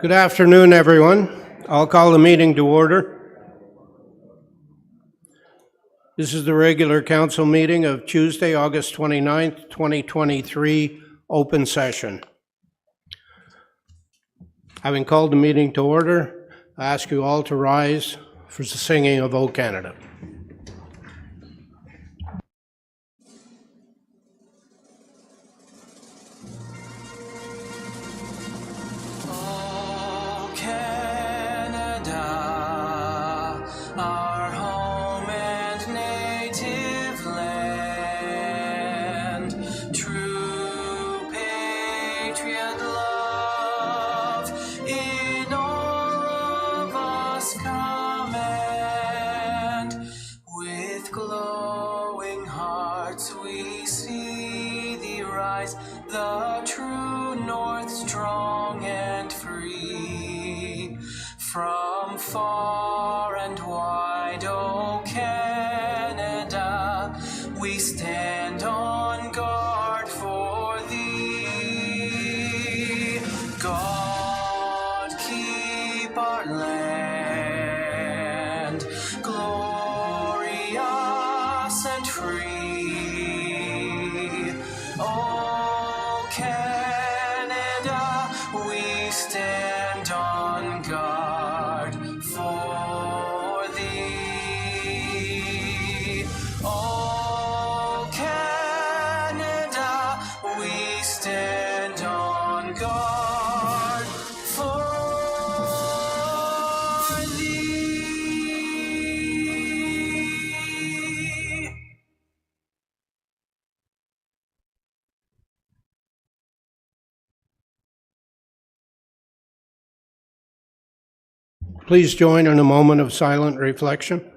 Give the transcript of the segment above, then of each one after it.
Good afternoon, everyone. I'll call the meeting to order. This is the regular council meeting of Tuesday, August 29th, 2023, open session. Having called the meeting to order, I ask you all to rise for the singing of O Canada. The true north, strong and free, from far and wide, O Canada, we stand on guard for thee. God, keep our land glorious and free. Canada, we stand on guard for thee. Oh, Canada, we stand on guard for thee. Please join in a moment of silent reflection.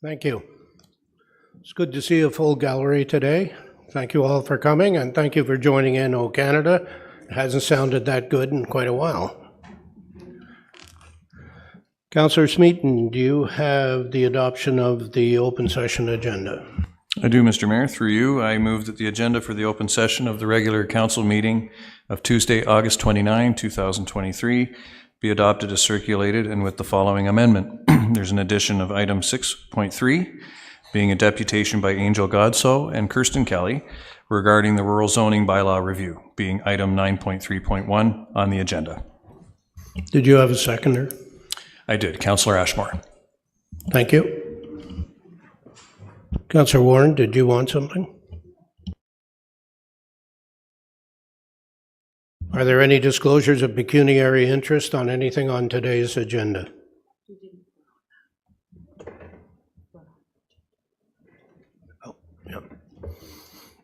Thank you. It's good to see a full gallery today. Thank you all for coming, and thank you for joining in O Canada. It hasn't sounded that good in quite a while. Councillor Smeaton, do you have the adoption of the open session agenda? I do, Mr. Mayor. Through you, I move that the agenda for the open session of the regular council meeting of Tuesday, August 29, 2023, be adopted as circulated and with the following amendment. There's an addition of item 6.3, being a deputation by Angel Godso and Kirsten Kelly regarding the rural zoning bylaw review, being item 9.3.1 on the agenda. Did you have a seconder? I did. Councillor Ashmore. Thank you. Councillor Warren, did you want something? Are there any disclosures of pecuniary interest on anything on today's agenda? Oh, yeah.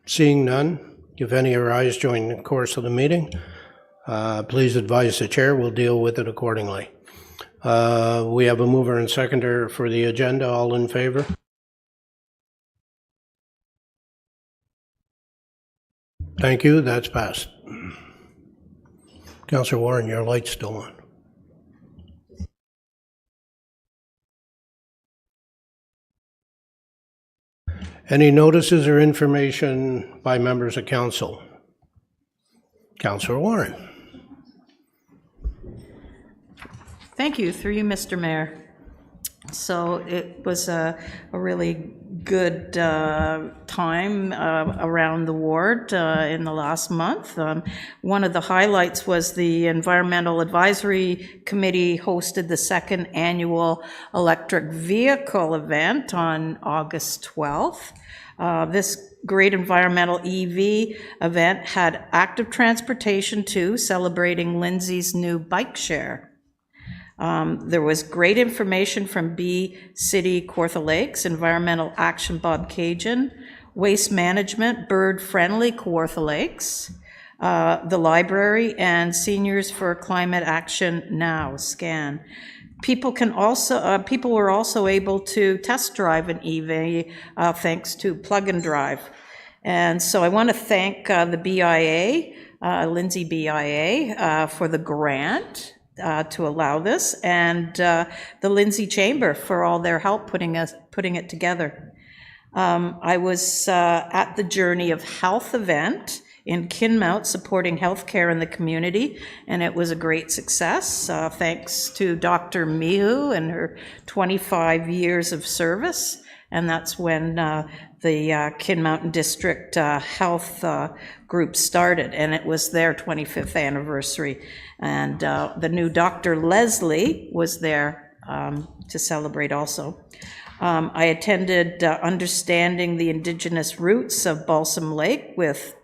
Seeing none, if any arise during the course of the meeting, please advise the chair. We'll deal with it accordingly. We have a mover and seconder for the agenda. All in favor? Thank you. That's passed. Councillor Warren, your light's still on. Any notices or information by members of council? Councillor Warren. Thank you, through you, Mr. Mayor. So it was a really good time around the ward in the last month. One of the highlights was the Environmental Advisory Committee hosted the second annual electric vehicle event on August 12th. This great environmental EV event had active transportation too, celebrating Lindsay's new bike share. There was great information from B City Kawartha Lakes, Environmental Action Bob Cajun, Waste Management, Bird Friendly Kawartha Lakes, the library, and Seniors for Climate Action Now, SCAN. People were also able to test drive an EV thanks to Plug and Drive. And so I want to thank the BIA, Lindsay BIA, for the grant to allow this, and the Lindsay Chamber for all their help putting it together. I was at the Journey of Health event in Kinmount supporting healthcare in the community, and it was a great success thanks to Dr. Mihu and her 25 years of service. And that's when the Kinmountain District Health Group started, and it was their 25th anniversary. And the new Dr. Leslie was there to celebrate also. I attended Understanding the Indigenous Roots of Balsam Lake with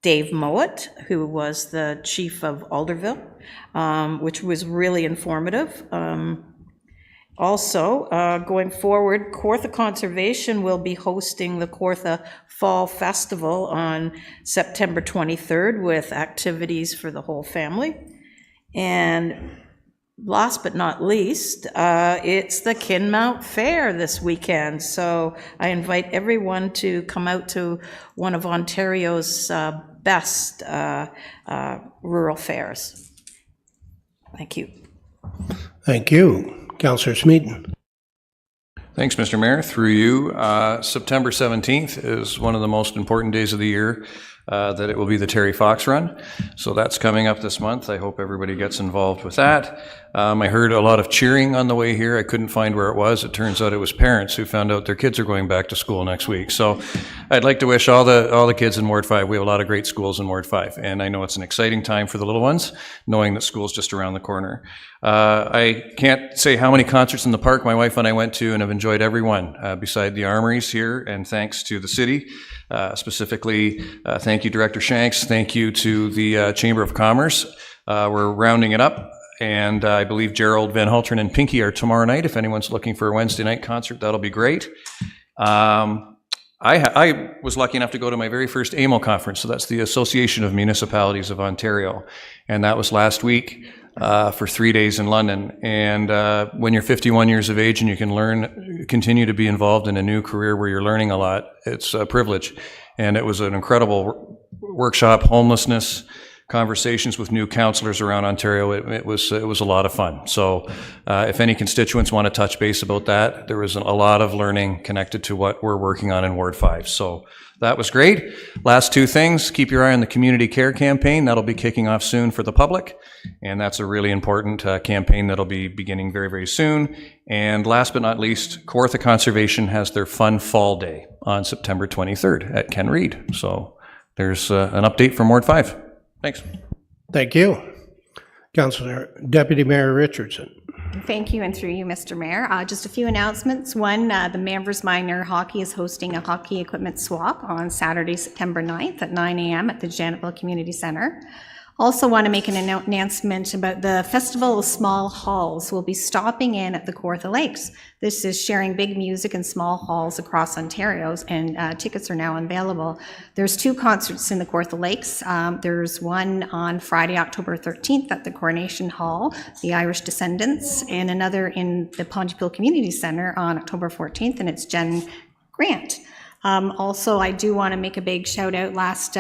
Dave Mowat, who was the chief of Alderville, which was really informative. Also, going forward, Kawartha Conservation will be hosting the Kawartha Fall Festival on September 23rd with activities for the whole family. And last but not least, it's the Kinmount Fair this weekend. So I invite everyone to come out to one of Ontario's best rural fairs. Thank you. Thank you. Councillor Smeaton. Thanks, Mr. Mayor. Through you, September 17th is one of the most important days of the year, that it will be the Terry Fox Run. So that's coming up this month. I hope everybody gets involved with that. I heard a lot of cheering on the way here. I couldn't find where it was. It turns out it was parents who found out their kids are going back to school next week. So I'd like to wish all the kids in Ward 5. We have a lot of great schools in Ward 5, and I know it's an exciting time for the little ones, knowing that school's just around the corner. I can't say how many concerts in the park my wife and I went to, and have enjoyed every one, beside the armories here, and thanks to the city. Specifically, thank you, Director Shanks. Thank you to the Chamber of Commerce. We're rounding it up, and I believe Gerald Van Hultern and Pinky are tomorrow night. If anyone's looking for a Wednesday night concert, that'll be great. I was lucky enough to go to my very first AMO conference, so that's the Association of Municipalities of Ontario, and that was last week. For 3 days in London. And when you're 51 years of age and you can continue to be involved in a new career where you're learning a lot, it's a privilege. And it was an incredible workshop, homelessness, conversations with new councillors around Ontario. It was a lot of fun. So if any constituents want to touch base about that, there was a lot of learning connected to what we're working on in Ward 5. So that was great. Last two things, keep your eye on the community care campaign. That'll be kicking off soon for the public. And that's a really important campaign that'll be beginning very, very soon. And last but not least, Kawartha Conservation has their Fun Fall Day on September 23rd at Ken Reed. So there's an update from Ward 5. Thanks. Thank you. Councillor Deputy Mayor Richardson. Thank you, and through you, Mr. Mayor. Just a few announcements. One, the Manvers Minor Hockey is hosting a hockey equipment swap on Saturday, September 9th at 9 a.m. at the Janetville Community Centre. Also want to make an announcement about the Festival of Small Halls. We'll be stopping in at the Kawartha Lakes. This is sharing big music in small halls across Ontario, and tickets are now available. There's two concerts in the Kawartha Lakes. There's one on Friday, October 13th at the Coronation Hall, the Irish Descendants, and another in the Pontypool Community Centre on October 14th, and it's Jen Grant. Also, I do want to make a big shout out. Last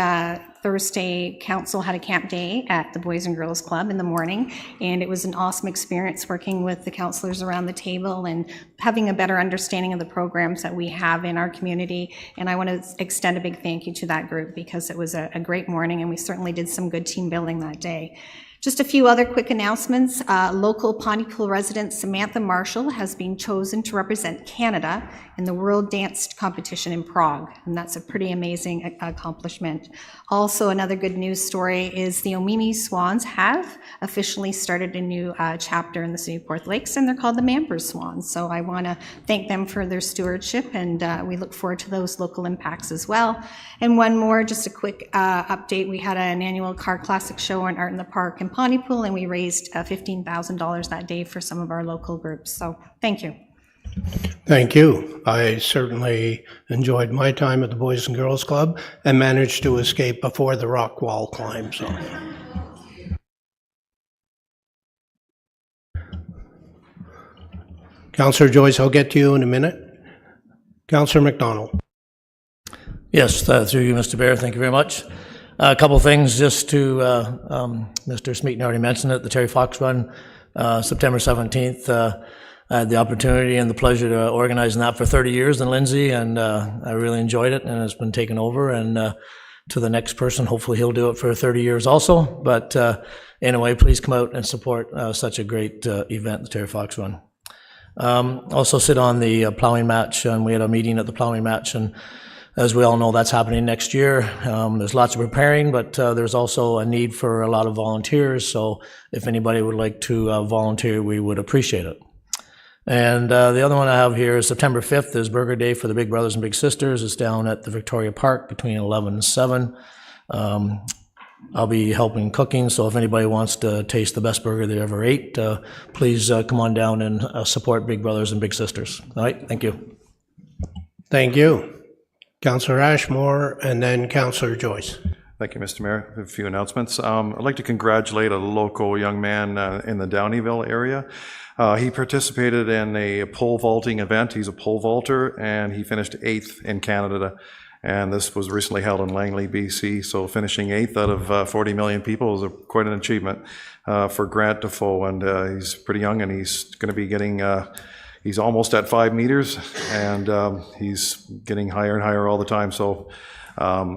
Thursday, council had a camp day at the Boys and Girls Club in the morning, and it was an awesome experience working with the councillors around the table and having a better understanding of the programs that we have in our community. And I want to extend a big thank you to that group, because it was a great morning, and we certainly did some good team building that day. Just a few other quick announcements. Local Pontypool resident Samantha Marshall has been chosen to represent Canada in the World Dance Competition in Prague, and that's a pretty amazing accomplishment. Also, another good news story is the Omimi Swans have officially started a new chapter in the City of Porth Lakes, and they're called the Mampers Swans. So I want to thank them for their stewardship, and we look forward to those local impacts as well. And one more, just a quick update. We had an annual car classic show on Art in the Park in Pontypool, and we raised $15,000 that day for some of our local groups. So thank you. Thank you. I certainly enjoyed my time at the Boys and Girls Club and managed to escape before the rock wall climb. So. Councillor Joyce, I'll get to you in a minute. Councillor McDonald. Yes, through you, Mr. Bear. Thank you very much. A couple of things just to, Mr. Smeaton already mentioned it, the Terry Fox Run, September 17th. I had the opportunity and the pleasure to organize that for 30 years in Lindsay, and I really enjoyed it, and it's been taken over. And to the next person, hopefully he'll do it for 30 years also. But anyway, please come out and support such a great event, the Terry Fox Run. Also sit on the plowing match, and we had a meeting at the plowing match, and as we all know, that's happening next year. There's lots of preparing, but there's also a need for a lot of volunteers. So if anybody would like to volunteer, we would appreciate it. And the other one I have here is September 5th is Burger Day for the Big Brothers and Big Sisters. It's down at the Victoria Park between 11 and 7. I'll be helping cooking, so if anybody wants to taste the best burger they ever ate, please come on down and support Big Brothers and Big Sisters. All right, thank you. Thank you. Councillor Ashmore, and then Councillor Joyce. Thank you, Mr. Mayor. A few announcements. I'd like to congratulate a local young man in the Downeyville area. He participated in a pole vaulting event. He's a pole vaulter, and he finished 8th in Canada. And this was recently held in Langley, BC. So finishing 8th out of 40 million people is quite an achievement for Grant Defoe. And he's pretty young, and he's going to be getting... He's almost at 5 meters, and he's getting higher and higher all the time. So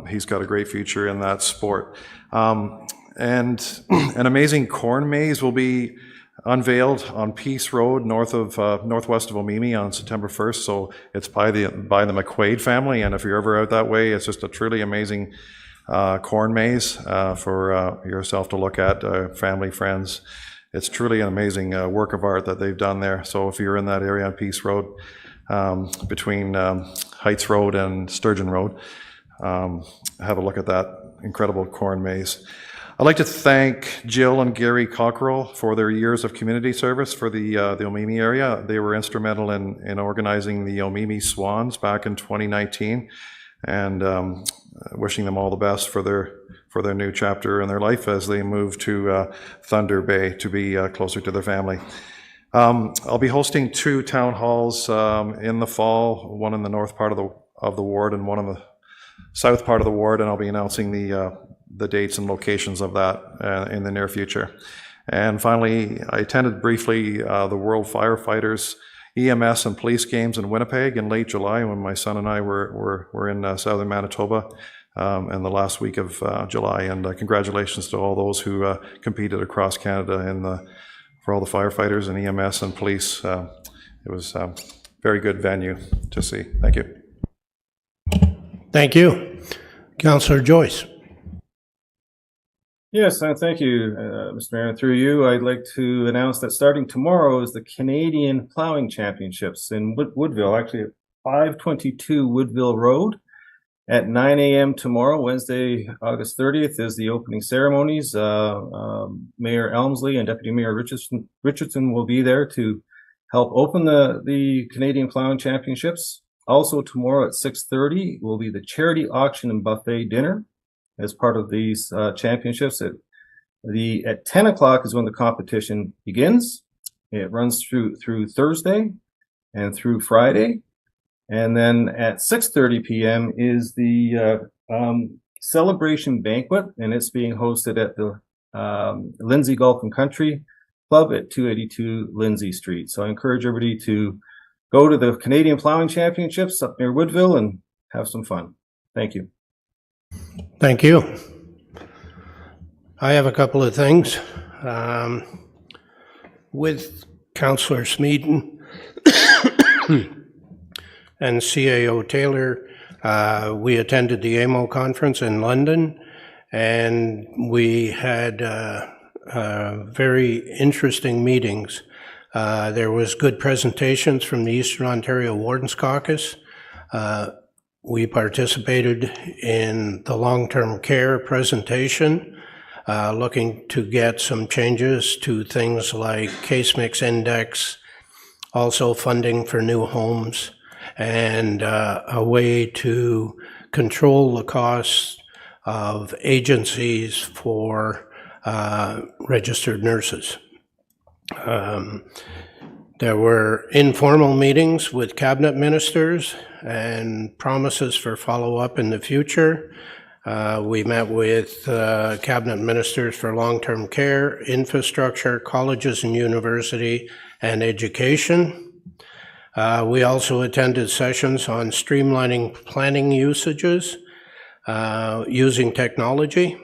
he's got a great future in that sport. And an amazing corn maze will be unveiled on Peace Road, northwest of Omimi, on September 1st. So it's by the McQuaid family, and if you're ever out that way, it's just a truly amazing corn maze for yourself to look at, family, friends. It's truly an amazing work of art that they've done there. So if you're in that area on Peace Road, between Heights Road and Sturgeon Road, have a look at that incredible corn maze. I'd like to thank Jill and Gary Cockrell for their years of community service for the Omimi area. They were instrumental in organizing the Omimi Swans back in 2019, and wishing them all the best for their new chapter in their life as they move to Thunder Bay to be closer to their family. I'll be hosting 2 town halls in the fall, one in the north part of the ward and one in the south part of the ward, and I'll be announcing the dates and locations of that in the near future. And finally, I attended briefly the World Firefighters EMS and police games in Winnipeg in late July when my son and I were in southern Manitoba in the last week of July. And congratulations to all those who competed across Canada for all the firefighters and EMS and police. It was a very good venue to see. Thank you. Thank you. Councillor Joyce. Yes, thank you, Mr. Mayor. Through you, I'd like to announce that starting tomorrow is the Canadian Plowing Championships in Woodville, actually at 522 Woodville Road. At 9 a.m. tomorrow, Wednesday, August 30th, is the opening ceremonies. Mayor Elmsley and Deputy Mayor Richardson will be there to help open the Canadian Plowing Championships. Also tomorrow at 6:30 will be the charity auction and buffet dinner as part of these championships. At 10 o'clock is when the competition begins. It runs through Thursday and through Friday. And then at 6:30 p.m. is the celebration banquet, and it's being hosted at the Lindsay Golf and Country Club at 282 Lindsay Street. So I encourage everybody to go to the Canadian Plowing Championships up near Woodville and have some fun. Thank you. Thank you. I have a couple of things. With Councillor Smeaton and CAO Taylor, we attended the AMO conference in London, and we had very interesting meetings. There was good presentations from the Eastern Ontario Wardens Caucus. We participated in the long-term care presentation, looking to get some changes to things like case mix index, also funding for new homes, and a way to control the costs of agencies for registered nurses. There were informal meetings with cabinet ministers and promises for follow-up in the future. We met with cabinet ministers for long-term care, infrastructure, colleges and university, and education. We also attended sessions on streamlining planning usages using technology,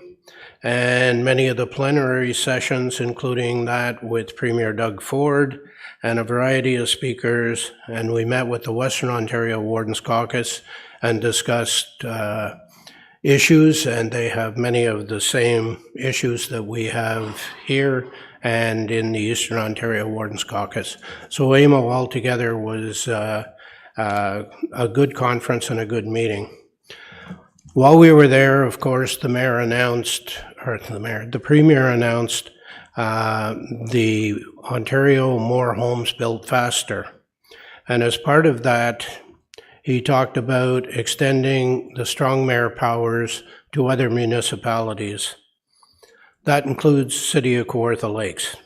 and many of the plenary sessions, including that with Premier Doug Ford and a variety of speakers, and we met with the Western Ontario Wardens Caucus and discussed issues, and they have many of the same issues that we have here and in the Eastern Ontario Wardens Caucus. So AMO altogether was a good conference and a good meeting. While we were there, of course, the Premier announced the Ontario More Homes Built Faster. And as part of that, he talked about extending the strong mayor powers to other municipalities. That includes City of Kawartha Lakes.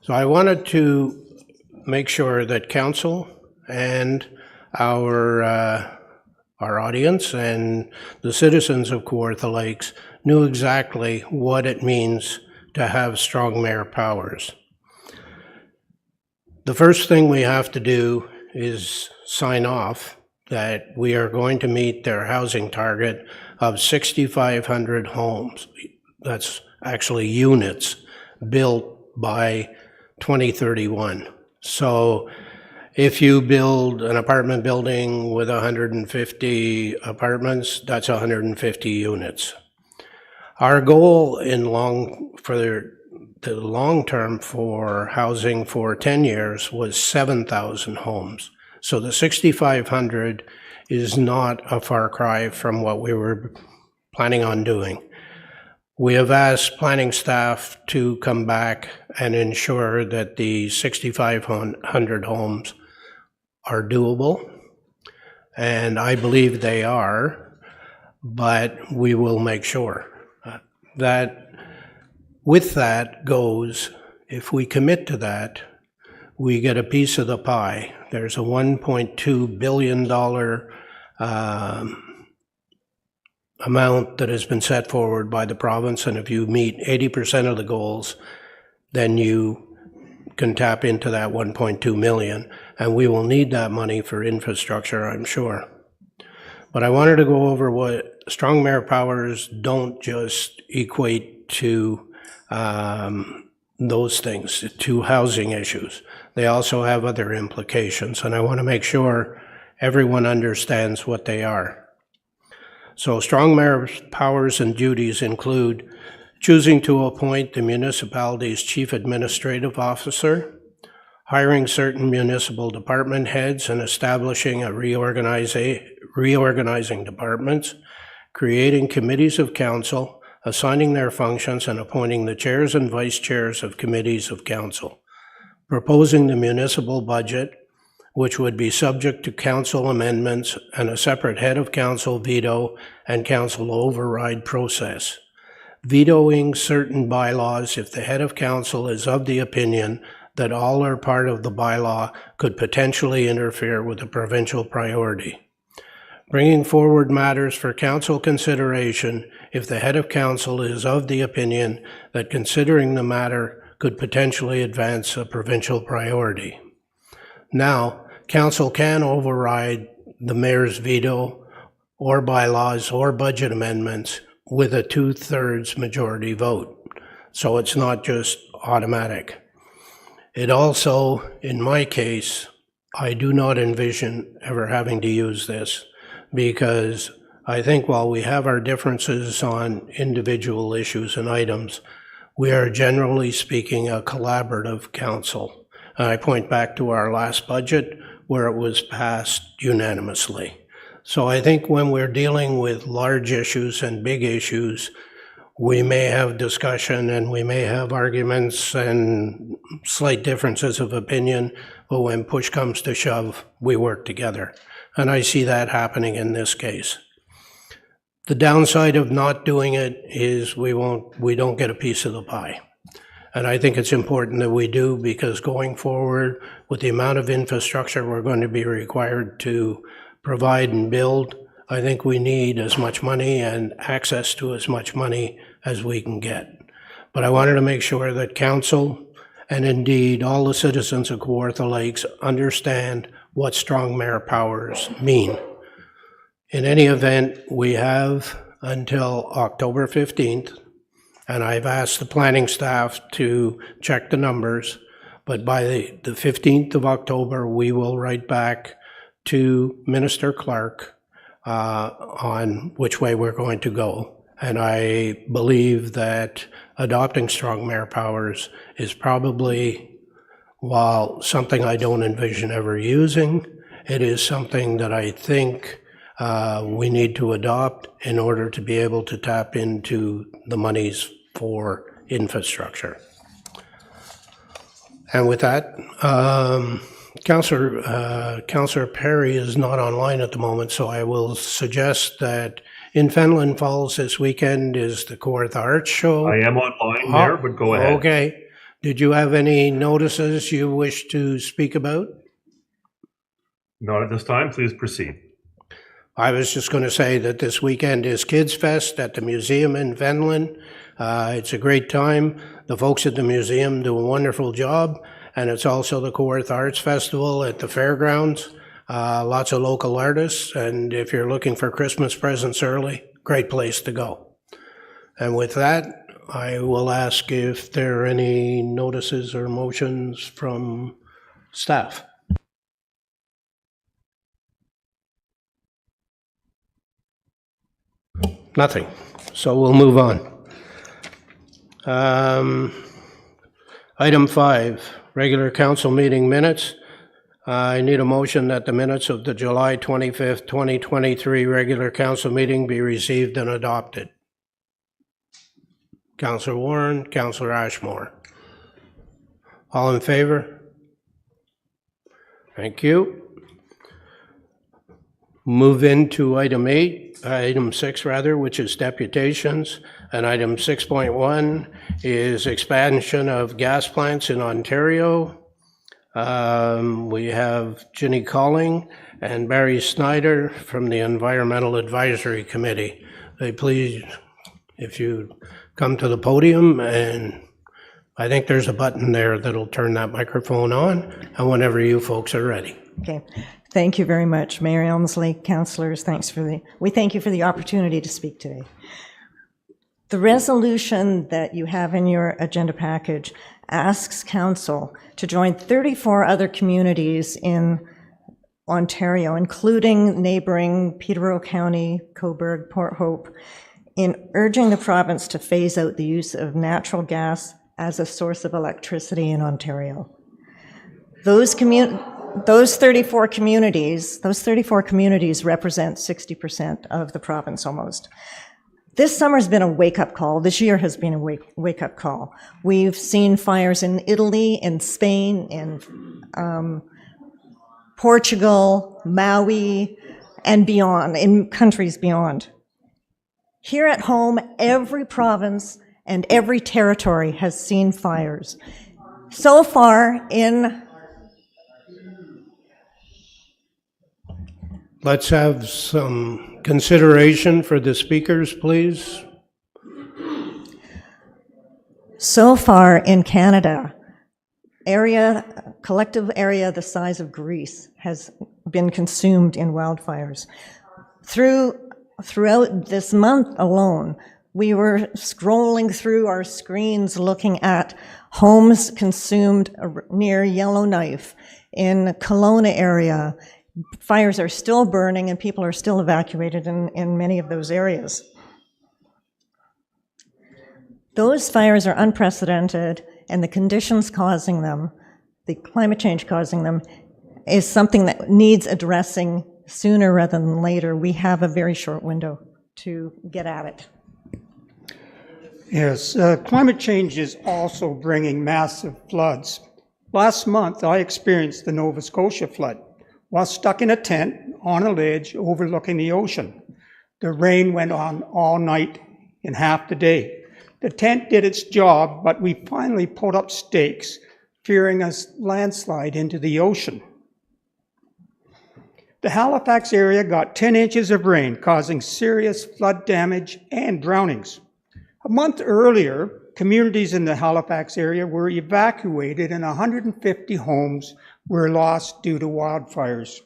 So I wanted to make sure that council and our audience and the citizens of Kawartha Lakes knew exactly what it means to have strong mayor powers. The first thing we have to do is sign off that we are going to meet their housing target of 6,500 homes. That's actually units built by 2031. So if you build an apartment building with 150 apartments, that's 150 units. Our goal for the long term for housing for 10 years was 7,000 homes. So the 6,500 is not a far cry from what we were planning on doing. We have asked planning staff to come back and ensure that the 6,500 homes are doable, and I believe they are, but we will make sure that with that goes, if we commit to that, we get a piece of the pie. There's a $1.2 billion amount that has been set forward by the province, and if you meet 80% of the goals, then you can tap into that 1.2 million, and we will need that money for infrastructure, I'm sure. But I wanted to go over what strong mayor powers don't just equate to those things, to housing issues. They also have other implications, and I want to make sure everyone understands what they are. So strong mayor powers and duties include choosing to appoint the municipality's chief administrative officer, hiring certain municipal department heads and establishing reorganizing departments, creating committees of council, assigning their functions and appointing the chairs and vice chairs of committees of council, proposing the municipal budget, which would be subject to council amendments and a separate head of council veto and council override process, vetoing certain bylaws if the head of council is of the opinion that all or part of the bylaw could potentially interfere with a provincial priority. Bringing forward matters for council consideration if the head of council is of the opinion that considering the matter could potentially advance a provincial priority. Now, council can override the mayor's veto or bylaws or budget amendments with a 2/3 majority vote. So it's not just automatic. It also, in my case, I do not envision ever having to use this, because I think while we have our differences on individual issues and items, we are generally speaking a collaborative council. And I point back to our last budget where it was passed unanimously. So I think when we're dealing with large issues and big issues, we may have discussion and we may have arguments and slight differences of opinion, but when push comes to shove, we work together. And I see that happening in this case. The downside of not doing it is we don't get a piece of the pie. And I think it's important that we do, because going forward with the amount of infrastructure we're going to be required to provide and build, I think we need as much money and access to as much money as we can get. But I wanted to make sure that council and indeed all the citizens of Kawartha Lakes understand what strong mayor powers mean. In any event, we have until October 15th, and I've asked the planning staff to check the numbers, but by the 15th of October, we will write back to Minister Clark on which way we're going to go. And I believe that adopting strong mayor powers is probably, while something I don't envision ever using, it is something that I think we need to adopt in order to be able to tap into the monies for infrastructure. And with that, Councillor Perry is not online at the moment, so I will suggest that in Fenelon Falls this weekend is the Kawartha Arts Show. I am online there, but go ahead. Okay. Did you have any notices you wish to speak about? Not at this time. Please proceed. I was just going to say that this weekend is Kids Fest at the museum in Fenelon. It's a great time. The folks at the museum do a wonderful job, and it's also the Kawartha Arts Festival at the fairgrounds. Lots of local artists, and if you're looking for Christmas presents early, great place to go. And with that, I will ask if there are any notices or motions from staff. Nothing. So we'll move on. Item 5, regular council meeting minutes. I need a motion that the minutes of the July 25th, 2023 regular council meeting be received and adopted. Councillor Warren, Councillor Ashmore. All in favor? Thank you. Move into item 6 rather, which is deputations. And item 6.1 is expansion of gas plants in Ontario. We have Ginny Calling and Barry Snyder from the Environmental Advisory Committee. Please, if you come to the podium, and I think there's a button there that'll turn that microphone on, and whenever you folks are ready. Okay. Thank you very much, Mayor Elmsley, councillors. We thank you for the opportunity to speak today. The resolution that you have in your agenda package asks council to join 34 other communities in Ontario, including neighboring Peterborough County, Cobourg, Port Hope, in urging the province to phase out the use of natural gas as a source of electricity in Ontario. Those 34 communities represent 60% of the province almost. This summer's been a wake-up call. This year has been a wake-up call. We've seen fires in Italy, in Spain, in Portugal, Maui, and beyond, in countries beyond. Here at home, every province and every territory has seen fires. So far in, Let's have some consideration for the speakers, please. so far in Canada, collective area the size of Greece has been consumed in wildfires. Throughout this month alone, we were scrolling through our screens looking at homes consumed near Yellowknife, in Kelowna area. Fires are still burning and people are still evacuated in many of those areas. Those fires are unprecedented, and the conditions causing them, the climate change causing them, is something that needs addressing sooner rather than later. We have a very short window to get at it. Yes, climate change is also bringing massive floods. Last month, I experienced the Nova Scotia flood while stuck in a tent on a ledge overlooking the ocean. The rain went on all night and half the day. The tent did its job, but we finally put up stakes, fearing a landslide into the ocean. The Halifax area got 10 inches of rain, causing serious flood damage and drownings. A month earlier, communities in the Halifax area were evacuated and 150 homes were lost due to wildfires.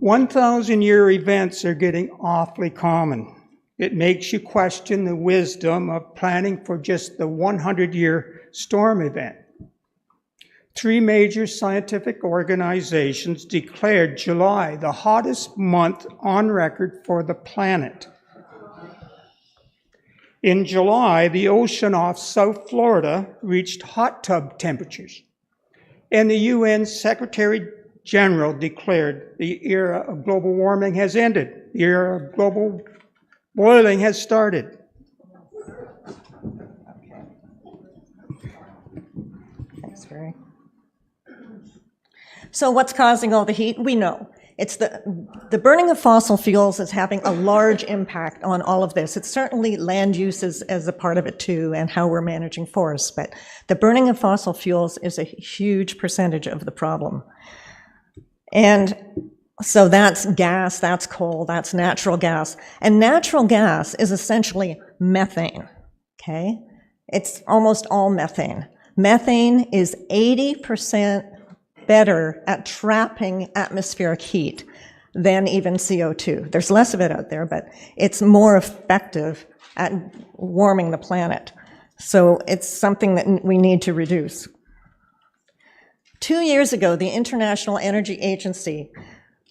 1,000-year events are getting awfully common. It makes you question the wisdom of planning for just the 100-year storm event. 3 major scientific organizations declared July the hottest month on record for the planet. In July, the ocean off South Florida reached hot tub temperatures, and the UN Secretary General declared the era of global warming has ended. The era of global boiling has started. Thanks, Barry. So what's causing all the heat? We know. It's the burning of fossil fuels is having a large impact on all of this. It's certainly land use as a part of it too, and how we're managing forests, but the burning of fossil fuels is a huge percentage of the problem. And so that's gas, that's coal, that's natural gas. And natural gas is essentially methane, okay? It's almost all methane. Methane is 80% better at trapping atmospheric heat than even CO2. There's less of it out there, but it's more effective at warming the planet. So it's something that we need to reduce. 2 years ago, the International Energy Agency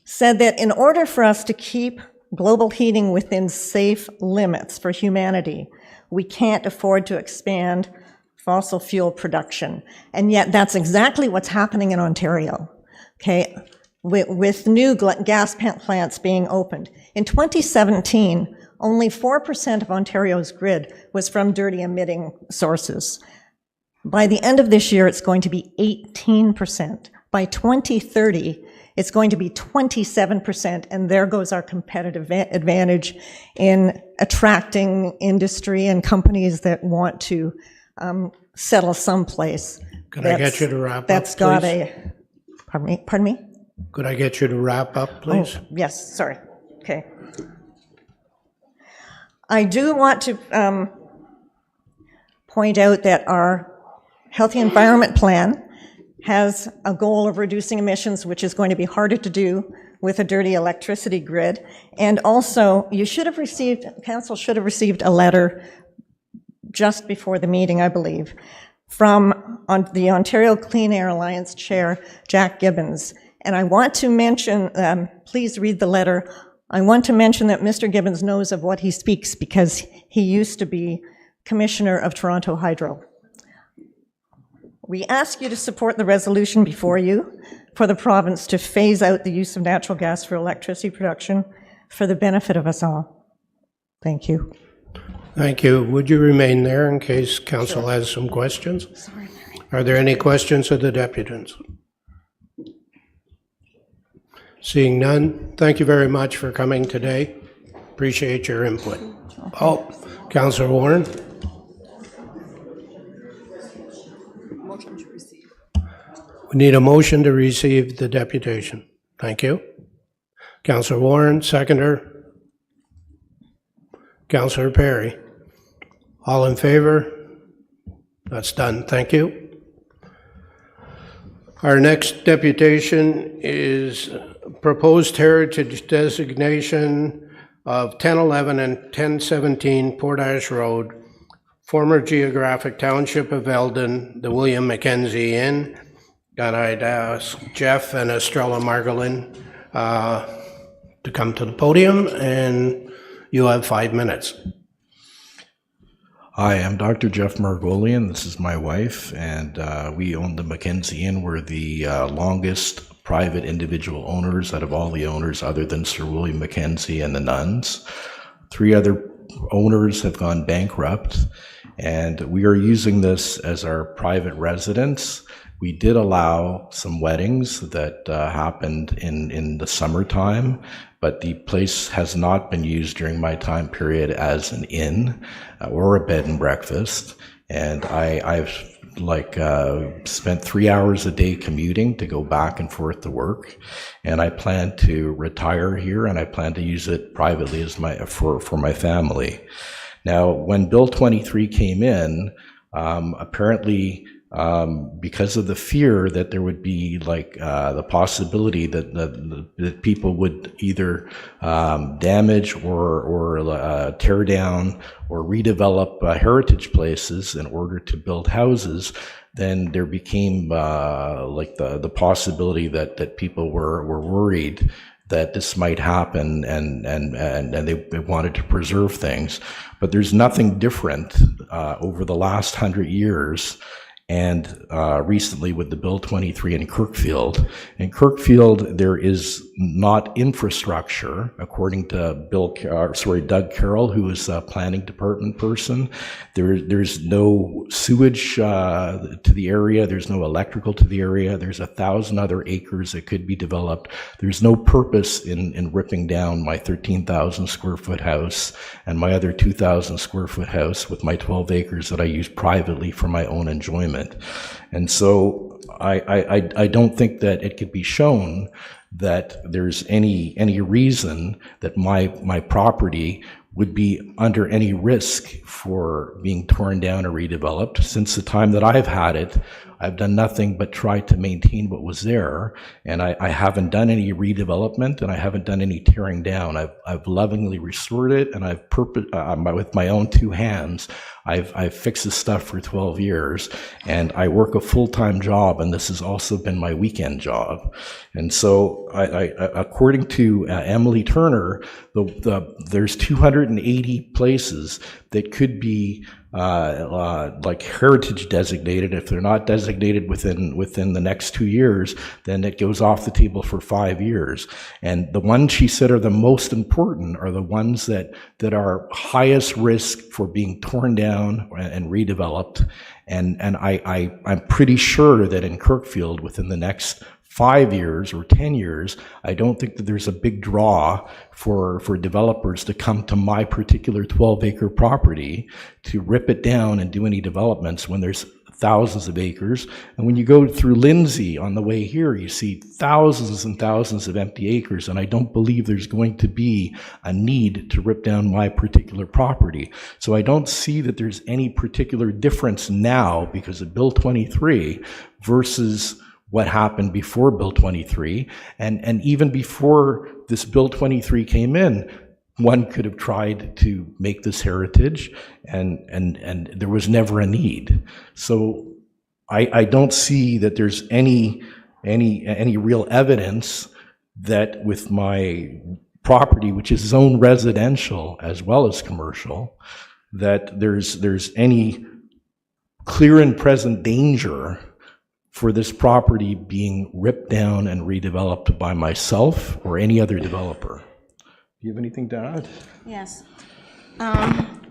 said that in order for us to keep global heating within safe limits for humanity, we can't afford to expand fossil fuel production. And yet that's exactly what's happening in Ontario, okay, with new gas plants being opened. In 2017, only 4% of Ontario's grid was from dirty emitting sources. By the end of this year, it's going to be 18%. By 2030, it's going to be 27%, and there goes our competitive advantage in attracting industry and companies that want to settle someplace. Could I get you to wrap up, That's got please? pardon me? Could I get you to wrap up, please? Oh, yes, sorry. Okay. I do want to point out that our Healthy Environment Plan has a goal of reducing emissions, which is going to be harder to do with a dirty electricity grid. And also, Council should have received a letter just before the meeting, I believe, from the Ontario Clean Air Alliance Chair, Jack Gibbons. And I want to mention, please read the letter. I want to mention that Mr. Gibbons knows of what he speaks because he used to be Commissioner of Toronto Hydro. We ask you to support the resolution before you for the province to phase out the use of natural gas for electricity production for the benefit of us all. Thank you. Thank you. Would you remain there in case Council has some questions? Sorry, Are there any questions of the deputants? Seeing none, thank you very much for coming today. Appreciate your input. Oh, Councillor Warren. Motion to proceed. Need a motion to receive the deputation. Thank you. Councillor Warren, seconder. Councillor Perry. All in favor? That's done. Thank you. Our next deputation is proposed heritage designation of 1011 and 1017 Portage Road, former geographic township of Eldon, the William Mackenzie Inn. And I'd ask Jeff and Estrella Margolin to come to the podium, and you have 5 minutes. Hi, I'm Dr. Jeff Margolian. This is my wife, and we own the Mackenzie Inn. We're the longest private individual owners out of all the owners other than Sir William Mackenzie and the nuns. 3 other owners have gone bankrupt, and we are using this as our private residence. We did allow some weddings that happened in the summertime, but the place has not been used during my time period as an inn or a bed and breakfast. And I've spent 3 hours a day commuting to go back and forth to work. And I plan to retire here, and I plan to use it privately as for my family. Now, when Bill 23 came in, apparently, because of the fear that there would be the possibility that people would either damage or tear down or redevelop heritage places in order to build houses, then there became the possibility that people were worried that this might happen, and they wanted to preserve things. But there's nothing different over the last 100 years. And recently with the Bill 23 in Kirkfield. In Kirkfield, there is not infrastructure, according to Doug Carroll, who is a planning department person. There's no sewage to the area. There's no electrical to the area. There's 1,000 other acres that could be developed. There's no purpose in ripping down my 13,000 square foot house and my other 2,000 square foot house with my 12 acres that I use privately for my own enjoyment. And so I don't think that it could be shown that there's any reason that my property would be under any risk for being torn down or redeveloped. Since the time that I've had it, I've done nothing but try to maintain what was there, and I haven't done any redevelopment, and I haven't done any tearing down. I've lovingly restored it, and I've with my own 2 hands, I've fixed this stuff for 12 years, and I work a full-time job, and this has also been my weekend job. And so, according to Emily Turner, there's 280 places that could be heritage designated. If they're not designated within the next 2 years, then it goes off the table for 5 years. And the ones she said are the most important are the ones that are highest risk for being torn down and redeveloped. And I'm pretty sure that in Kirkfield, within the next 5 years or 10 years, I don't think that there's a big draw for developers to come to my particular 12-acre property to rip it down and do any developments when there's thousands of acres. And when you go through Lindsay on the way here, you see thousands and thousands of empty acres, and I don't believe there's going to be a need to rip down my particular property. So I don't see that there's any particular difference now because of Bill 23 versus what happened before Bill 23. And even before this Bill 23 came in, one could have tried to make this heritage, and there was never a need. So I don't see that there's any real evidence that with my property, which is zone residential as well as commercial, that there's any clear and present danger for this property being ripped down and redeveloped by myself or any other developer. Do you have anything to add? Yes.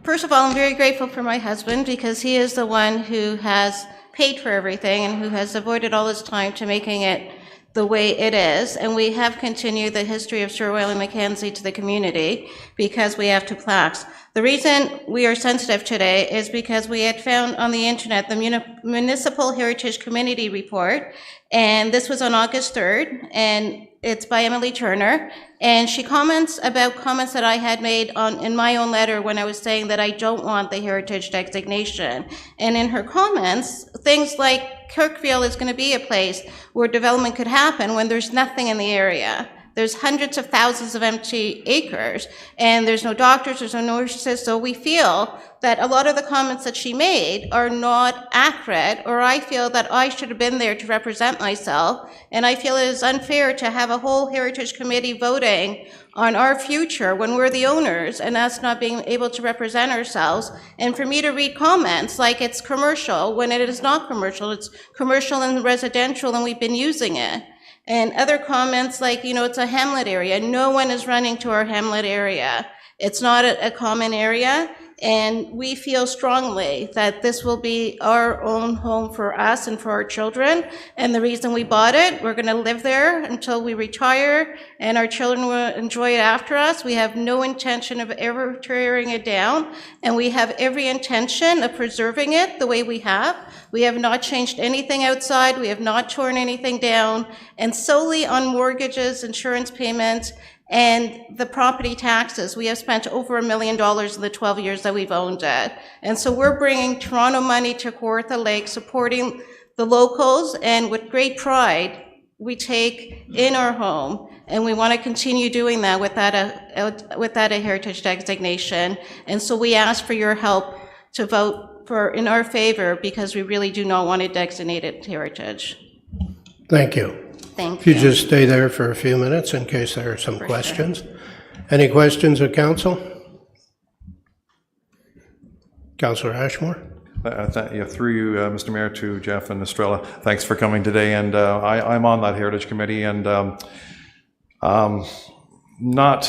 First of all, I'm very grateful for my husband because he is the one who has paid for everything and who has devoted all his time to making it the way it is. And we have continued the history of Sir William Mackenzie to the community because we have 2 plaques. The reason we are sensitive today is because we had found on the internet the Municipal Heritage Community Report, and this was on August 3rd, and it's by Emily Turner, and she comments about comments that I had made in my own letter when I was saying that I don't want the heritage designation. And in her comments, things like Kirkville is going to be a place where development could happen when there's nothing in the area. There's hundreds of thousands of empty acres, and there's no doctors, there's no nurses, so we feel that a lot of the comments that she made are not accurate, or I feel that I should have been there to represent myself, and I feel it is unfair to have a whole Heritage Committee voting on our future when we're the owners, and us not being able to represent ourselves, and for me to read comments like it's commercial, when it is not commercial, it's commercial and residential, and we've been using it. And other comments like, it's a hamlet area. No one is running to our hamlet area. It's not a common area. And we feel strongly that this will be our own home for us and for our children. And the reason we bought it, we're going to live there until we retire, and our children will enjoy it after us. We have no intention of ever tearing it down, and we have every intention of preserving it the way we have. We have not changed anything outside. We have not torn anything down, and solely on mortgages, insurance payments, and the property taxes. We have spent over $1 million in the 12 years that we've owned it. And so we're bringing Toronto money to Kawartha Lake, supporting the locals, and with great pride, we take in our home, and we want to continue doing that without a heritage designation. And so we ask for your help to vote in our favor, because we really do not want it designated heritage. Thank you. Thank you. you. Just stay there for a few minutes in case there are some questions. Sure. Any questions of council? Councillor Ashmore? Through you, Mr. Mayor, to Jeff and Estrella, thanks for coming today. And I'm on that Heritage Committee, and not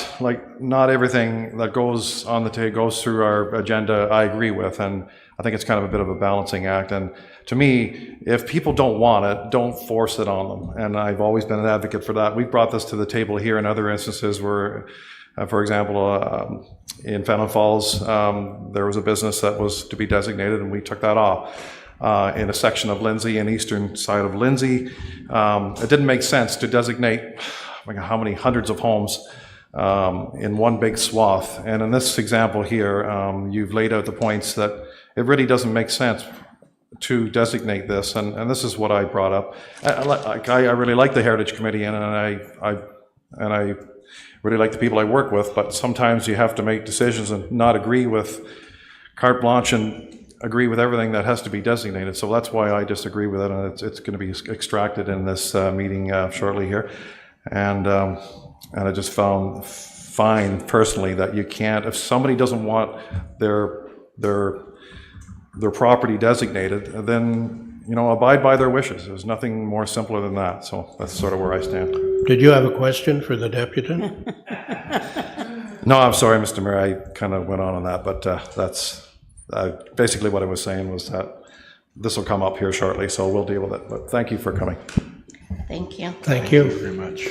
everything that goes on the table goes through our agenda I agree with, and I think it's kind of a bit of a balancing act. And to me, if people don't want it, don't force it on them. And I've always been an advocate for that. We've brought this to the table here in other instances where, for example, in Fenelon Falls, there was a business that was to be designated, and we took that off. In a section of Lindsay, an eastern side of Lindsay, it didn't make sense to designate how many hundreds of homes in one big swath. And in this example here, you've laid out the points that it really doesn't make sense to designate this, and this is what I brought up. I really like the Heritage Committee, and I really like the people I work with, but sometimes you have to make decisions and not agree with carte blanche and agree with everything that has to be designated. So that's why I disagree with it, and it's going to be extracted in this meeting shortly here. And I just find personally that you can't, if somebody doesn't want their property designated, then, abide by their wishes. There's nothing more simpler than that. So that's sort of where I stand. Did you have a question for the deputant? No, I'm sorry, Mr. Mayor. I kind of went on that, but that's basically what I was saying was that this will come up here shortly, so we'll deal with it. But thank you for coming. Thank you. Thank you very much.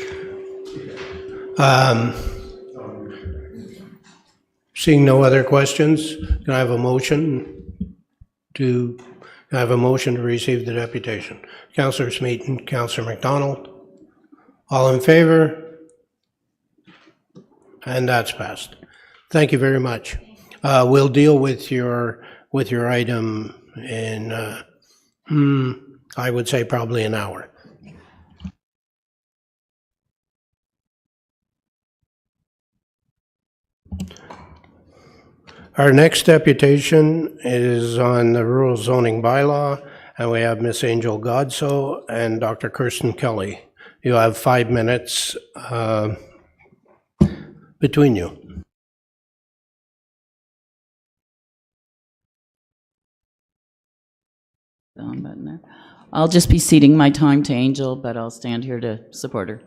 Seeing no other questions, can I have a motion to receive the deputation? Councillor Smeaton, Councillor McDonald, all in favor? And that's passed. Thank you very much. We'll deal with your item in, I would say probably an hour. Our next deputation is on the rural zoning bylaw, and we have Miss Angel Godso and Dr. Kirsten Kelly. You have 5 minutes between you. I'll just be ceding my time to Angel, but I'll stand here to support her.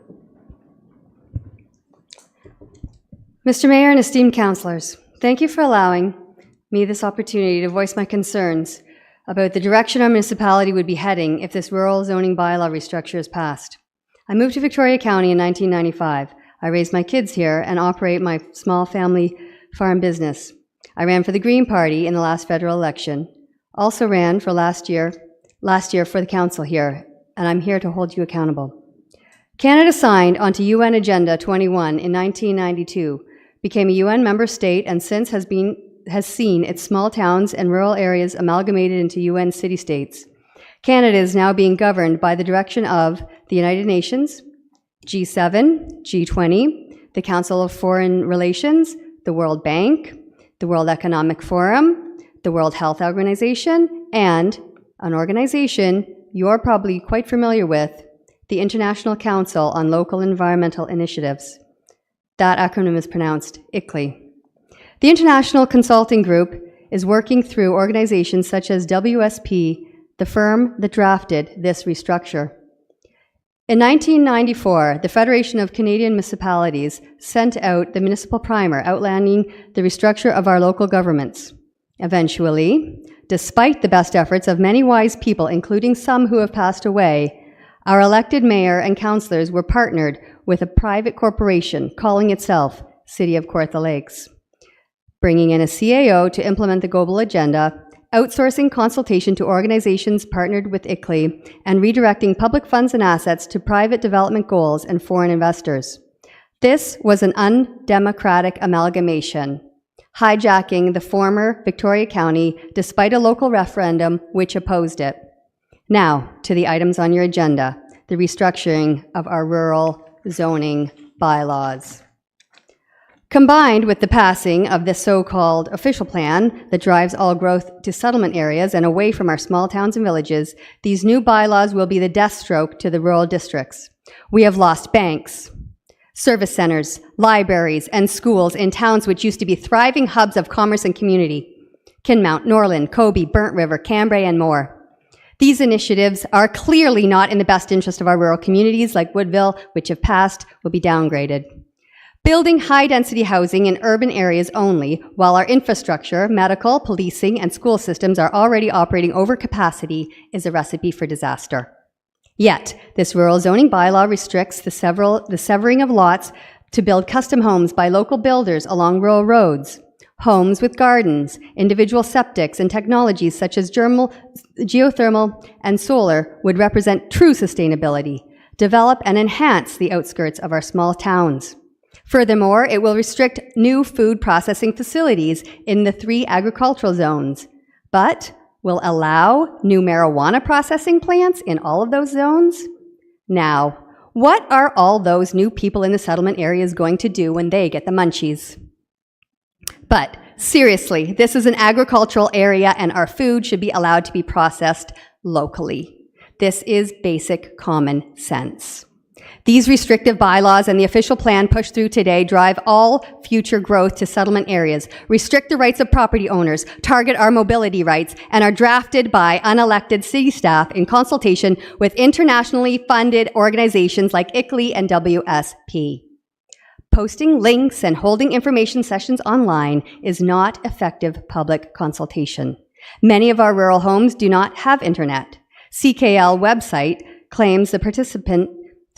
Mr. Mayor and esteemed councillors, thank you for allowing me this opportunity to voice my concerns about the direction our municipality would be heading if this rural zoning bylaw restructure is passed. I moved to Victoria County in 1995. I raised my kids here and operate my small family farm business. I ran for the Green Party in the last federal election. Also ran for last year for the council here, and I'm here to hold you accountable. Canada signed onto UN Agenda 21 in 1992, became a UN member state, and since has seen its small towns and rural areas amalgamated into UN city-states. Canada is now being governed by the direction of the United Nations, G7, G20, the Council of Foreign Relations, the World Bank, the World Economic Forum, the World Health Organization, and an organization you're probably quite familiar with, the International Council on Local Environmental Initiatives. That acronym is pronounced ICLEI. The International Consulting Group is working through organizations such as WSP, the firm that drafted this restructure. In 1994, the Federation of Canadian Municipalities sent out the municipal primer outlining the restructure of our local governments. Eventually, despite the best efforts of many wise people, including some who have passed away, our elected mayor and councillors were partnered with a private corporation calling itself City of Kawartha Lakes, bringing in a CAO to implement the global agenda, outsourcing consultation to organizations partnered with ICLEI, and redirecting public funds and assets to private development goals and foreign investors. This was an undemocratic amalgamation, hijacking the former Victoria County despite a local referendum which opposed it. Now, to the items on your agenda, the restructuring of our rural zoning bylaws. Combined with the passing of this so-called official plan that drives all growth to settlement areas and away from our small towns and villages, these new bylaws will be the death stroke to the rural districts. We have lost banks, service centers, libraries, and schools in towns which used to be thriving hubs of commerce and community. Kinmount, Norland, Kobe, Burnt River, Cambrai, and more. These initiatives are clearly not in the best interest of our rural communities like Woodville, which if passed, will be downgraded. Building high-density housing in urban areas only, while our infrastructure, medical, policing, and school systems are already operating over capacity, is a recipe for disaster. Yet, this rural zoning bylaw restricts the severing of lots to build custom homes by local builders along rural roads. Homes with gardens, individual septics, and technologies such as geothermal and solar would represent true sustainability, develop and enhance the outskirts of our small towns. Furthermore, it will restrict new food processing facilities in the 3 agricultural zones, but will allow new marijuana processing plants in all of those zones. Now, what are all those new people in the settlement areas going to do when they get the munchies? But seriously, this is an agricultural area and our food should be allowed to be processed locally. This is basic common sense. These restrictive bylaws and the official plan pushed through today drive all future growth to settlement areas, restrict the rights of property owners, target our mobility rights, and are drafted by unelected city staff in consultation with internationally funded organizations like ICLEI and WSP. Posting links and holding information sessions online is not effective public consultation. Many of our rural homes do not have internet. CKL website claims the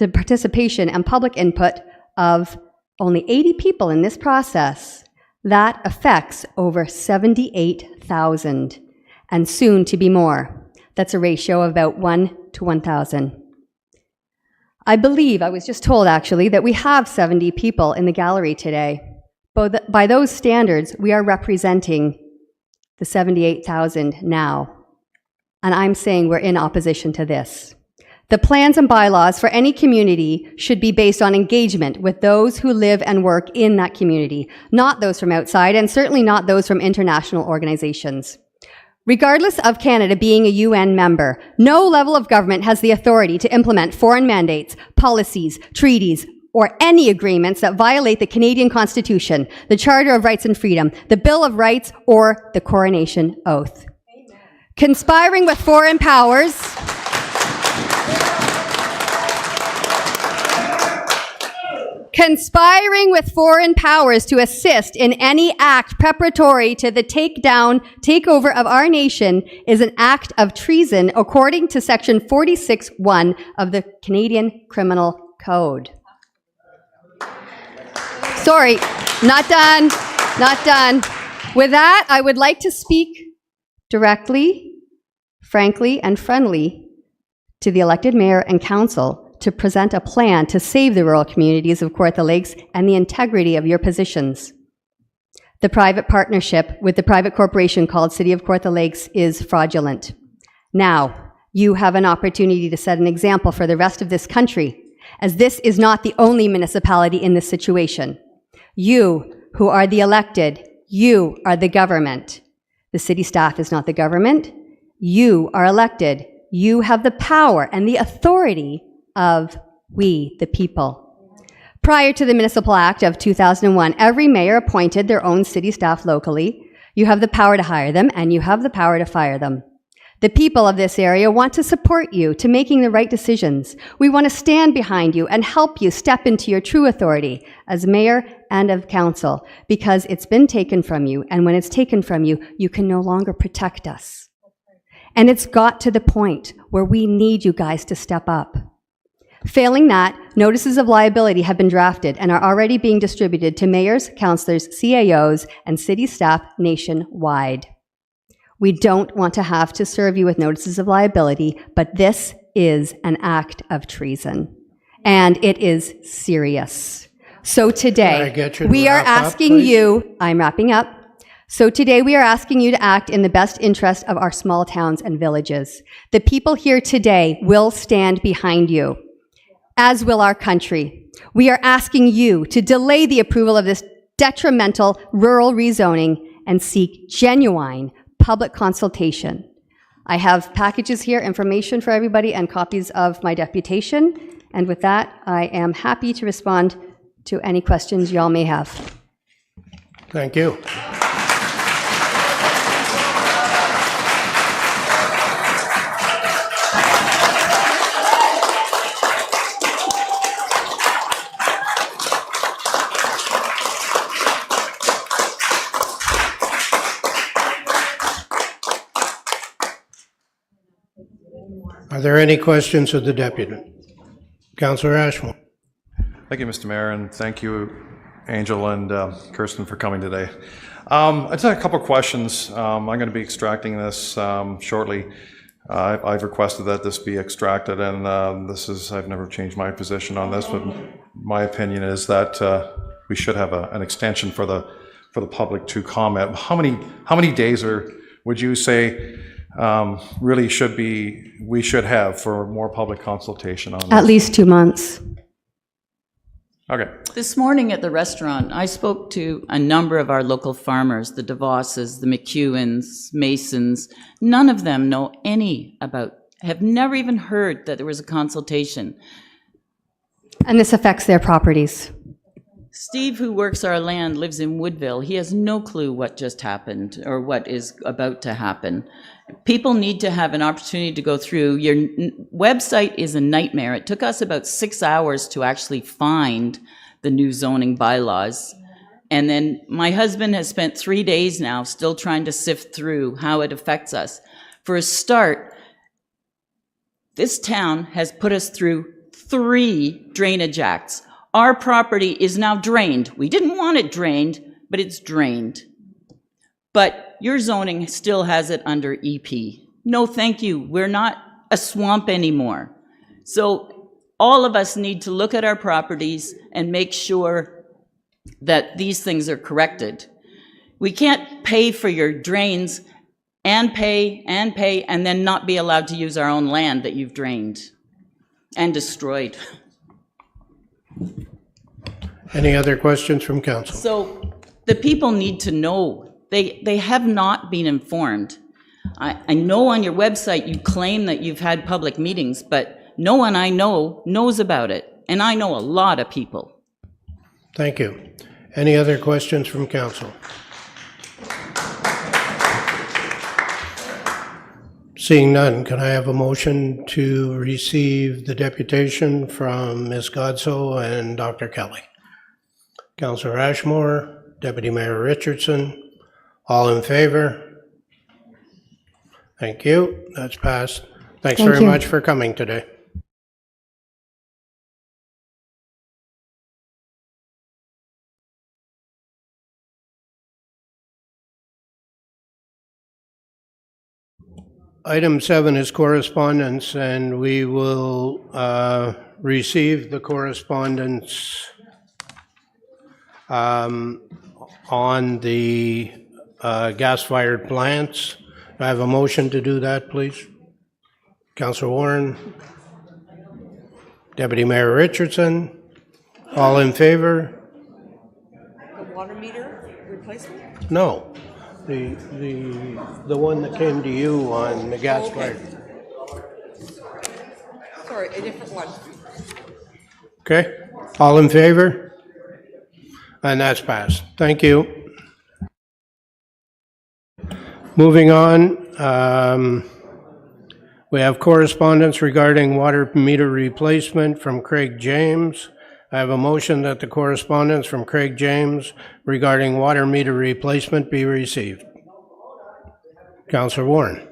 participation and public input of only 80 people in this process. That affects over 78,000, and soon to be more. That's a ratio of about 1 to 1,000. I believe, I was just told actually, that we have 70 people in the gallery today. By those standards, we are representing the 78,000 now. And I'm saying we're in opposition to this. The plans and bylaws for any community should be based on engagement with those who live and work in that community, not those from outside, and certainly not those from international organizations. Regardless of Canada being a UN member, no level of government has the authority to implement foreign mandates, policies, treaties, or any agreements that violate the Canadian Constitution, the Charter of Rights and Freedom, the Bill of Rights, or the Coronation Oath. Amen. Conspiring with foreign powers to assist in any act preparatory to the takeover of our nation is an act of treason according to Section 46(1) of the Canadian Criminal Code. Sorry, not done. With that, I would like to speak directly, frankly, and friendly to the elected mayor and council to present a plan to save the rural communities of Kawartha Lakes and the integrity of your positions. The private partnership with the private corporation called City of Kawartha Lakes is fraudulent. Now, you have an opportunity to set an example for the rest of this country, as this is not the only municipality in this situation. You, who are the elected, you are the government. The city staff is not the government. You are elected. You have the power and the authority of we, the people. Prior to the Municipal Act of 2001, every mayor appointed their own city staff locally. You have the power to hire them, and you have the power to fire them. The people of this area want to support you to making the right decisions. We want to stand behind you and help you step into your true authority as mayor and of council, because it's been taken from you, and when it's taken from you, you can no longer protect us. And it's got to the point where we need you guys to step up. Failing that, notices of liability have been drafted and are already being distributed to mayors, councillors, CAOs, and city staff nationwide. We don't want to have to serve you with notices of liability, but this is an act of treason, and it is serious. So today, we are asking you, I'm wrapping up. So today we are asking you to act in the best interest of our small towns and villages. The people here today will stand behind you, as will our country. We are asking you to delay the approval of this detrimental rural rezoning and seek genuine public consultation. I have packages here, information for everybody, and copies of my deputation. And with that, I am happy to respond to any questions y'all may have. Thank you. Are there any questions of the deputy? Councillor Ashmore. Thank you, Mr. Mayor, and thank you, Angel and Kirsten, for coming today. I just had a couple of questions. I'm going to be extracting this shortly. I've requested that this be extracted, and I've never changed my position on this, but my opinion is that we should have an extension for the public to comment. How many days would you say really we should have for more public consultation on this? At least 2 months. Okay. This morning at the restaurant, I spoke to a number of our local farmers, the DeVosses, the McEwens, Masons. None of them know have never even heard that there was a consultation. And this affects their properties. Steve, who works our land, lives in Woodville. He has no clue what just happened or what is about to happen. People need to have an opportunity to go through. Your website is a nightmare. It took us about 6 hours to actually find the new zoning bylaws. And then my husband has spent 3 days now still trying to sift through how it affects us. For a start, this town has put us through 3 drainage acts. Our property is now drained. We didn't want it drained, but it's drained. But your zoning still has it under EP. No, thank you. We're not a swamp anymore. So all of us need to look at our properties and make sure that these things are corrected. We can't pay for your drains and pay and then not be allowed to use our own land that you've drained and destroyed. Any other questions from council? So the people need to know. They have not been informed. I know on your website you claim that you've had public meetings, but no one I know knows about it. And I know a lot of people. Thank you. Any other questions from council? Seeing none, can I have a motion to receive the deputation from Ms. Godso and Dr. Kelly? Councillor Ashmore, Deputy Mayor Richardson, all in favor? Thank you. That's passed. Thanks very much for coming today. Item 7 is correspondence, and we will receive the correspondence on the gas-fired plants. I have a motion to do that, please. Councillor Warren. Deputy Mayor Richardson. All in favor? The water meter replacement? No. The one that came to you on the gas-fired. Sorry, a different one. Okay. All in favor? And that's passed. Thank you. Moving on, we have correspondence regarding water meter replacement from Craig James. I have a motion that the correspondence from Craig James regarding water meter replacement be received. Councillor Warren.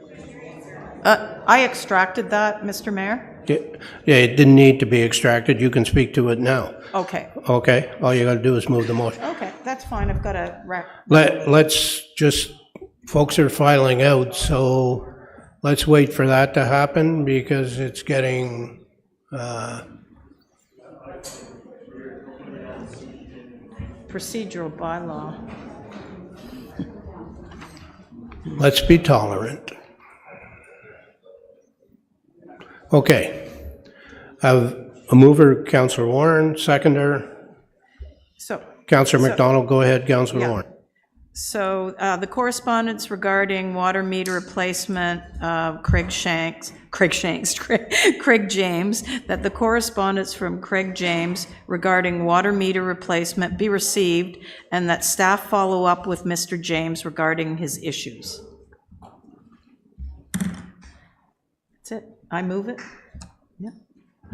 I extracted that, Mr. Mayor. Yeah, it didn't need to be extracted. You can speak to it now. Okay. Okay. All you got to do is move the motion. Okay, that's fine. I've got a... Let's just, folks are filing out, so let's wait for that to happen because it's getting procedural bylaw. Let's be tolerant. Okay. I have a mover, Councillor Warren, seconder. So, Councillor McDonald, go ahead, Councillor Warren. So the correspondence regarding water meter replacement, Craig James, that the correspondence from Craig James regarding water meter replacement be received and that staff follow up with Mr. James regarding his issues. That's it. I move it. Yeah.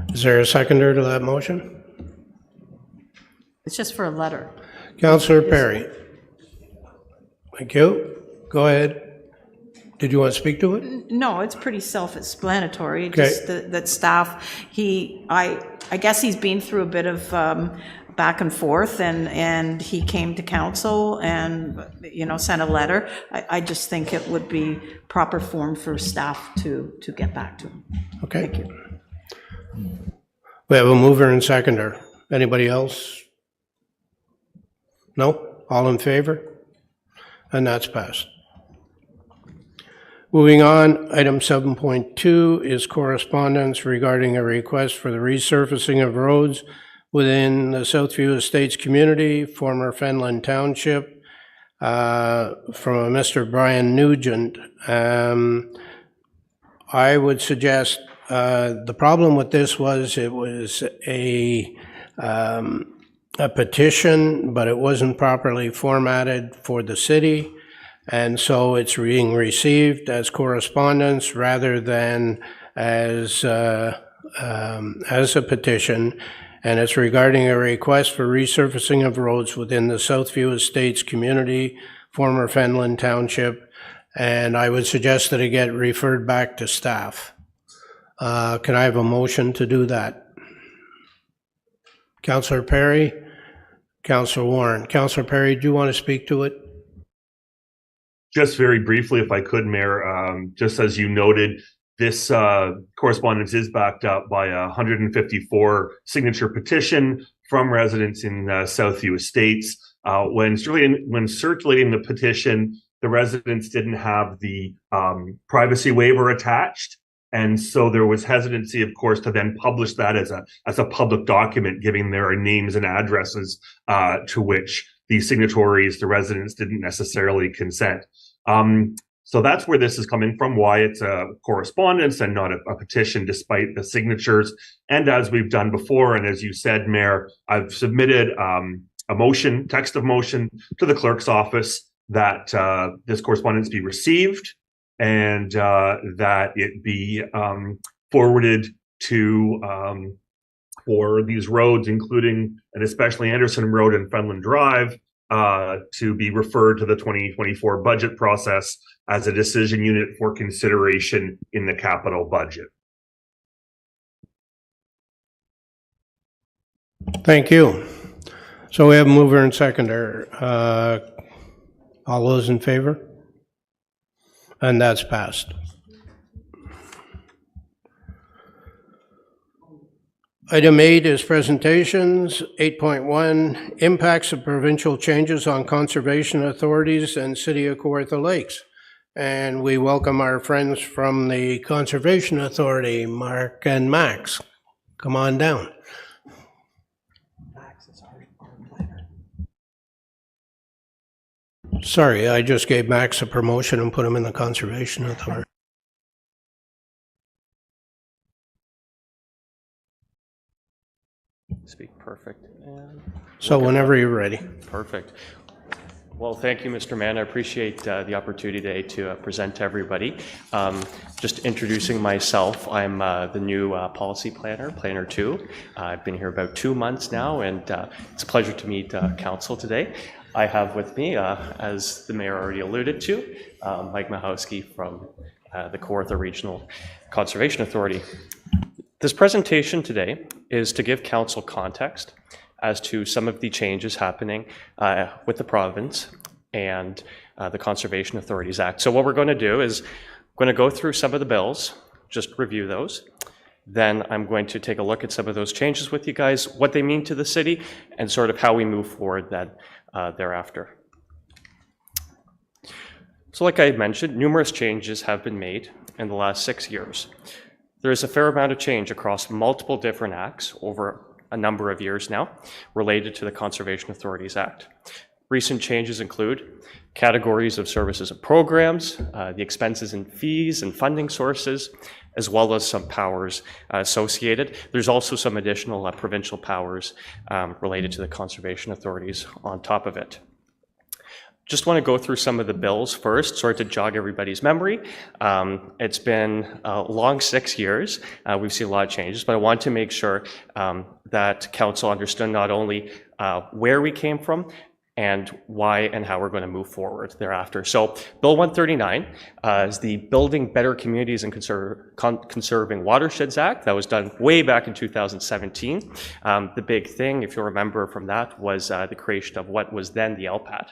Is there a seconder to that motion? It's just for a letter. Councillor Perry. Thank you. Go ahead. Did you want to speak to it? No, it's pretty self-explanatory. Okay. Just that staff, I guess he's been through a bit of back and forth, and he came to council and, you know, sent a letter. I just think it would be proper form for staff to get back to him. Okay. Thank you. We have a mover and seconder. Anybody else? No? All in favor? And that's passed. Moving on, item 7.2 is correspondence regarding a request for the resurfacing of roads within the Southview Estates community, former Fenland Township, from a Mr. Brian Nugent. I would suggest the problem with this was it was a petition, but it wasn't properly formatted for the city, and so it's being received as correspondence rather than as a petition, and it's regarding a request for resurfacing of roads within the Southview Estates community, former Fenland Township, and I would suggest that it get referred back to staff. Can I have a motion to do that? Councillor Perry, Councillor Warren. Councillor Perry, do you want to speak to it? Just very briefly, if I could, Mayor, just as you noted, this correspondence is backed up by a 154 signature petition from residents in Southview Estates. When circulating the petition, the residents didn't have the privacy waiver attached. And so there was hesitancy, of course, to then publish that as a public document, giving their names and addresses to which the signatories, the residents, didn't necessarily consent. So that's where this is coming from, why it's a correspondence and not a petition, despite the signatures. And as we've done before, and as you said, Mayor, I've submitted a motion, text of motion, to the clerk's office that this correspondence be received and that it be forwarded to for these roads, including and especially Anderson Road and Fenland Drive, to be referred to the 2024 budget process as a decision unit for consideration in the capital budget. Thank you. So we have a mover and seconder. All those in favor? And that's passed. Item 8 is presentations. 8.1, impacts of provincial changes on conservation authorities and City of Kawartha Lakes. And we welcome our friends from the Conservation Authority, Mark and Max. Come on down. Sorry, I just gave Max a promotion and put him in the Conservation Authority. Speak perfect. And So whenever you're ready. perfect. Well, thank you, Mr. Mann. I appreciate the opportunity today to present to everybody. Just introducing myself, I'm the new policy planner, Planner 2. I've been here about 2 months now, and it's a pleasure to meet council today. I have with me, as the mayor already alluded to, Mike Mahowski from the Kawartha Regional Conservation Authority. This presentation today is to give council context as to some of the changes happening with the province and the Conservation Authorities Act. So what we're going to do is going to go through some of the bills, just review those. Then I'm going to take a look at some of those changes with you guys, what they mean to the city, and sort of how we move forward thereafter. So like I mentioned, numerous changes have been made in the last 6 years. There is a fair amount of change across multiple different acts over a number of years now related to the Conservation Authorities Act. Recent changes include categories of services and programs, the expenses and fees and funding sources, as well as some powers associated. There's also some additional provincial powers related to the conservation authorities on top of it. Just want to go through some of the bills first, sort of to jog everybody's memory. It's been a long 6 years. We've seen a lot of changes, but I want to make sure that council understood not only where we came from and why and how we're going to move forward thereafter. So Bill 139 is the Building Better Communities and Conserving Watersheds Act. That was done way back in 2017. The big thing, if you'll remember from that, was the creation of what was then the LPAT.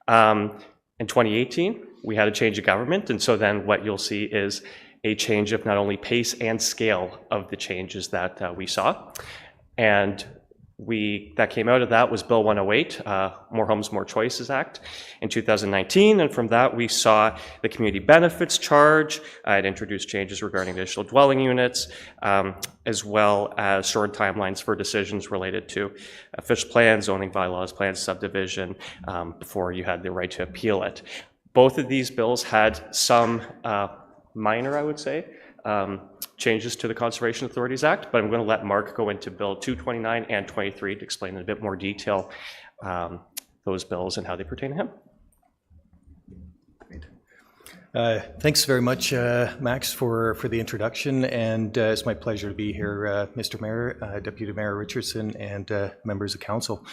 In 2018, we had a change of government, and so then what you'll see is a change of not only pace and scale of the changes that we saw. And that came out of that was Bill 108, More Homes, More Choices Act in 2019. And from that, we saw the community benefits charge. It introduced changes regarding additional dwelling units, as well as short timelines for decisions related to official plans, zoning bylaws, plans, subdivision, before you had the right to appeal it. Both of these bills had some minor, I would say, changes to the Conservation Authorities Act, but I'm going to let Mark go into Bill 229 and 23 to explain in a bit more detail those bills and how they pertain to him. Thanks very much, Max, for the introduction, and it's my pleasure to be here, Mr. Mayor, Deputy Mayor Richardson, and members of council.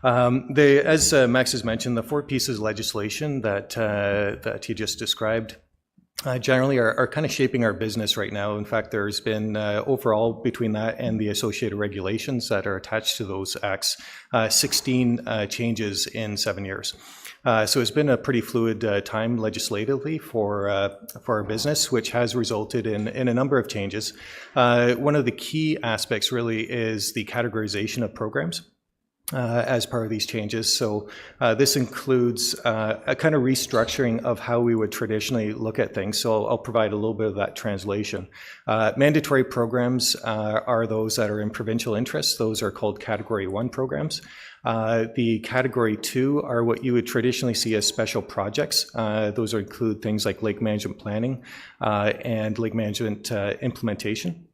As Max has mentioned, the 4 pieces of legislation that he just described generally are kind of shaping our business right now. In fact, there's been overall between that and the associated regulations that are attached to those acts, 16 changes in 7 years. So it's been a pretty fluid time legislatively for our business, which has resulted in a number of changes. One of the key aspects really is the categorization of programs. As part of these changes. So this includes a kind of restructuring of how we would traditionally look at things. So I'll provide a little bit of that translation. Mandatory programs are those that are in provincial interest. Those are called Category 1 programs. The Category 2 are what you would traditionally see as special projects. Those include things like lake management planning and lake management implementation.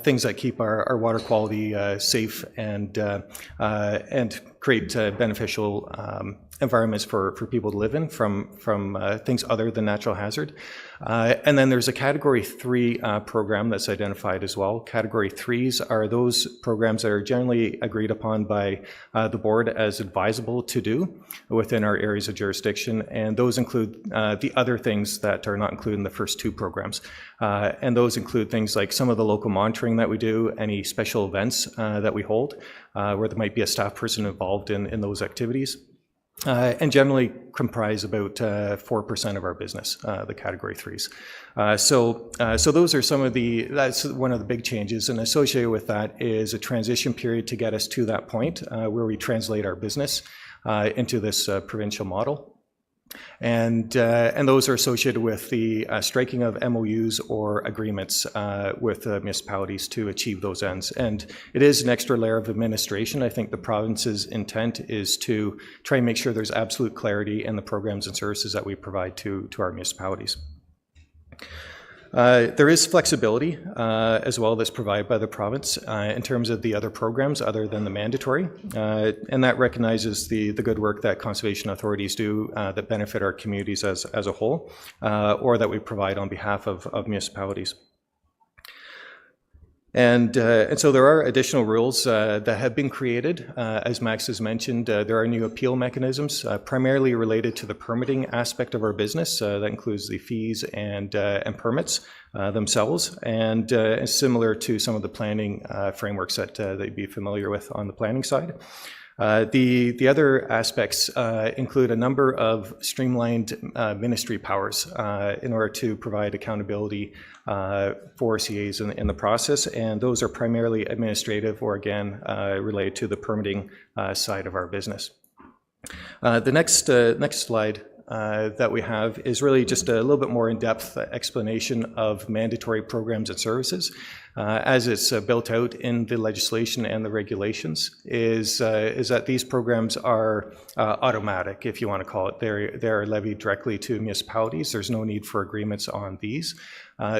Things that keep our water quality safe and create beneficial environments for people to live in from things other than natural hazard. And then there's a Category 3 program that's identified as well. Category 3s are those programs that are generally agreed upon by the board as advisable to do within our areas of jurisdiction. And those include the other things that are not included in the first 2 programs. And those include things like some of the local monitoring that we do, any special events that we hold, where there might be a staff person involved in those activities. and generally comprise about 4% of our business, the Category 3s. So those are some of that's one of the big changes, and associated with that is a transition period to get us to that point where we translate our business into this provincial model. And those are associated with the striking of MOUs or agreements with municipalities to achieve those ends. And it is an extra layer of administration. I think the province's intent is to try and make sure there's absolute clarity in the programs and services that we provide to our municipalities. There is flexibility as well that's provided by the province in terms of the other programs other than the mandatory, and that recognizes the good work that conservation authorities do that benefit our communities as a whole, or that we provide on behalf of municipalities. And so there are additional rules that have been created. As Max has mentioned, there are new appeal mechanisms, primarily related to the permitting aspect of our business. That includes the fees and permits themselves, and similar to some of the planning frameworks that you'd be familiar with on the planning side. The other aspects include a number of streamlined ministry powers in order to provide accountability for CAs in the process, and those are primarily administrative or, again, related to the permitting side of our business. The next slide that we have is really just a little bit more in-depth explanation of mandatory programs and services. As it's built out in the legislation and the regulations, is that these programs are automatic, if you want to call it. They're levied directly to municipalities. There's no need for agreements on these.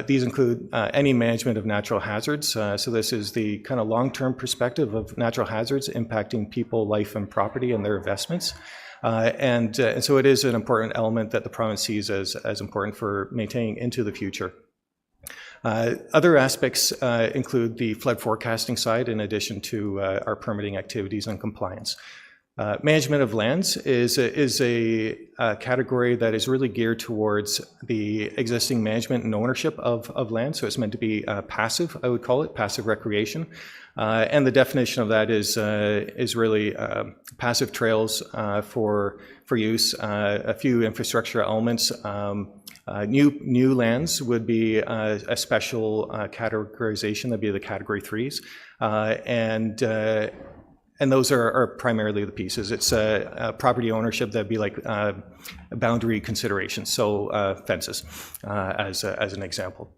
These include any management of natural hazards. So this is the kind of long-term perspective of natural hazards impacting people, life, and property and their investments. And so it is an important element that the province sees as important for maintaining into the future. Other aspects include the flood forecasting side in addition to our permitting activities and compliance. Management of lands is a category that is really geared towards the existing management and ownership of land. So it's meant to be passive, I would call it, passive recreation. And the definition of that is really passive trails for use, a few infrastructure elements. New lands would be a special categorization, that'd be the Category 3s. And those are primarily the pieces. It's property ownership, that'd be like boundary considerations, so fences as an example.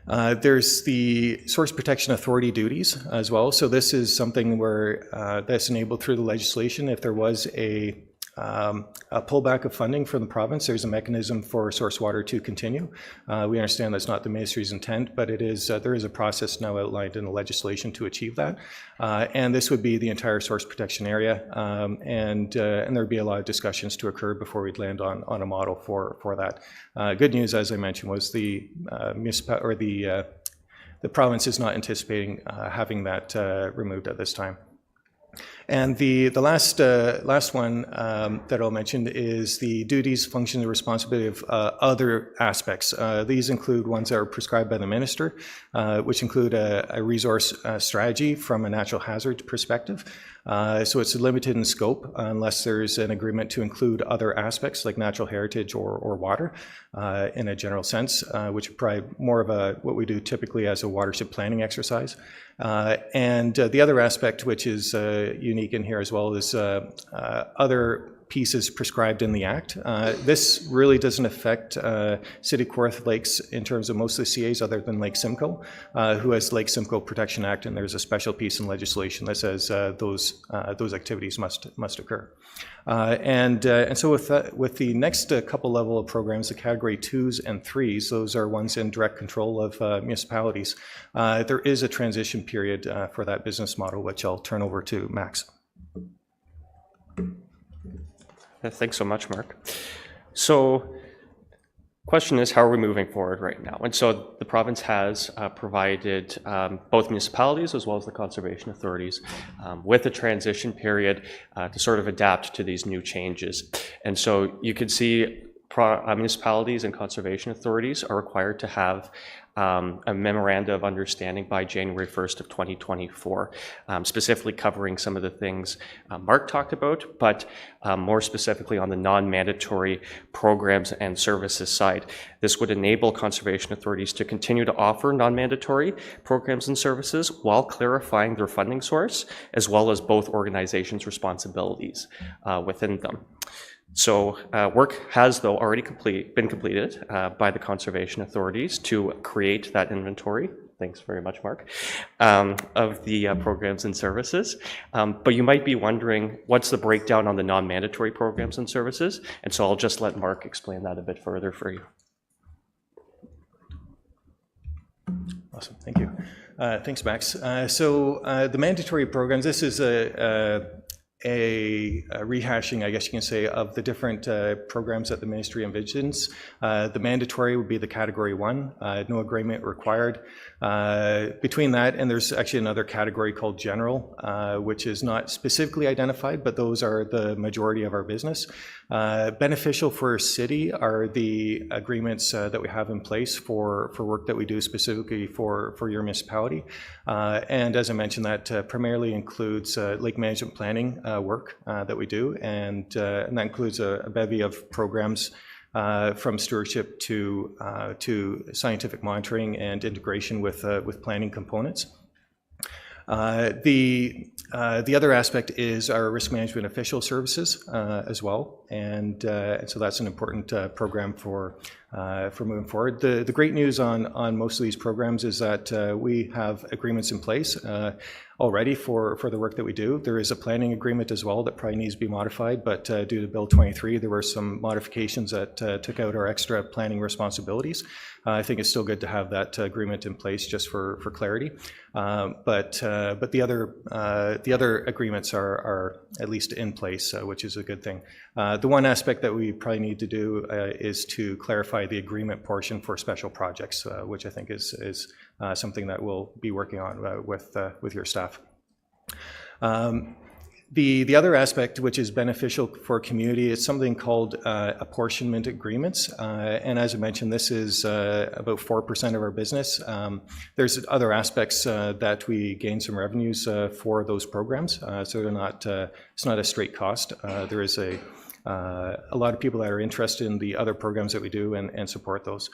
There's the Source Protection Authority duties as well. So this is something where that's enabled through the legislation. If there was a pullback of funding from the province, there's a mechanism for source water to continue. We understand that's not the ministry's intent, but it is. There is a process now outlined in the legislation to achieve that. And this would be the entire source protection area, and there'd be a lot of discussions to occur before we'd land on a model for that. Good news, as I mentioned, was the province is not anticipating having that removed at this time. And the last one that I'll mention is the duties, functions, and responsibility of other aspects. These include ones that are prescribed by the minister, which include a resource strategy from a natural hazard perspective. So it's limited in scope unless there's an agreement to include other aspects like natural heritage or water in a general sense, which is probably more of what we do typically as a watershed planning exercise. And the other aspect, which is unique in here as well, is other pieces prescribed in the Act. This really doesn't affect City of Kawartha Lakes in terms of most of the CAs other than Lake Simcoe, who has Lake Simcoe Protection Act, and there's a special piece in legislation that says those activities must occur. And so with the next couple level of programs, the Category 2s and 3s, those are ones in direct control of municipalities. There is a transition period for that business model, which I'll turn over to Max. Thanks so much, Mark. So question is, how are we moving forward right now? And so the province has provided both municipalities as well as the conservation authorities with a transition period to sort of adapt to these new changes. And so you could see municipalities and conservation authorities are required to have a memoranda of understanding by January 1st of 2024, specifically covering some of the things Mark talked about, but more specifically on the non-mandatory programs and services side. This would enable conservation authorities to continue to offer non-mandatory programs and services while clarifying their funding source, as well as both organizations' responsibilities within them. So work has, though, already been completed by the conservation authorities to create that inventory. Thanks very much, Mark, of the programs and services. But you might be wondering, what's the breakdown on the non-mandatory programs and services? And so I'll just let Mark explain that a bit further for you. Awesome, thank you. Thanks, Max. So the mandatory programs, this is a rehashing, I guess you can say, of the different programs that the ministry envisions. The mandatory would be the category 1, no agreement required. Between that and there's actually another category called general, which is not specifically identified, but those are the majority of our business. Beneficial for city are the agreements that we have in place for work that we do specifically for your municipality. And as I mentioned, that primarily includes lake management planning work that we do, and that includes a bevy of programs from stewardship to scientific monitoring and integration with planning components. The other aspect is our risk management official services as well, and so that's an important program for moving forward. The great news on most of these programs is that we have agreements in place already for the work that we do. There is a planning agreement as well that probably needs to be modified, but due to Bill 23, there were some modifications that took out our extra planning responsibilities. I think it's still good to have that agreement in place just for clarity. But the other agreements are at least in place, which is a good thing. The one aspect that we probably need to do is to clarify the agreement portion for special projects, which I think is something that we'll be working on with your staff. The other aspect which is beneficial for community is something called apportionment agreements. And as I mentioned, this is about 4% of our business. There's other aspects that we gain some revenues for those programs. So they're not, it's not a straight cost. There is a lot of people that are interested in the other programs that we do and support those.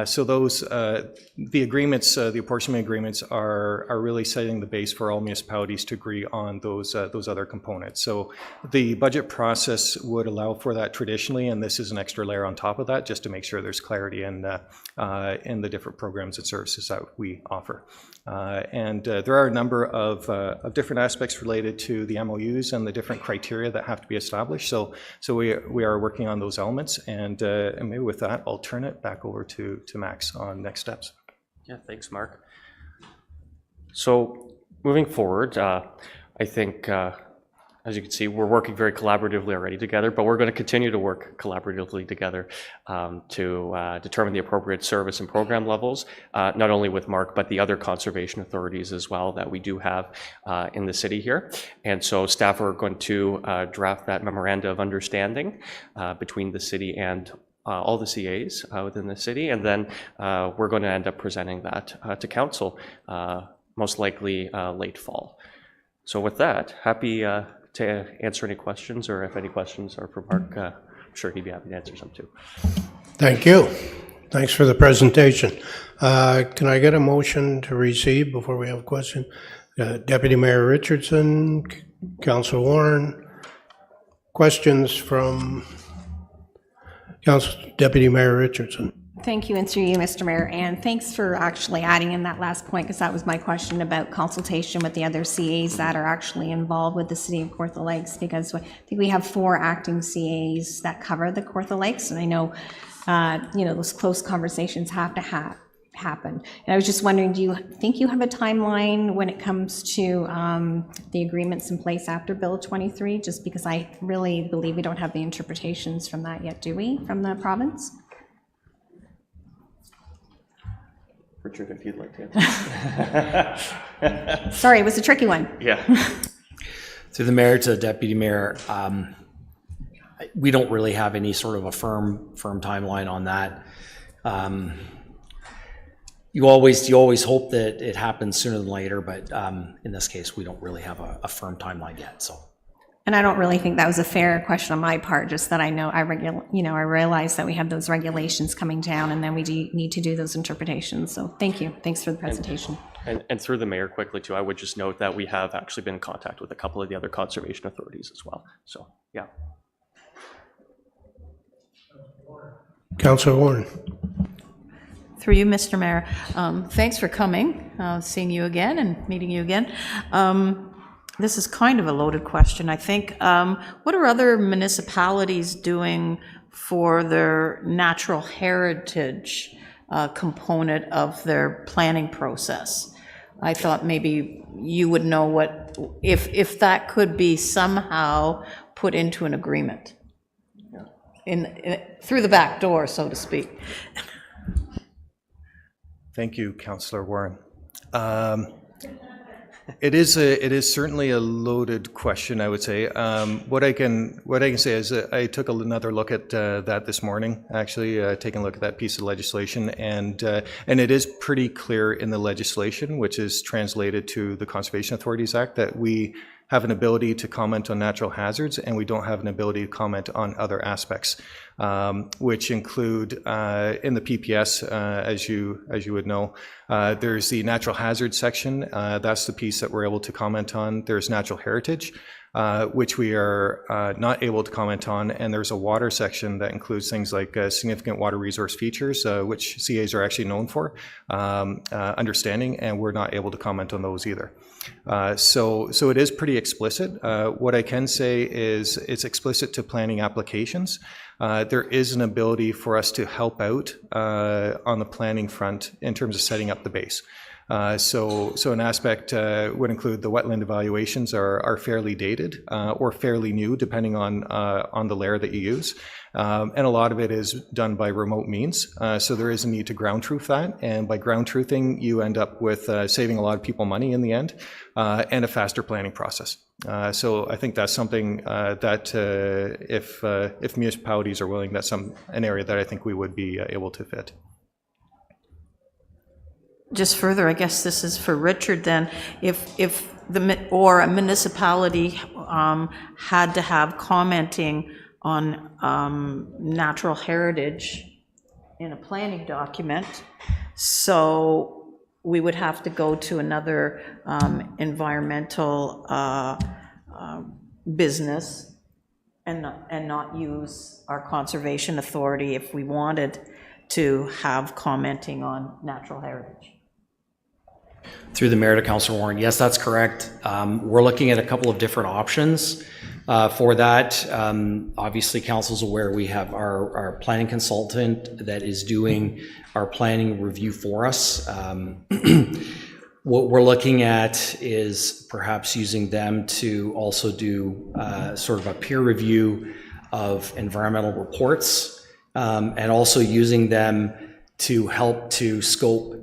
So those, the agreements, the apportionment agreements are really setting the base for all municipalities to agree on those other components. So the budget process would allow for that traditionally, and this is an extra layer on top of that just to make sure there's clarity in the different programs and services that we offer. And there are a number of different aspects related to the MOUs and the different criteria that have to be established. So we are working on those elements, and maybe with that, I'll turn it back over to Max on next steps. Yeah, thanks, Mark. So moving forward, I think, as you can see, we're working very collaboratively already together, but we're going to continue to work collaboratively together to determine the appropriate service and program levels, not only with Mark, but the other conservation authorities as well that we do have in the city here. And so staff are going to draft that memoranda of understanding between the city and all the CAs within the city, and then we're going to end up presenting that to council, most likely late fall. So with that, happy to answer any questions, or if any questions are for Mark, I'm sure he'd be happy to answer some too. Thank you. Thanks for the presentation. Can I get a motion to receive before we have a question? Deputy Mayor Richardson, Councillor Warren, questions from Deputy Mayor Richardson. Thank you, and through you, Mr. Mayor, and thanks for actually adding in that last point, because that was my question about consultation with the other CAs that are actually involved with the City of Kawartha Lakes, because I think we have 4 acting CAs that cover the Kawartha Lakes, and I know, those close conversations have to happen. And I was just wondering, do you think you have a timeline when it comes to the agreements in place after Bill 23? Just because I really believe we don't have the interpretations from that yet, do we, from the province? Richard, if you'd like to answer. Sorry, it was a tricky one. Yeah. Through the mayor to deputy mayor, we don't really have any sort of a firm timeline on that. you always hope that it happens sooner than later, but in this case, we don't really have a firm timeline yet, so. And I don't really think that was a fair question on my part, just that I know I realize that we have those regulations coming down, and then we need to do those interpretations. So thank you. Thanks for the presentation. And through the mayor quickly too, I would just note that we have actually been in contact with a couple of the other conservation authorities as well. So, yeah. Councillor Warren. Through you, Mr. Mayor. Thanks for coming, seeing you again and meeting you again. This is kind of a loaded question, I think. What are other municipalities doing for their natural heritage component of their planning process? I thought maybe you would know what, if that could be somehow put into an agreement through the back door, so to speak. Thank you, Councillor Warren. It is certainly a loaded question, I would say. What I can say is that I took another look at that this morning, actually, taking a look at that piece of legislation, and it is pretty clear in the legislation, which is translated to the Conservation Authorities Act, that we have an ability to comment on natural hazards, and we don't have an ability to comment on other aspects, which include in the PPS, as you would know, there's the natural hazard section. That's the piece that we're able to comment on. There's natural heritage, which we are not able to comment on, and there's a water section that includes things like significant water resource features, which CAs are actually known for understanding, and we're not able to comment on those either. So it is pretty explicit. What I can say is it's explicit to planning applications. There is an ability for us to help out on the planning front in terms of setting up the base. So an aspect would include the wetland evaluations are fairly dated or fairly new, depending on the layer that you use. And a lot of it is done by remote means. So there is a need to ground truth that. And by ground truthing, you end up with saving a lot of people money in the end and a faster planning process. So I think that's something that if municipalities are willing, that's an area that I think we would be able to fit. Just further, I guess this is for Richard then, if a municipality had to have commenting on natural heritage in a planning document, so we would have to go to another environmental business and not use our conservation authority if we wanted to have commenting on natural heritage. Through the mayor to Councillor Warren, yes, that's correct. We're looking at a couple of different options for that. Obviously, council's aware we have our planning consultant that is doing our planning review for us. What we're looking at is perhaps using them to also do sort of a peer review of environmental reports, and also using them to help to scope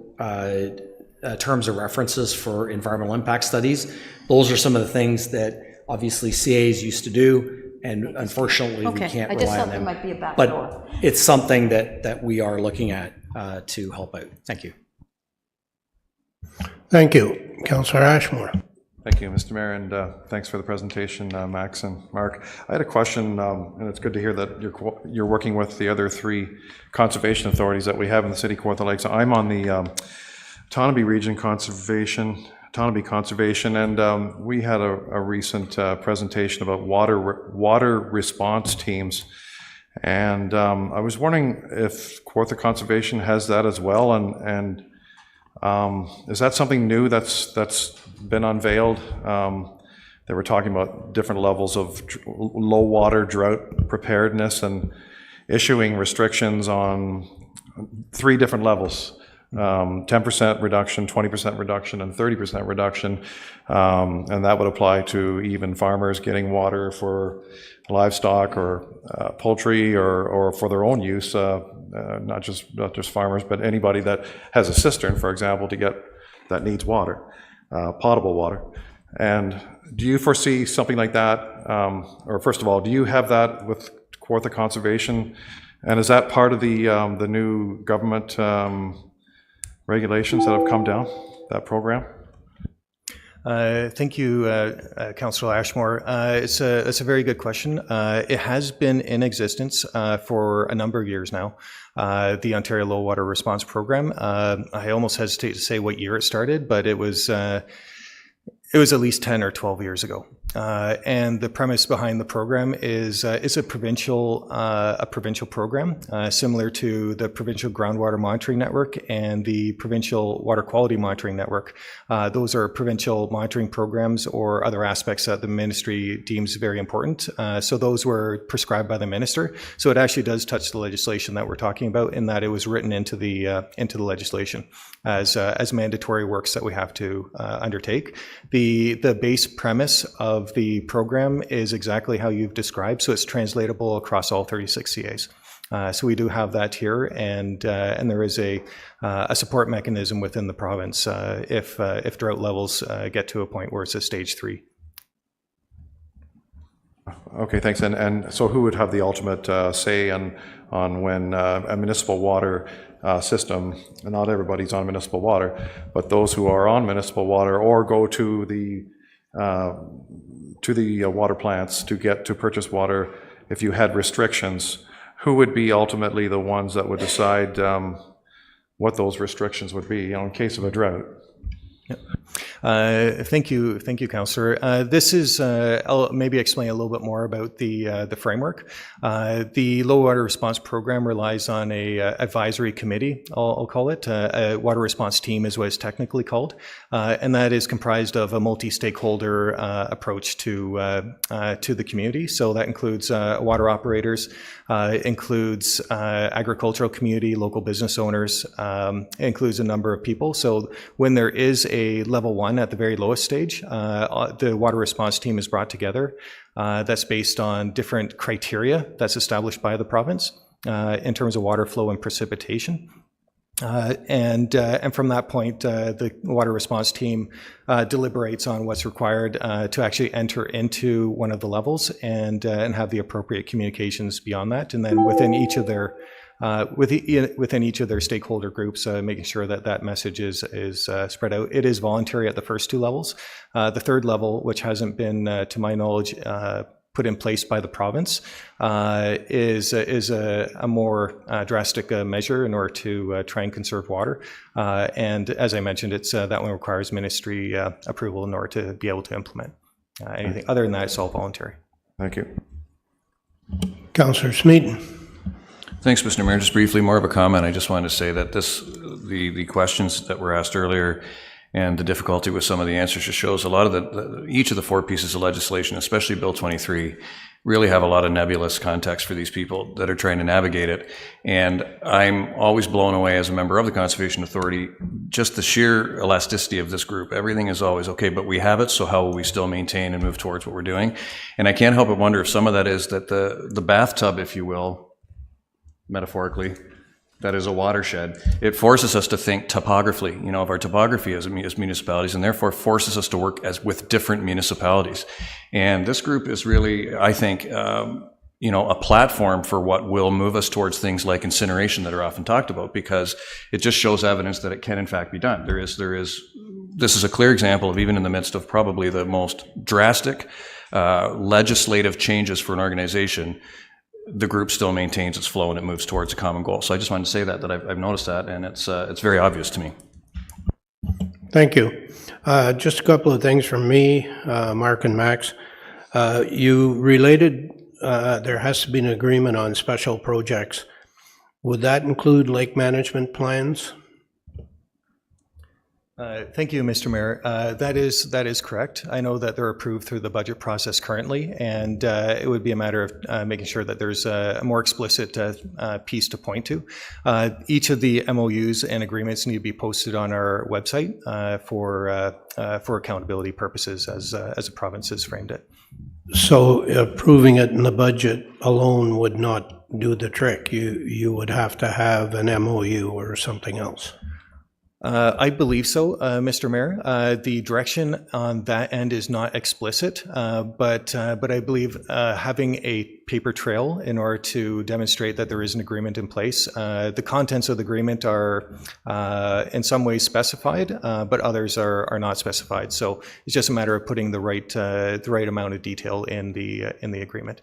terms of references for environmental impact studies. Those are some of the things that obviously CAs used to do, and unfortunately we can't rely on them. Might be a back door. It's something that we are looking at to help out. Thank you. Thank you. Councillor Ashmore. Thank you, Mr. Mayor, and thanks for the presentation, Max and Mark. I had a question, and it's good to hear that you're working with the other three conservation authorities that we have in the city of Kawartha Lakes. I'm on the Tonabee Region Conservation, and we had a recent presentation about water response teams, and I was wondering if Kawartha Conservation has that as well, and is that something new that's been unveiled? They were talking about different levels of low water drought preparedness and issuing restrictions on 3 different levels. 10% reduction, 20% reduction, and 30% reduction, and that would apply to even farmers getting water for livestock or poultry or for their own use, not just farmers, but anybody that has a cistern, for example, that needs water, potable water. And do you foresee something like that, or first of all, do you have that with Kawartha Conservation, and is that part of the new government regulations that have come down that program? Thank you, Councillor Ashmore. It's a very good question. It has been in existence for a number of years now, the Ontario Low Water Response Program. I almost hesitate to say what year it started, but it was at least 10 or 12 years ago. And the premise behind the program is it's a provincial program similar to the Provincial Groundwater Monitoring Network and the Provincial Water Quality Monitoring Network. Those are provincial monitoring programs or other aspects that the ministry deems very important. So those were prescribed by the minister. So it actually does touch the legislation that we're talking about in that it was written into the legislation as mandatory works that we have to undertake. The base premise of the program is exactly how you've described, so it's translatable across all 36 CAs. So we do have that here, and there is a support mechanism within the province if drought levels get to a point where it's a stage 3. Okay, thanks. And so who would have the ultimate say on when a municipal water system, and not everybody's on municipal water, but those who are on municipal water or go to the water plants to purchase water, if you had restrictions, who would be ultimately the ones that would decide what those restrictions would be, in case of a drought? Thank you, Councillor. This is, I'll maybe explain a little bit more about the framework. The Low Water Response Program relies on a advisory committee, I'll call it. A water response team is what it's technically called, and that is comprised of a multi-stakeholder approach to the community. So that includes water operators, includes agricultural community, local business owners, includes a number of people. So when there is a level 1 at the very lowest stage, the water response team is brought together. That's based on different criteria that's established by the province in terms of water flow and precipitation. And from that point, the water response team deliberates on what's required to actually enter into one of the levels and have the appropriate communications beyond that. And then within each of their stakeholder groups, making sure that that message is spread out. It is voluntary at the first 2 levels. The 3rd level, which hasn't been, to my knowledge, put in place by the province, is a more drastic measure in order to try and conserve water. And as I mentioned, that one requires ministry approval in order to be able to implement. Anything other than that, it's all voluntary. Thank you. Councillor Smeaton. Thanks, Mr. Mayor. Just briefly, more of a comment. I just wanted to say that the questions that were asked earlier and the difficulty with some of the answers just shows a lot of each of the 4 pieces of legislation, especially Bill 23, really have a lot of nebulous context for these people that are trying to navigate it. And I'm always blown away as a member of the Conservation Authority, just the sheer elasticity of this group. Everything is always, okay, but we have it, so how will we still maintain and move towards what we're doing? And I can't help but wonder if some of that is that the bathtub, if you will, metaphorically, that is a watershed. It forces us to think topographically, of our topography as municipalities, and therefore forces us to work with different municipalities. And this group is really, I think, a platform for what will move us towards things like incineration that are often talked about, because it just shows evidence that it can in fact be done. This is a clear example of, even in the midst of probably the most drastic legislative changes for an organization, the group still maintains its flow and it moves towards a common goal. So I just wanted to say that I've noticed that, and it's very obvious to me. Thank you. Just a couple of things from me, Mark and Max. You related there has to be an agreement on special projects. Would that include lake management plans? Thank you, Mr. Mayor. That is correct. I know that they're approved through the budget process currently, and it would be a matter of making sure that there's a more explicit piece to point to. Each of the MOUs and agreements need to be posted on our website for accountability purposes, as the province has framed it. So approving it in the budget alone would not do the trick. You would have to have an MOU or something else. I believe so, Mr. Mayor. The direction on that end is not explicit, but I believe having a paper trail in order to demonstrate that there is an agreement in place. The contents of the agreement are in some ways specified, but others are not specified. So it's just a matter of putting the right amount of detail in the agreement.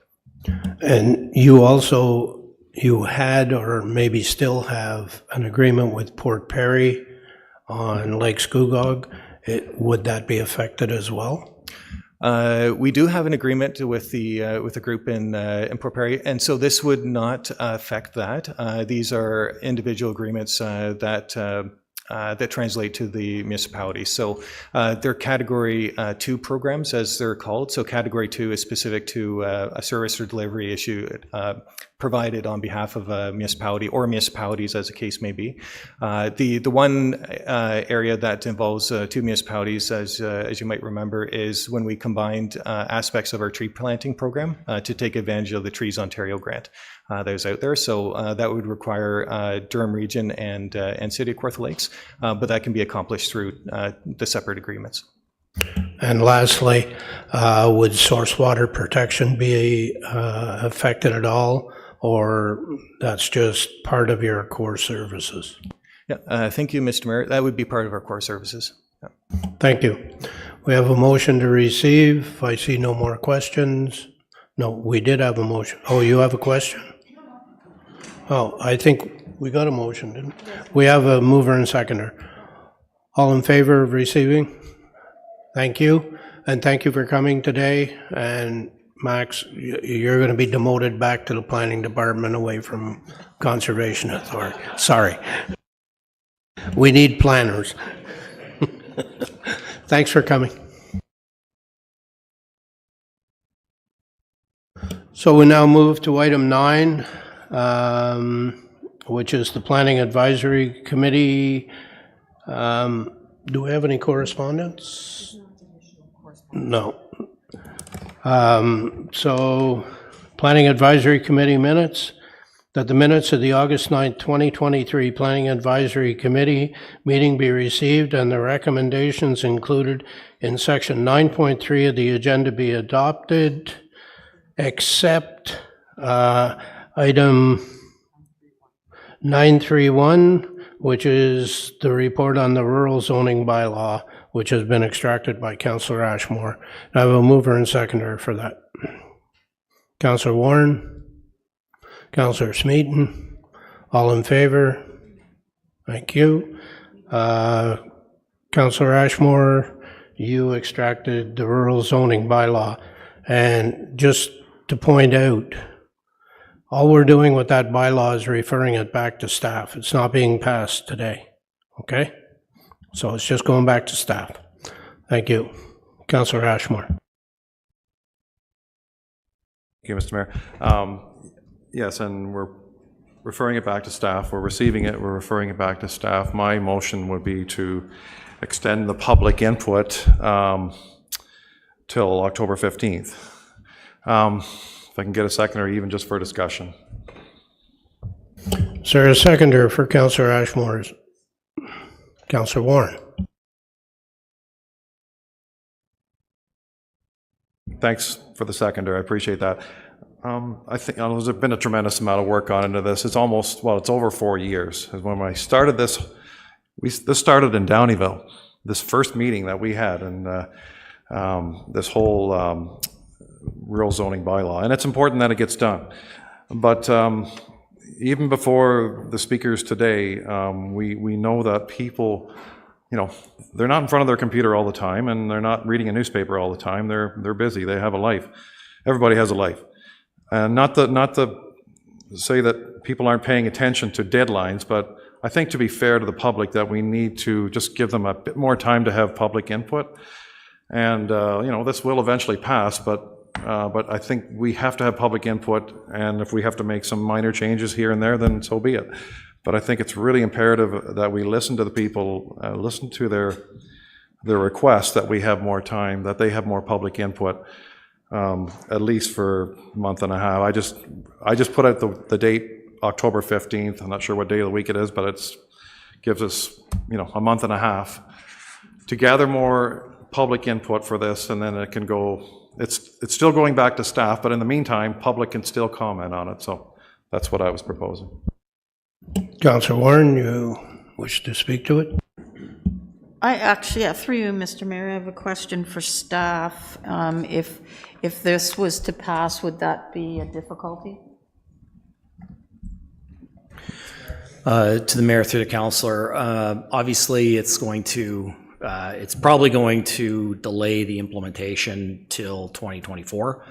And you had or maybe still have an agreement with Port Perry on Lake Scugog. Would that be affected as well? We do have an agreement with the group in Port Perry, and so this would not affect that. These are individual agreements that translate to the municipality. So they're Category 2 programs, as they're called. So Category 2 is specific to a service or delivery issue provided on behalf of a municipality or municipalities, as the case may be. The one area that involves two municipalities, as you might remember, is when we combined aspects of our tree planting program to take advantage of the Trees Ontario grant that is out there. So that would require Durham Region and City of Kawartha Lakes, but that can be accomplished through the separate agreements. And lastly, would source water protection be affected at all, or that's just part of your core services? Yeah, thank you, Mr. Mayor. That would be part of our core services. Yeah. Thank you. We have a motion to receive. I see no more questions. No, we did have a motion. Oh, you have a question? Oh, I think we got a motion, didn't we? We have a mover and seconder. All in favor of receiving? Thank you. And thank you for coming today. And Max, you're going to be demoted back to the planning department away from Conservation Authority. Sorry. We need planners. Thanks for coming. So we now move to item 9, which is the Planning Advisory Committee. Do we have any correspondence? No. So, Planning Advisory Committee minutes, that the minutes of the August 9th, 2023 Planning Advisory Committee meeting be received and the recommendations included in section 9.3 of the agenda be adopted, except item 931, which is the report on the rural zoning bylaw, which has been extracted by Councillor Ashmore. I have a mover and seconder for that. Councillor Warren, Councillor Smeaton, all in favor? Thank you. Councillor Ashmore, you extracted the rural zoning bylaw. And just to point out, all we're doing with that bylaw is referring it back to staff. It's not being passed today, okay? So it's just going back to staff. Thank you. Councillor Ashmore. Thank you, Mr. Mayor. Yes, and we're referring it back to staff. We're receiving it, we're referring it back to staff. My motion would be to extend the public input till October 15th. If I can get a second or even just for discussion. Is there a seconder for Councillor Ashmore's? Councillor Warren. Thanks for the seconder. I appreciate that. I think there's been a tremendous amount of work gone into this. It's almost, well, it's over 4 years. When I started this, this started in Downeyville, this first meeting that we had, and this whole rural zoning bylaw. And it's important that it gets done. But even before the speakers today, we know that people, you know, they're not in front of their computer all the time, and they're not reading a newspaper all the time. They're busy. They have a life. Everybody has a life. And not to say that people aren't paying attention to deadlines, but I think to be fair to the public that we need to just give them a bit more time to have public input. And you know, this will eventually pass, but I think we have to have public input, and if we have to make some minor changes here and there, then so be it. But I think it's really imperative that we listen to the people, listen to their requests, that we have more time, that they have more public input, at least for a month and a half. I just put out the date October 15th. I'm not sure what day of the week it is, but it gives us a month and a half to gather more public input for this, and then it can go, it's still going back to staff, but in the meantime, public can still comment on it. So that's what I was proposing. Councillor Warren, you wish to speak to it? I actually, through you, Mr. Mayor, I have a question for staff. If this was to pass, would that be a difficulty? To the mayor, through the councillor, obviously it's probably going to delay the implementation till 2024.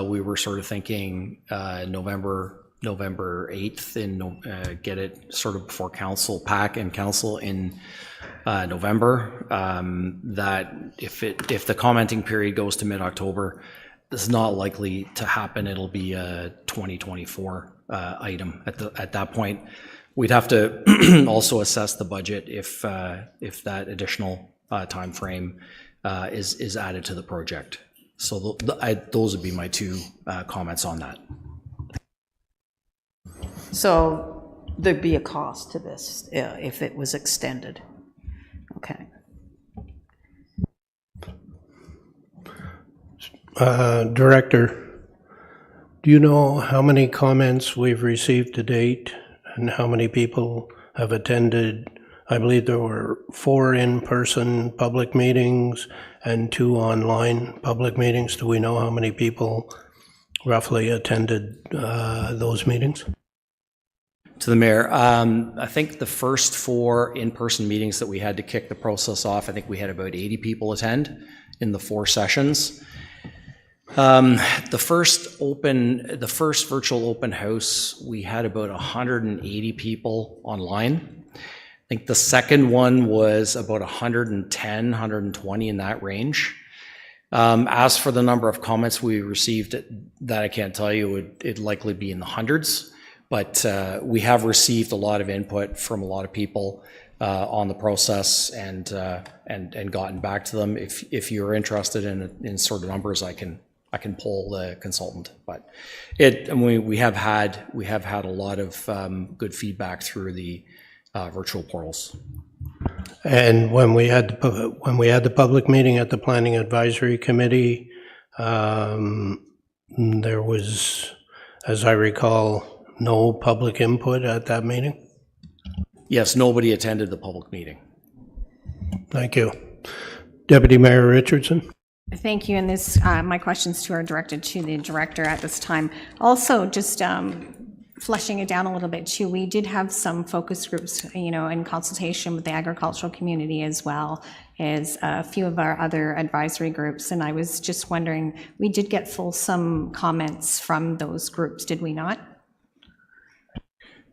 We were sort of thinking November 8th and get it sort of before council pack and council in November. That if the commenting period goes to mid-October, this is not likely to happen. It'll be a 2024 item at that point. We'd have to also assess the budget if that additional time frame is added to the project. So those would be my two comments on that. So there'd be a cost to this if it was extended. Okay. Director, do you know how many comments we've received to date and how many people have attended? I believe there were 4 in-person public meetings and 2 online public meetings. Do we know how many people roughly attended those meetings? To the mayor, I think the first 4 in-person meetings that we had to kick the process off, I think we had about 80 people attend in the 4 sessions. The first virtual open house, we had about 180 people online. I think the second one was about 110, 120 in that range. As for the number of comments we received, that I can't tell you, it'd likely be in the hundreds. But we have received a lot of input from a lot of people on the process and gotten back to them. If you're interested in sort of numbers, I can poll the consultant. But we have had a lot of good feedback through the virtual portals. And when we had the public meeting at the Planning Advisory Committee, there was, as I recall, no public input at that meeting? Yes, nobody attended the public meeting. Thank you. Deputy Mayor Richardson. Thank you, and this, my questions too are directed to the director at this time. Also, just fleshing it down a little bit too, we did have some focus groups, in consultation with the agricultural community as well as a few of our other advisory groups, and I was just wondering, we did get fulsome comments from those groups, did we not?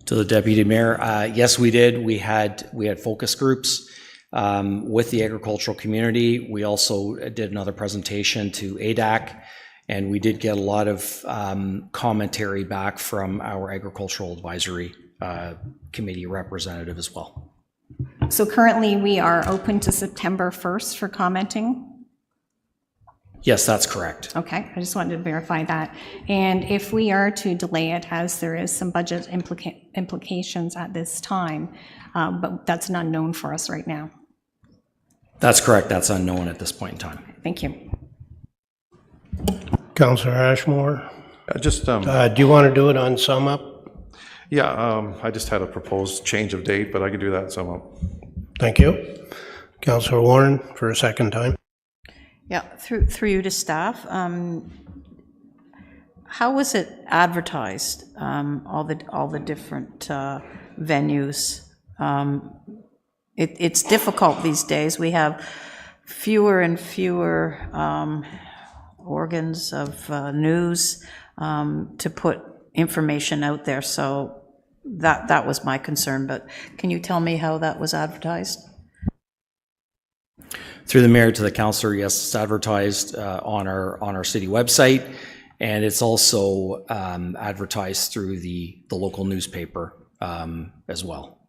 To the deputy mayor, yes, we did. We had focus groups with the agricultural community. We also did another presentation to ADAC, and we did get a lot of commentary back from our agricultural advisory committee representative as well. So currently we are open to September 1st for commenting? Yes, that's correct. Okay, I just wanted to verify that. And if we are to delay it, as there is some budget implications at this time, but that's an unknown for us right now. That's correct. That's unknown at this point in time. Thank you. Councillor Ashmore. Do you want to do it on sum up? Yeah, I just had a proposed change of date, but I could do that sum up. Thank you. Councillor Warren for a second time. Yeah, through you to staff. How was it advertised? All the different venues. It's difficult these days. We have fewer and fewer organs of news to put information out there. So that was my concern. But can you tell me how that was advertised? Through the mayor to the councillor, yes, it's advertised on our city website, and it's also advertised through the local newspaper as well.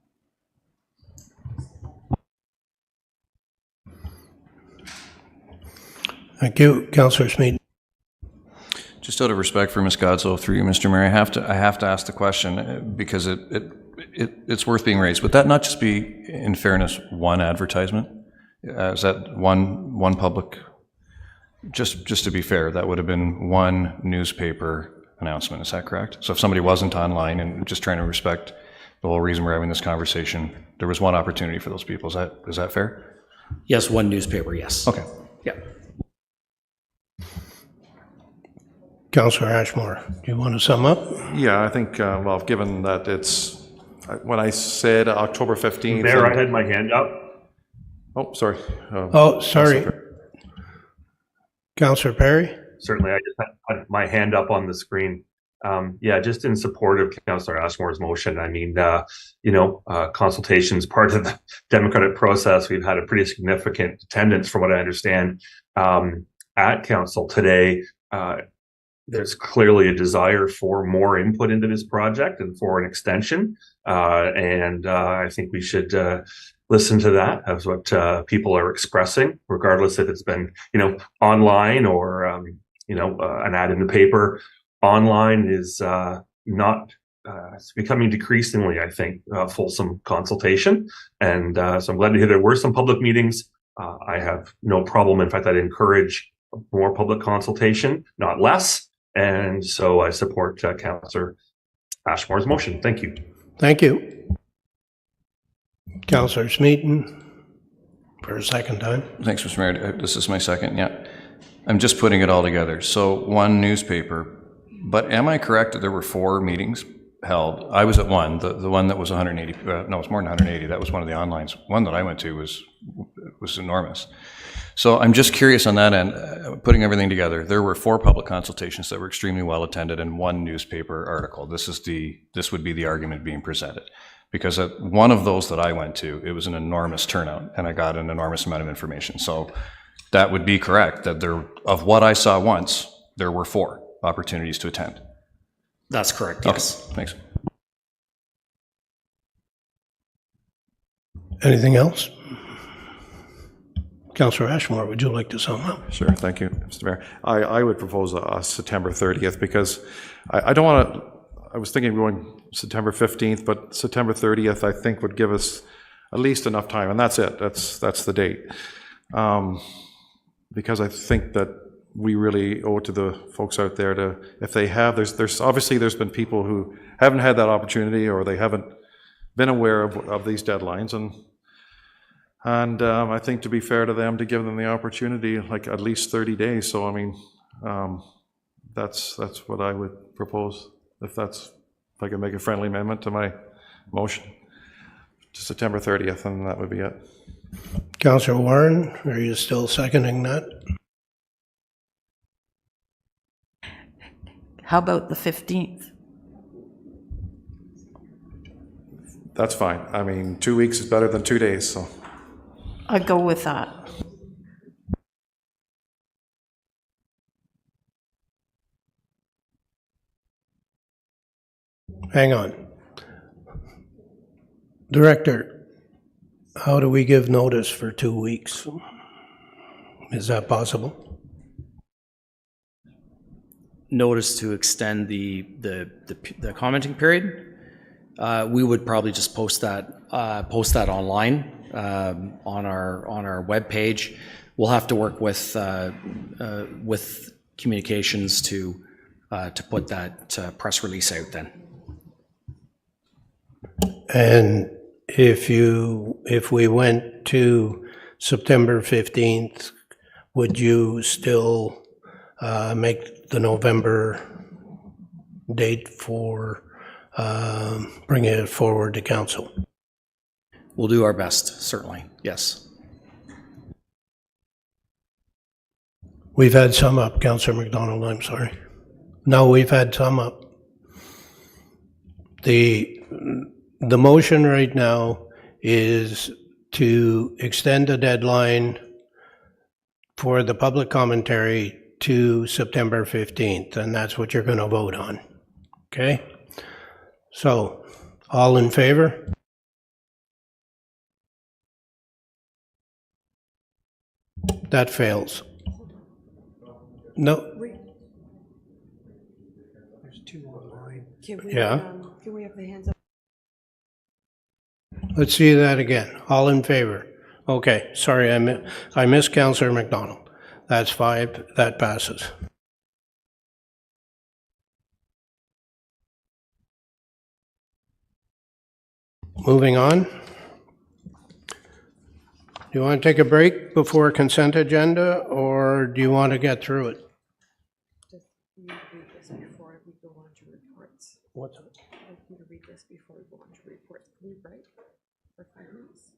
Thank you. Councillor Smeaton. Just out of respect for Ms. Godslow, through you, Mr. Mayor, I have to ask the question because it's worth being raised. Would that not just be, in fairness, one advertisement? Is that one public? Just to be fair, that would have been one newspaper announcement. Is that correct? So if somebody wasn't online and just trying to respect the whole reason we're having this conversation, there was one opportunity for those people. Is that fair? Yes, one newspaper, yes. Okay. Yeah. Councillor Ashmore, do you want to sum up? Yeah, I think, well, given that it's, when I said October 15th. Mayor, I had my hand up. Oh, sorry. Sorry. Councillor Perry? Certainly, I just had my hand up on the screen. Yeah, just in support of Councillor Ashmore's motion. I mean, consultations part of the democratic process. We've had a pretty significant attendance, from what I understand, at council today. There's clearly a desire for more input into this project and for an extension. I think we should listen to that as what people are expressing, regardless if it's been, online or, an ad in the paper. Online is not, it's becoming decreasingly, I think, fulsome consultation. And so I'm glad to hear there were some public meetings. I have no problem. In fact, I'd encourage more public consultation, not less. And so I support Councillor Ashmore's motion. Thank you. Thank you. Councillor Smeaton, for a second time. Thanks, Mr. Mayor. This is my second, yeah. I'm just putting it all together. So one newspaper, but am I correct that there were 4 meetings held? I was at one, the one that was 180, no, it's more than 180. That was one of the online. One that I went to was enormous. So I'm just curious on that end, putting everything together. There were 4 public consultations that were extremely well attended and 1 newspaper article. This would be the argument being presented. Because at one of those that I went to, it was an enormous turnout and I got an enormous amount of information. So that would be correct, that of what I saw once, there were 4 opportunities to attend. That's correct, Okay, yes. thanks. Anything else? Councillor Ashmore, would you like to sum up? Sure, thank you, Mr. Mayor. I would propose September 30th because I don't want to, I was thinking of going September 15th, but September 30th I think would give us at least enough time, and that's it, that's the date. Because I think that we really owe it to the folks out there to, if they have, there's obviously there's been people who haven't had that opportunity or they haven't been aware of these deadlines, and I think to be fair to them, to give them the opportunity, like at least 30 days. So I mean, that's what I would propose. If I can make a friendly amendment to my motion to September 30th, and that would be it. Councillor Warren, are you still seconding that? How about the 15th? That's fine. I mean, 2 weeks is better than 2 days, so. I'd go with that. Hang on. Director, how do we give notice for 2 weeks? Is that possible? Notice to extend the commenting period. We would probably just post that online on our webpage. We'll have to work with communications to put that press release out then. And if we went to September 15th, would you still make the November date for bringing it forward to council? We'll do our best, certainly, yes. We've had some up, Councillor McDonald, I'm sorry. No, we've had some up. The motion right now is to extend the deadline for the public commentary to September 15th, and that's what you're going to vote on. Okay? So, all in favor? That fails. No. There's 2 online. Yeah. Can we have the hands up? Let's see that again. All in favor? Okay, sorry, I missed Councillor McDonald. That's 5, that passes. Moving on. Do you want to take a break before consent agenda, or do you want to get through it? Just you read this before we go on to reports. What's it? I'd like you to read this before we go on to reports. Can we break for 5 minutes?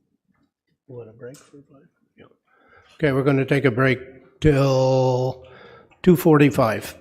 You want a break for 5? Yeah. Okay, we're going to take a break till 2:45.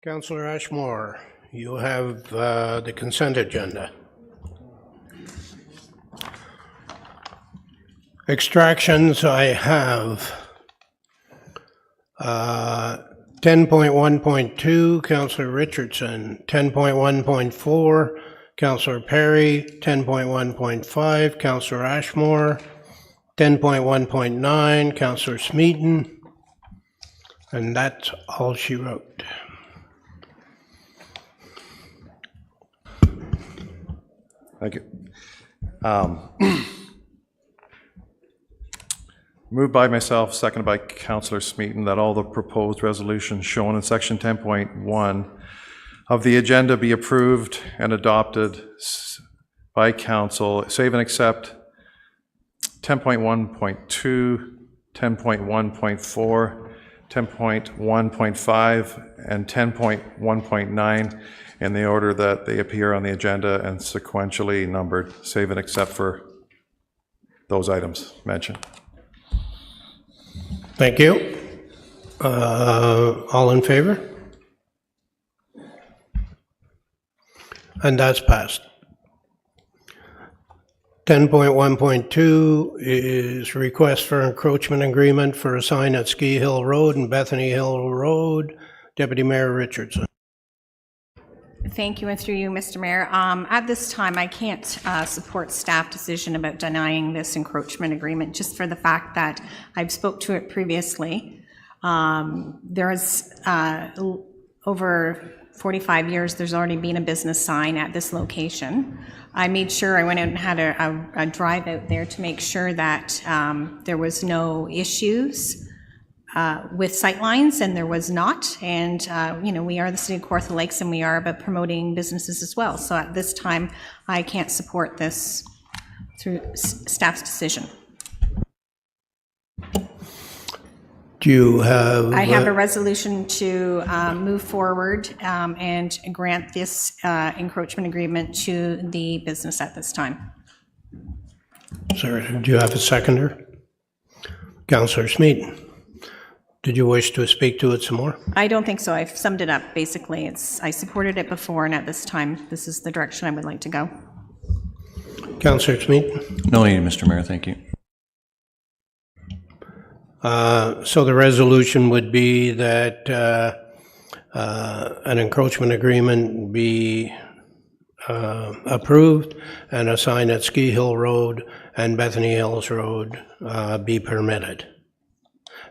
Councillor Ashmore, you have the consent agenda. Extractions, I have 10.1.2, Councillor Richardson, 10.1.4, Councillor Perry, 10.1.5, Councillor Ashmore, 10.1.9, Councillor Smeaton, and that's all she wrote. Thank you. Moved by myself, seconded by Councillor Smeaton, that all the proposed resolutions shown in section 10.1 of the agenda be approved and adopted by council, save and accept 10.1.2, 10.1.4, 10.1.5, and 10.1.9 in the order that they appear on the agenda and sequentially numbered, save and accept for those items mentioned. Thank you. All in favor? And that's passed. 10.1.2 is request for encroachment agreement for a sign at Ski Hill Road and Bethany Hill Road. Deputy Mayor Richardson. Thank you, and through you, Mr. Mayor. At this time, I can't support staff decision about denying this encroachment agreement, just for the fact that I've spoke to it previously. There is over 45 years, there's already been a business sign at this location. I made sure I went out and had a drive out there to make sure that there was no issues with sightlines, and there was not. And you know, we are the city of Kawartha Lakes, and we are about promoting businesses as well. So at this time, I can't support this through staff's decision. Do you have? I have a resolution to move forward and grant this encroachment agreement to the business at this time. Sir, do you have a seconder? Councillor Smeaton. Did you wish to speak to it some more? I don't think so. I've summed it up. Basically, I supported it before, and at this time, this is the direction I would like to go. Councillor Smeaton? No need, Mr. Mayor, thank you. So the resolution would be that an encroachment agreement be approved and a sign at Ski Hill Road and Bethany Hills Road be permitted.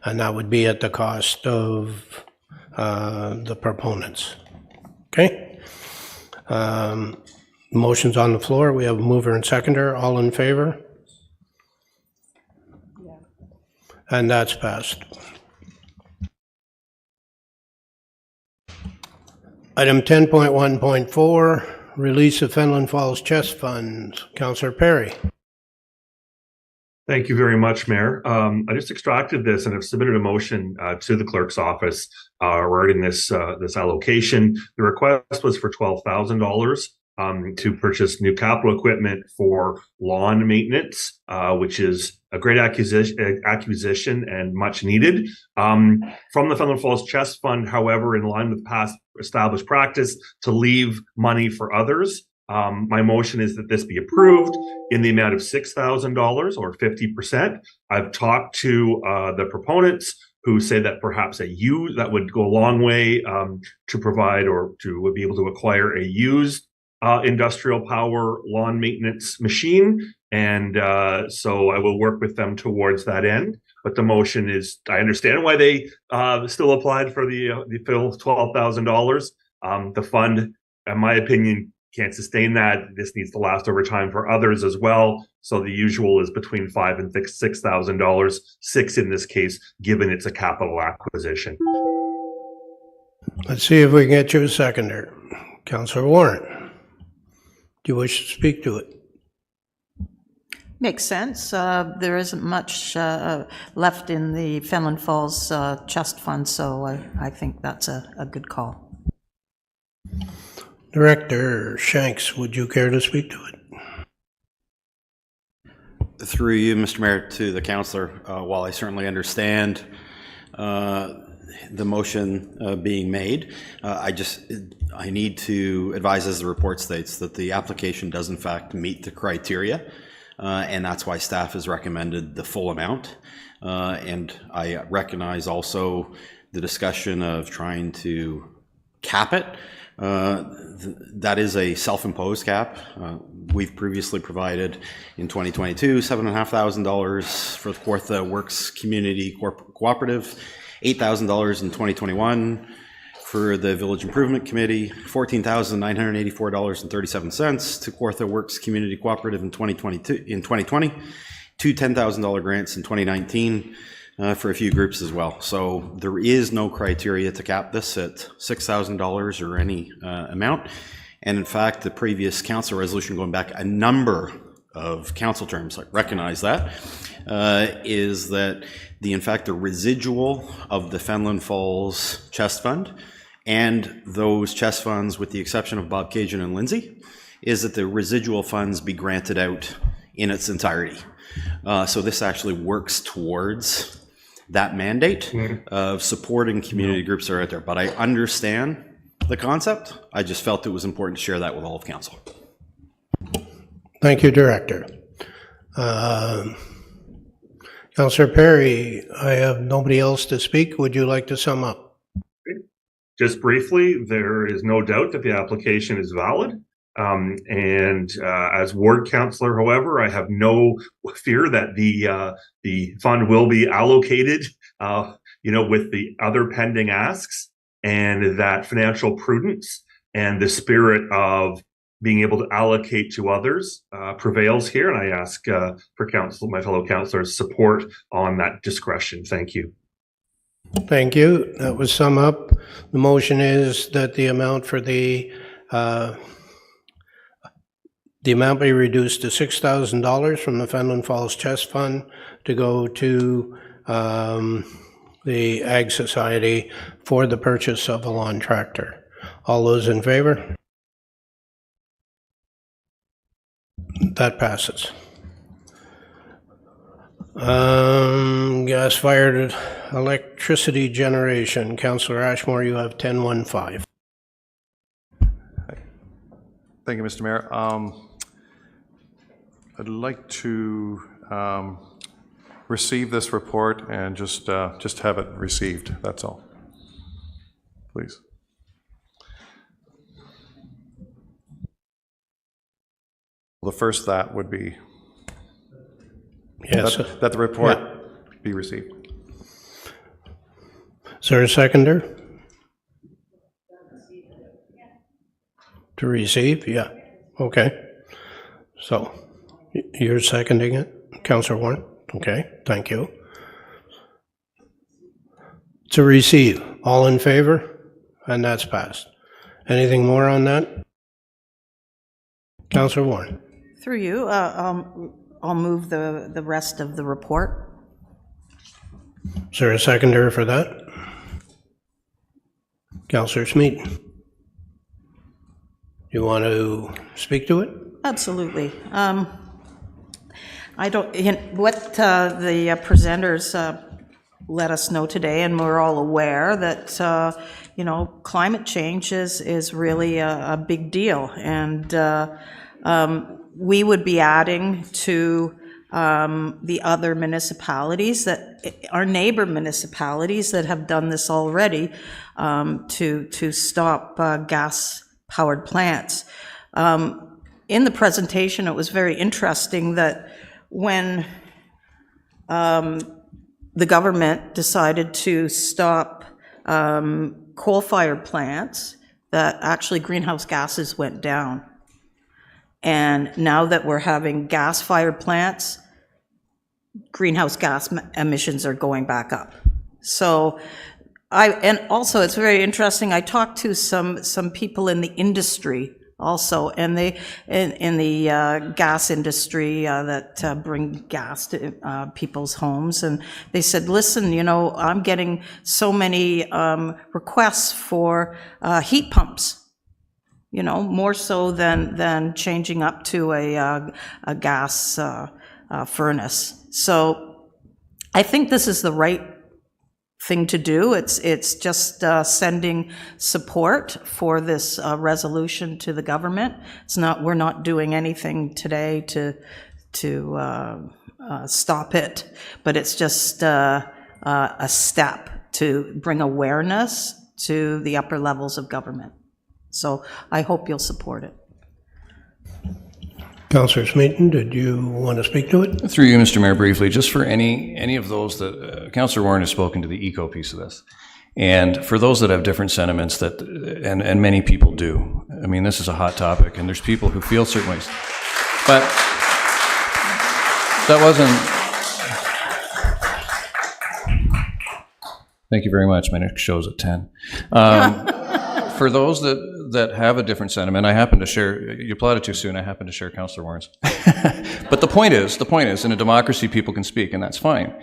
And that would be at the cost of the proponents. Okay? Motion's on the floor. We have a mover and seconder. All in favor? Yeah. And that's passed. Item 10.1.4, release of Fenelon Falls Chest Funds. Councillor Perry. Thank you very much, Mayor. I just extracted this and have submitted a motion to the clerk's office regarding this allocation. The request was for $12,000 to purchase new capital equipment for lawn maintenance, which is a great acquisition and much needed. From the Fenelon Falls Chest Fund, however, in line with past established practice to leave money for others, my motion is that this be approved in the amount of $6,000 or 50%. I've talked to the proponents who say that perhaps that would go a long way to provide or to be able to acquire a used industrial power lawn maintenance machine. And so I will work with them towards that end. But the motion is, I understand why they still applied for the full $12,000. The fund, in my opinion, can't sustain that. This needs to last over time for others as well. So the usual is between $5,000 and $6,000, $6,000 in this case, given it's a capital acquisition. Let's see if we can get you a seconder. Councillor Warren, do you wish to speak to it? Makes sense. There isn't much left in the Fenelon Falls Chest Fund, so I think that's a good call. Director Shanks, would you care to speak to it? Through you, Mr. Mayor, to the councillor, while I certainly understand the motion being made. I need to advise, as the report states, that the application does in fact meet the criteria, and that's why staff has recommended the full amount. And I recognize also the discussion of trying to cap it. That is a self-imposed cap. We've previously provided in 2022 $7,500 for the Kawartha Works Community Cooperative, $8,000 in 2021 for the Village Improvement Committee, $14,984.37 to Kawartha Works Community Cooperative in 2020, two $10,000 grants in 2019 for a few groups as well. So there is no criteria to cap this at $6,000 or any amount. And in fact, the previous council resolution, going back a number of council terms, I recognize that, is that in fact the residual of the Fenland Falls Chest Fund and those chest funds, with the exception of Bob Cajun and Lindsay, is that the residual funds be granted out in its entirety. So this actually works towards that mandate of supporting community groups that are out there. But I understand the concept. I just felt it was important to share that with all of council. Thank you, Director. Councillor Perry, I have nobody else to speak. Would you like to sum up? Just briefly, there is no doubt that the application is valid. As ward councillor, however, I have no fear that the fund will be allocated, with the other pending asks, and that financial prudence and the spirit of being able to allocate to others prevails here. And I ask for my fellow councillors' support on that discretion. Thank you. Thank you. That was sum up. The motion is that the amount for the amount be reduced to $6,000 from the Fenland Falls Chest Fund to go to the Ag Society for the purchase of a lawn tractor. All those in favor? That passes. Gas-fired electricity generation. Councillor Ashmore, you have 1015. Thank you, Mr. Mayor. I'd like to receive this report and just have it received. That's all. Please. Well, the first that would be yes, that the report be received. Is there a seconder? To receive? Yeah. Okay. So you're seconding it, Councillor Warren? Okay, thank you. To receive, all in favor? And that's passed. Anything more on that? Councillor Warren? Through you, I'll move the rest of the report. Is there a seconder for that? Councillor Smeaton? You want to speak to it? Absolutely. I don't, what the presenters let us know today, and we're all aware that, climate change is really a big deal. And we would be adding to the other municipalities that are neighbor municipalities that have done this already to stop gas-powered plants. In the presentation, it was very interesting that when the government decided to stop coal-fired plants, that actually greenhouse gases went down. And now that we're having gas-fired plants, greenhouse gas emissions are going back up. So and also it's very interesting, I talked to some people in the industry also, and they in the gas industry that bring gas to people's homes, and they said, listen, I'm getting so many requests for heat pumps, more so than changing up to a gas furnace. So I think this is the right thing to do. It's just sending support for this resolution to the government. We're not doing anything today to stop it, but it's just a step to bring awareness to the upper levels of government. So I hope you'll support it. Councillor Smeaton, did you want to speak to it? Through you, Mr. Mayor, briefly, just for any of those that, Councillor Warren has spoken to the eco piece of this. And for those that have different sentiments that, and many people do, I mean, this is a hot topic and there's people who feel certain ways. But that wasn't, thank you very much, my next show's at 10. For those that have a different sentiment, I happen to share, you applauded too soon, I happen to share Councillor Warren's. But the point is, in a democracy, people can speak, and that's fine.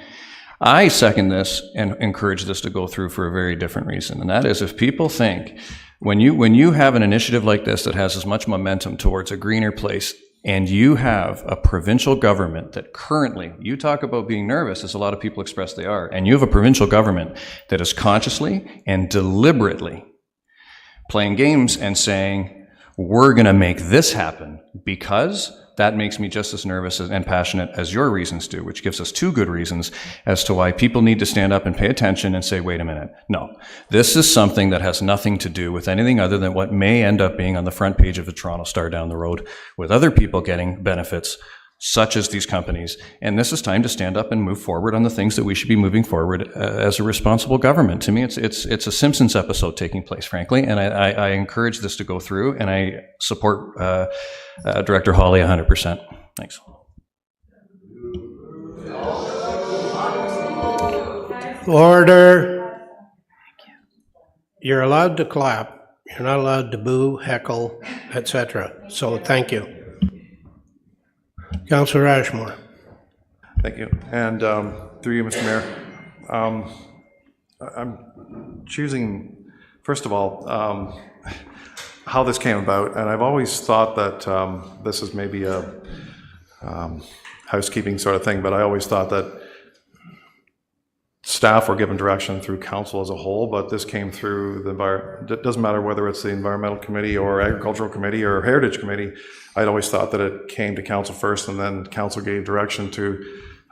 I second this and encourage this to go through for a very different reason, and that is if people think, when you have an initiative like this that has as much momentum towards a greener place, and you have a provincial government that currently, you talk about being nervous, as a lot of people express they are, and you have a provincial government that is consciously and deliberately playing games and saying, we're going to make this happen, because that makes me just as nervous and passionate as your reasons do, which gives us two good reasons as to why people need to stand up and pay attention and say, wait a minute, no, this is something that has nothing to do with anything other than what may end up being on the front page of the Toronto Star down the road, with other people getting benefits, such as these companies. And this is time to stand up and move forward on the things that we should be moving forward as a responsible government. To me, it's a Simpsons episode taking place, frankly, and I encourage this to go through, and I support Director Hawley 100%. Thanks. Order. You're allowed to clap. You're not allowed to boo, heckle, etc. So thank you. Councillor Ashmore. Thank you. And through you, Mr. Mayor, I'm choosing, first of all, how this came about. And I've always thought that this is maybe a housekeeping sort of thing, but I always thought that staff were given direction through council as a whole, but this came through the it doesn't matter whether it's the environmental committee or agricultural committee or heritage committee. I'd always thought that it came to council first, and then council gave direction to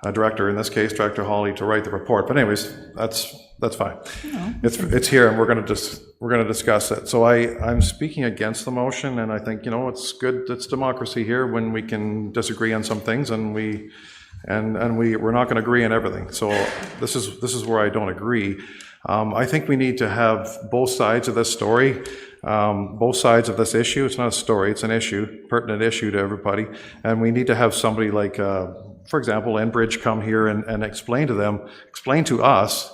a director, in this case Director Hawley, to write the report. But anyways, that's fine. Oh, it's here, and we're going to discuss it. So I'm speaking against the motion, and I think, you know, it's good. It's democracy here when we can disagree on some things, and we're not going to agree on everything. So this is where I don't agree. I think we need to have both sides of this story, both sides of this issue. It's not a story, it's an issue, pertinent issue to everybody. And we need to have somebody like, for example, Enbridge come here and explain to us,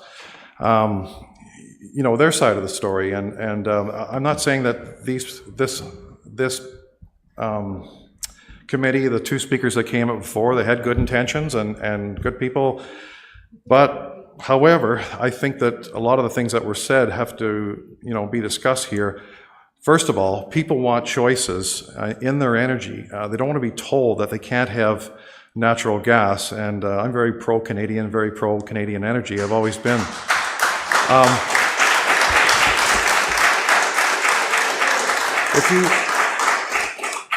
you know, their side of the story. And I'm not saying that this committee, the two speakers that came up before, they had good intentions and good people, but however, I think that a lot of the things that were said have to, you know, be discussed here. First of all, people want choices in their energy. They don't want to be told that they can't have natural gas, and I'm very pro-Canadian, very pro-Canadian energy. I've always been.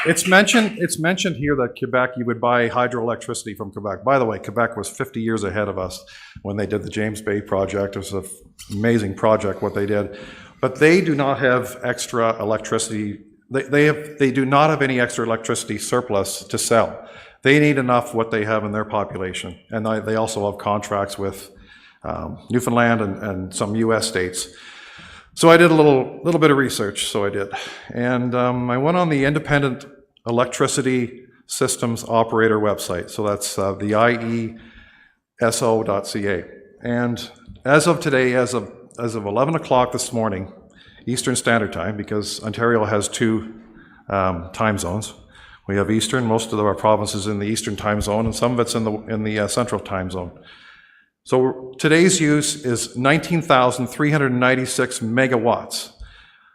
It's mentioned here that Quebec, you would buy hydroelectricity from Quebec. By the way, Quebec was 50 years ahead of us when they did the James Bay project. It was an amazing project what they did. But they do not have extra electricity. They do not have any extra electricity surplus to sell. They need enough what they have in their population. And they also have contracts with Newfoundland and some US states. So I did a little bit of research, so I did. And I went on the Independent Electricity Systems Operator website. So that's the IESO.ca. And as of today, as of 11 o'clock this morning, Eastern Standard Time, because Ontario has two time zones. We have Eastern, most of our provinces in the Eastern time zone, and some of it's in the Central time zone. So today's use is 19,396 megawatts.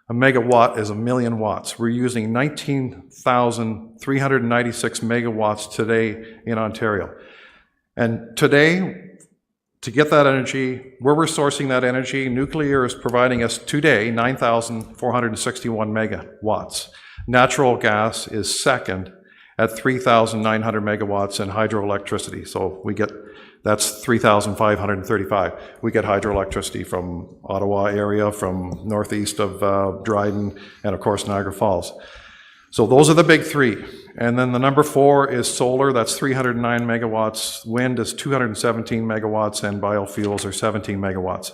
A megawatt is 1,000,000 watts. We're using 19,396 megawatts today in Ontario. And today, to get that energy, where we're sourcing that energy, nuclear is providing us today 9,461 megawatts. Natural gas is second at 3,900 megawatts in hydroelectricity. So we get, that's 3,535. We get hydroelectricity from Ottawa area, from northeast of Dryden, and of course Niagara Falls. So those are the big three. And then the number 4 is solar, that's 309 megawatts. Wind is 217 megawatts, and biofuels are 17 megawatts.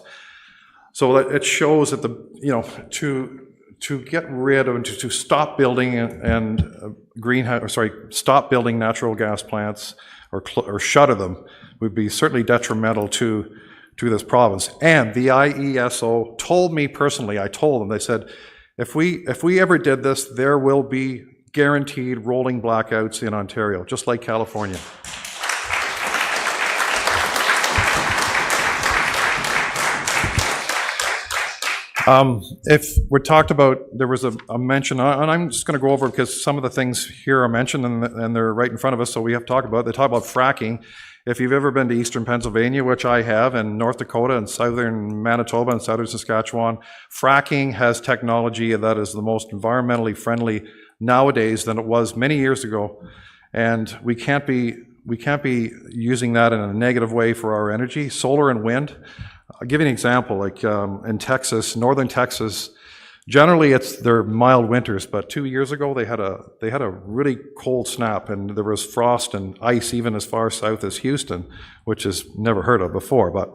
So that it shows that the, you know, to get rid of, to stop building stop building natural gas plants or shutter them would be certainly detrimental to this province. And the IESO told me personally, I told them, they said, if we ever did this, there will be guaranteed rolling blackouts in Ontario, just like California. If we talked about, there was a mention, and I'm just going to go over because some of the things here are mentioned and they're right in front of us, so we have to talk about it. They talk about fracking. If you've ever been to eastern Pennsylvania, which I have, and North Dakota and southern Manitoba and southern Saskatchewan, fracking has technology that is the most environmentally friendly nowadays than it was many years ago. And we can't be using that in a negative way for our energy. Solar and wind. I'll give you an example, like in Texas, northern Texas, generally they're mild winters, but 2 years ago they had a really cold snap, and there was frost and ice even as far south as Houston, which is never heard of before. But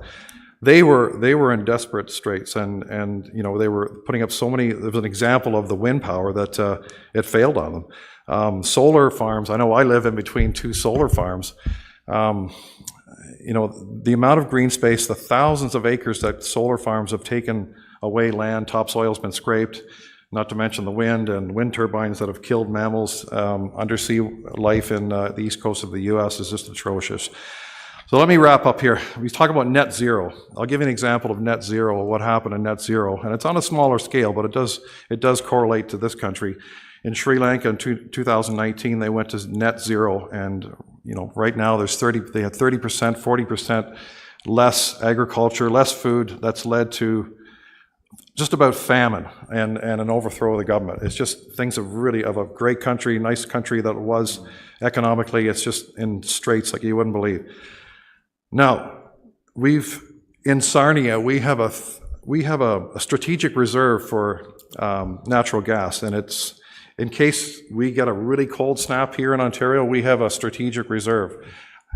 they were in desperate straits, and you know, they were putting up so many. There was an example of the wind power that it failed on them. Solar farms. I know I live in between 2 solar farms. You know, the amount of green space, the thousands of acres that solar farms have taken away land, topsoil's been scraped, not to mention the wind and wind turbines that have killed mammals. Undersea life in the east coast of the US is just atrocious. So let me wrap up here. We talk about net zero. I'll give you an example of net zero, what happened in net zero. And it's on a smaller scale, but it does correlate to this country. In Sri Lanka in 2019, they went to net zero, and you know, right now they had 30%, 40% less agriculture, less food. That's led to just about famine and an overthrow of the government. It's just things of a great country, nice country that it was economically, it's just in straits like you wouldn't believe. Now, in Sarnia, we have a strategic reserve for natural gas, and it's, in case we get a really cold snap here in Ontario, we have a strategic reserve.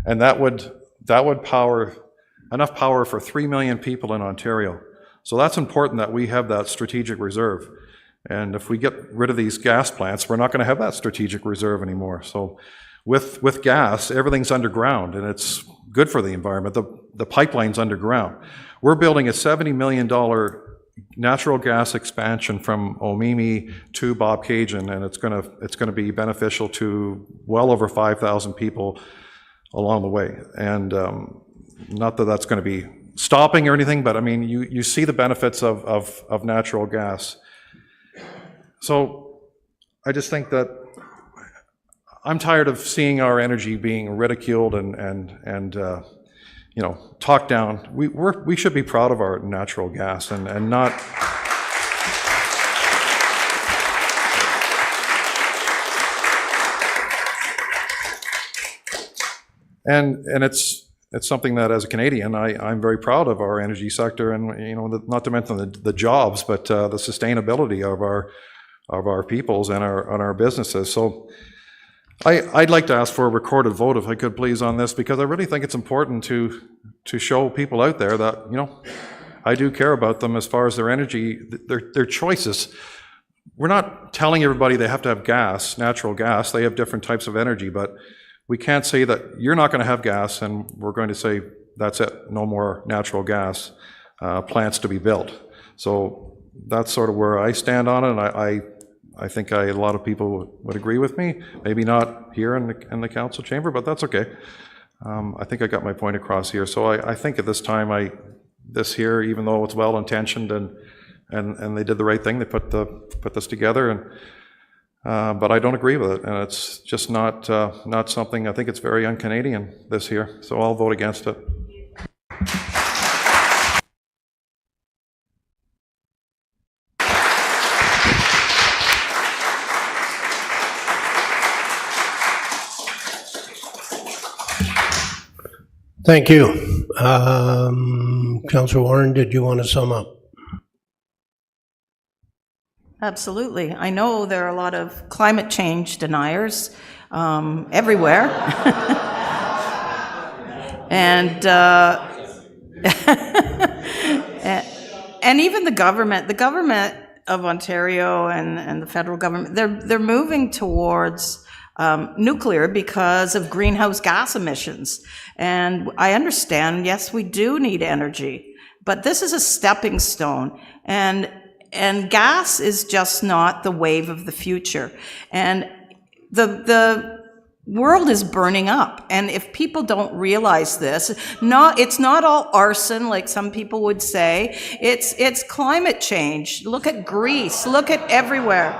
And that would power, enough power for 3 million people in Ontario. So that's important that we have that strategic reserve. And if we get rid of these gas plants, we're not going to have that strategic reserve anymore. So with gas, everything's underground, and it's good for the environment. The pipeline's underground. We're building a $70 million natural gas expansion from Omimi to Bobcaygeon, and it's going to be beneficial to well over 5,000 people along the way. And not that that's going to be stopping or anything, but I mean, you see the benefits of natural gas. So I just think that I'm tired of seeing our energy being ridiculed and you know, talked down. We should be proud of our natural gas and not. And it's something that, as a Canadian, I'm very proud of our energy sector, and you know, not to mention the jobs, but the sustainability of our peoples and our businesses. So I'd like to ask for a recorded vote, if I could please, on this, because I really think it's important to show people out there that, you know, I do care about them as far as their energy, their choices. We're not telling everybody they have to have gas, natural gas. They have different types of energy, but we can't say that you're not going to have gas and we're going to say that's it, no more natural gas plants to be built. So that's sort of where I stand on it, and I think a lot of people would agree with me. Maybe not here in the council chamber, but that's okay. I think I got my point across here. So I think at this time, this here, even though it's well intentioned and they did the right thing, they put this together, and but I don't agree with it, and it's just not something. I think it's very un-Canadian, this here. So I'll vote against it. Thank you. Councillor Warren, did you want to sum up? Absolutely. I know there are a lot of climate change deniers everywhere. and and even the government of Ontario and the federal government, they're moving towards nuclear because of greenhouse gas emissions. And I understand, yes, we do need energy, but this is a stepping stone. And gas is just not the wave of the future. And the world is burning up. And if people don't realize this, it's not all arson like some people would say. It's climate change. Look at Greece. Look at everywhere.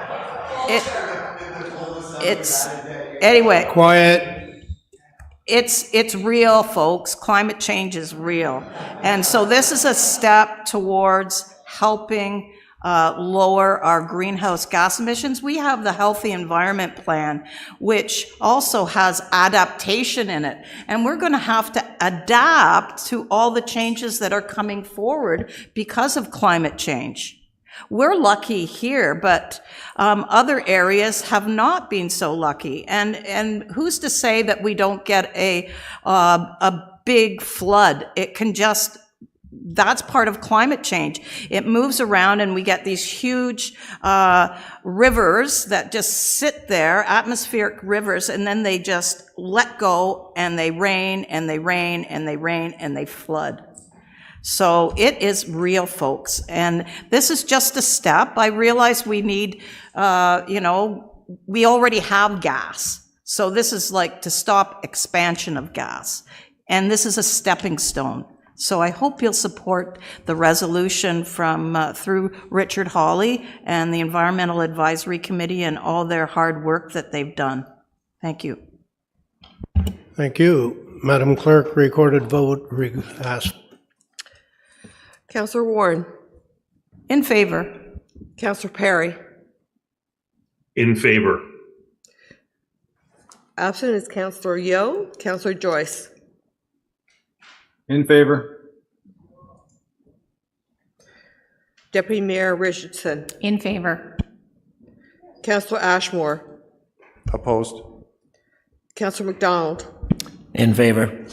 Anyway. Quiet. It's real, folks. Climate change is real. And so this is a step towards helping lower our greenhouse gas emissions. We have the Healthy Environment Plan, which also has adaptation in it. And we're going to have to adapt to all the changes that are coming forward because of climate change. We're lucky here, but other areas have not been so lucky. And who's to say that we don't get a big flood? It can just, that's part of climate change. It moves around and we get these huge rivers that just sit there, atmospheric rivers, and then they just let go and they rain and they rain and they rain and they flood. So it is real, folks. And this is just a step. I realize we need, we already have gas. So this is like to stop expansion of gas. And this is a stepping stone. So I hope you'll support the resolution from through Richard Hawley and the Environmental Advisory Committee and all their hard work that they've done. Thank you. Thank you. Madam Clerk, recorded vote asked. Councillor Warren. In favor. Councillor Perry. In favor. Absent is Councillor Yeo. Councillor Joyce. In favor. Deputy Mayor Richardson. In favor. Councillor Ashmore. Opposed. Councillor McDonald. In favor.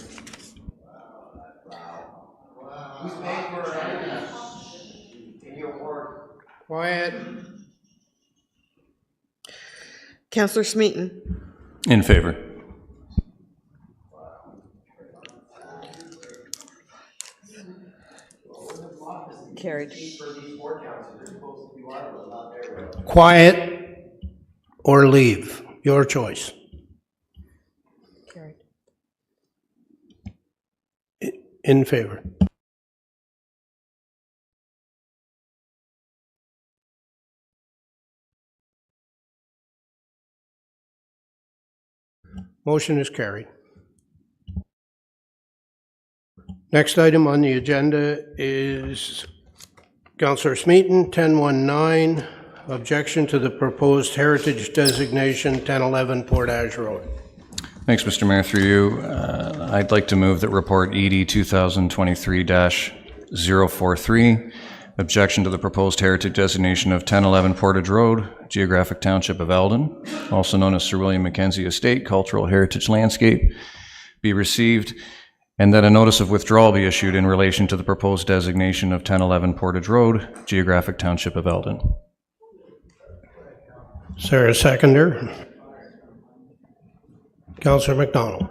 Quiet. Councillor Smeaton. In favor. Carried. Quiet or leave. Your choice. Carried. In favor. Motion is carried. Next item on the agenda is Councillor Smeaton, 1019, objection to the proposed heritage designation, 1011 Portage Road. Thanks, Mr. Mayor. Through you, I'd like to move that report ED 2023-043, objection to the proposed heritage designation of 1011 Portage Road, Geographic Township of Eldon, also known as Sir William Mackenzie Estate, Cultural Heritage Landscape, be received, and that a notice of withdrawal be issued in relation to the proposed designation of 1011 Portage Road, Geographic Township of Eldon. Is there a seconder? Councillor McDonald.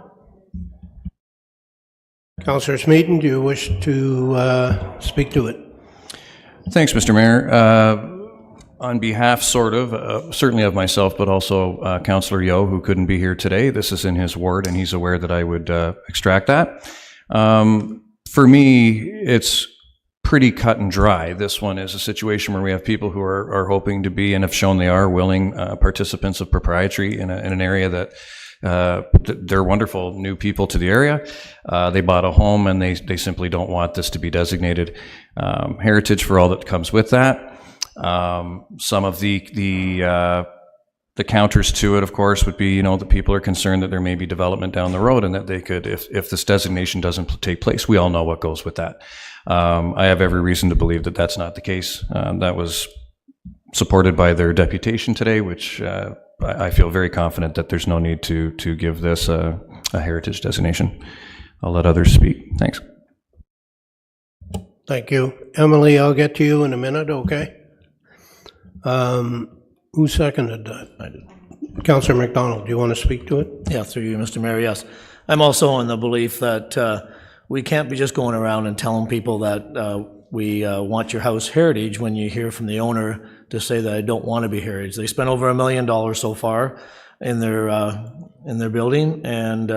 Councillor Smeaton, do you wish to speak to it? Thanks, Mr. Mayor. On behalf, certainly of myself, but also Councillor Yeo, who couldn't be here today. This is in his ward, and he's aware that I would extract that. For me, it's pretty cut and dry. This one is a situation where we have people who are hoping to be, and have shown they are willing, participants of proprietary in an area that they're wonderful new people to the area. They bought a home and they simply don't want this to be designated heritage for all that comes with that. Some of the counters to it, of course, would be, that people are concerned that there may be development down the road and that they could, if this designation doesn't take place, we all know what goes with that. I have every reason to believe that that's not the case. That was supported by their deputation today, which I feel very confident that there's no need to give this a heritage designation. I'll let others speak. Thanks. Thank you. Emily, I'll get to you in a minute, okay? Who seconded that? I did. Councillor McDonald, do you want to speak to it? Yeah, through you, Mr. Mayor, yes. I'm also in the belief that we can't be just going around and telling people that we want your house heritage when you hear from the owner to say that I don't want to be heritage. They spent over $1 million so far in their building, and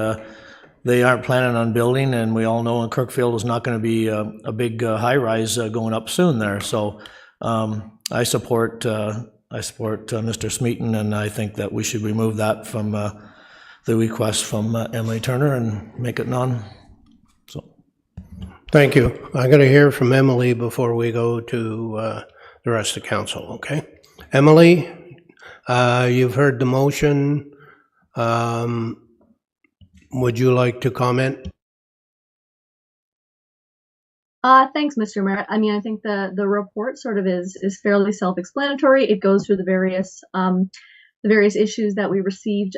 they aren't planning on building, and we all know in Kirkfield is not going to be a big high-rise going up soon there. So I support Mr. Smeaton, and I think that we should remove that from the request from Emily Turner and make it non. So, thank you. I got to hear from Emily before we go to the rest of council. Okay, Emily, you've heard the motion. Would you like to comment? Thanks, Mr. Mayor. I mean, I think the report sort of is fairly self-explanatory. It goes through the various issues that we received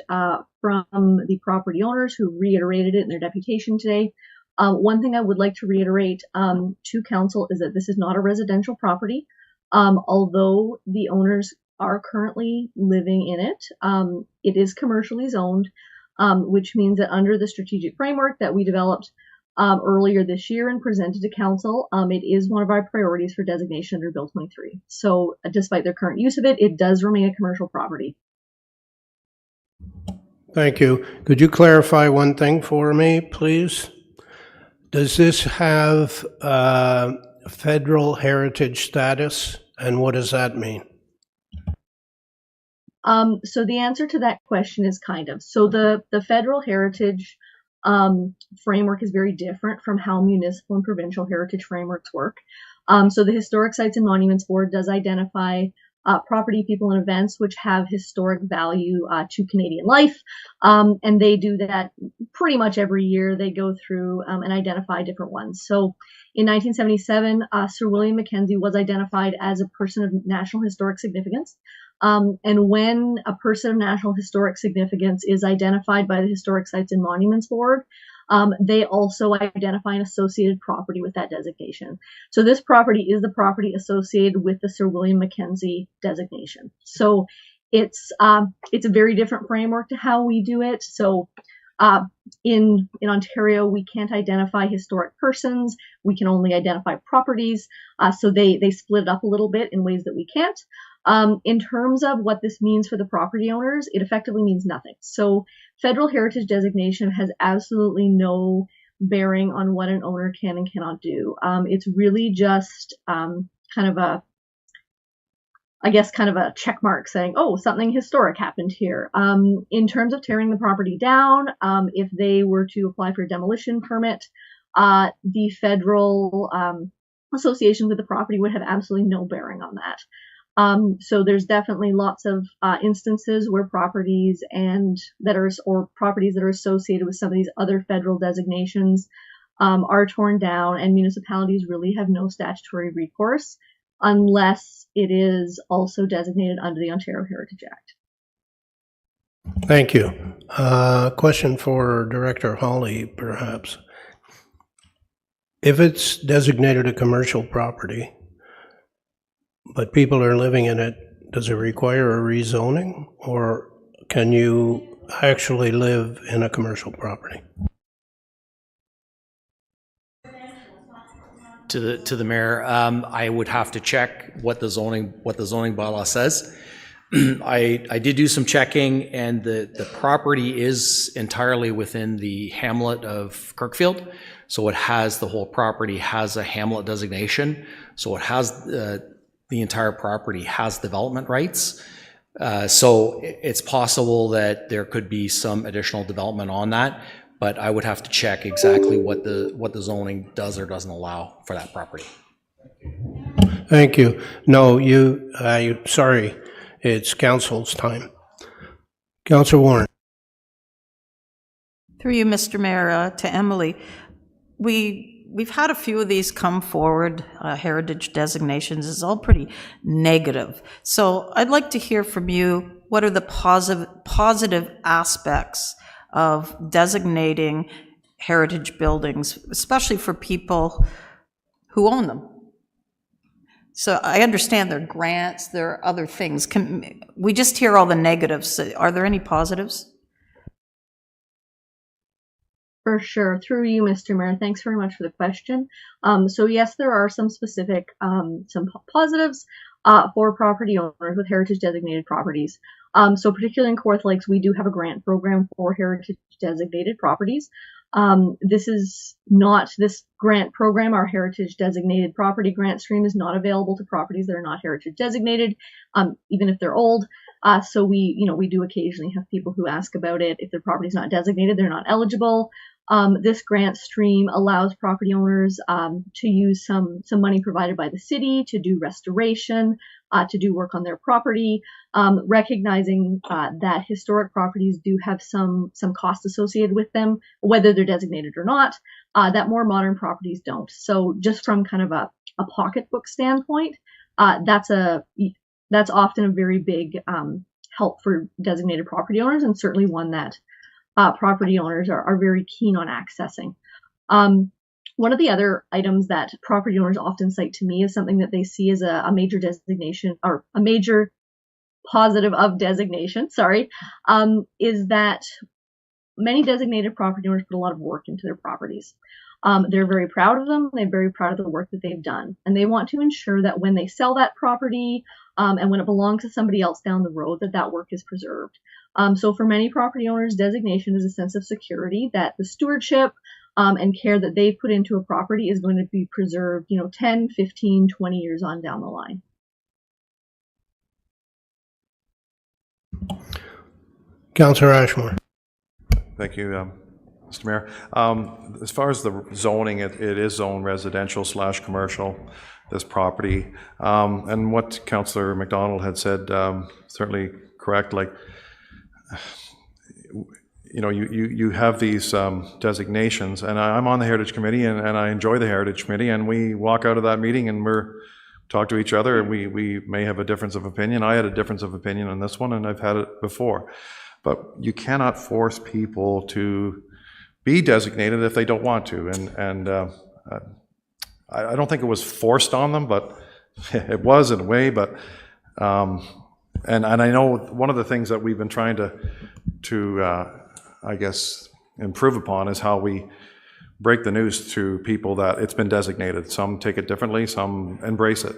from the property owners who reiterated it in their deputation today. One thing I would like to reiterate to council is that this is not a residential property. Although the owners are currently living in it, it is commercially zoned, which means that under the strategic framework that we developed earlier this year and presented to council, it is one of our priorities for designation under Bill 23. So despite their current use of it, it does remain a commercial property. Thank you. Could you clarify one thing for me, please? Does this have federal heritage status, and what does that mean? So the answer to that question is kind of. So the federal heritage framework is very different from how municipal and provincial heritage frameworks work. So the Historic Sites and Monuments Board does identify property, people, and events which have historic value to Canadian life. And they do that pretty much every year. They go through and identify different ones. So in 1977, Sir William Mackenzie was identified as a person of national historic significance. And when a person of national historic significance is identified by the Historic Sites and Monuments Board, they also identify an associated property with that designation. So this property is the property associated with the Sir William Mackenzie designation. So it's a very different framework to how we do it. So in Ontario, we can't identify historic persons. We can only identify properties. So they split it up a little bit in ways that we can't. In terms of what this means for the property owners, it effectively means nothing. So federal heritage designation has absolutely no bearing on what an owner can and cannot do. It's really just kind of a check mark saying, oh, something historic happened here. In terms of tearing the property down, if they were to apply for a demolition permit, the federal association with the property would have absolutely no bearing on that. So there's definitely lots of instances where properties that are associated with some of these other federal designations are torn down, and municipalities really have no statutory recourse unless it is also designated under the Ontario Heritage Act. Thank you. Question for Director Hawley, perhaps. If it's designated a commercial property, but people are living in it, does it require a rezoning, or can you actually live in a commercial property? To the mayor, I would have to check what the zoning bylaw says. I did do some checking, and the property is entirely within the hamlet of Kirkfield. So it has, the whole property has a hamlet designation. So it has the entire property has development rights. So it's possible that there could be some additional development on that, but I would have to check exactly what the zoning does or doesn't allow for that property. Thank you. No, sorry, it's council's time. Councillor Warren. Through you, Mr. Mayor, to Emily, we've had a few of these come forward, heritage designations. It's all pretty negative. So I'd like to hear from you, what are the positive aspects of designating heritage buildings, especially for people who own them? So I understand there are grants, there are other things. We just hear all the negatives. Are there any positives? For sure. Through you, Mr. Mayor. Thanks very much for the question. So yes, there are some specific, some positives for property owners with heritage designated properties. So particularly in Kawartha Lakes, we do have a grant program for heritage designated properties. This grant program, our heritage designated property grant stream, is not available to properties that are not heritage designated, even if they're old. So we do occasionally have people who ask about it. If their property is not designated, they're not eligible. This grant stream allows property owners to use some money provided by the city to do restoration, to do work on their property, recognizing that historic properties do have some cost associated with them, whether they're designated or not, that more modern properties don't. So just from kind of a pocketbook standpoint, that's often a very big help for designated property owners, and certainly one that property owners are very keen on accessing. One of the other items that property owners often cite to me is something that they see as a major designation, or a major positive of designation, is that many designated property owners put a lot of work into their properties. They're very proud of them. They're very proud of the work that they've done. And they want to ensure that when they sell that property and when it belongs to somebody else down the road, that work is preserved. So for many property owners, designation is a sense of security that the stewardship and care that they've put into a property is going to be preserved, 10, 15, 20 years on down the line. Councillor Ashmore. Thank you, Mr. Mayor. As far as the zoning, it is zoned residential / commercial, this property. And what Councillor McDonald had said, certainly correct. Like, you have these designations, and I'm on the Heritage Committee, and I enjoy the Heritage Committee, and we walk out of that meeting and talk to each other, and we may have a difference of opinion. I had a difference of opinion on this one, and I've had it before. But you cannot force people to be designated if they don't want to, and I don't think it was forced on them, but it was in a way. But and I know one of the things that we've been trying to I guess improve upon is how we break the news to people that it's been designated. Some take it differently, some embrace it,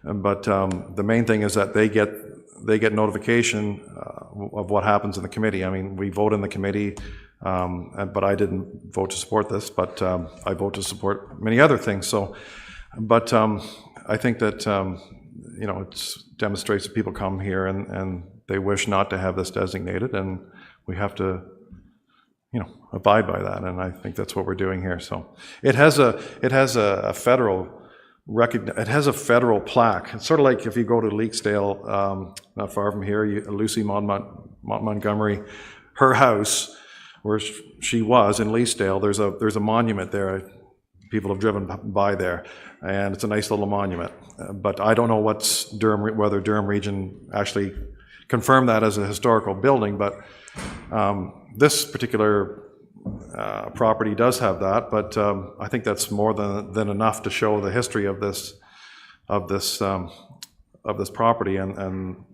but the main thing is that they get notification of what happens in the committee. I mean, we vote in the committee, but I didn't vote to support this, but I vote to support many other things. So, but I think that, it demonstrates that people come here and they wish not to have this designated, and we have to, abide by that. And I think that's what we're doing here. So it has a federal it has a federal plaque. It's sort of like if you go to Leaksdale, not far from here, Lucy Montgomery, her house, where she was in Leaksdale, there's a monument there. People have driven by there, and it's a nice little monument. But I don't know whether Durham Region actually confirmed that as a historical building, but this particular property does have that, but I think that's more than enough to show the history of this property, and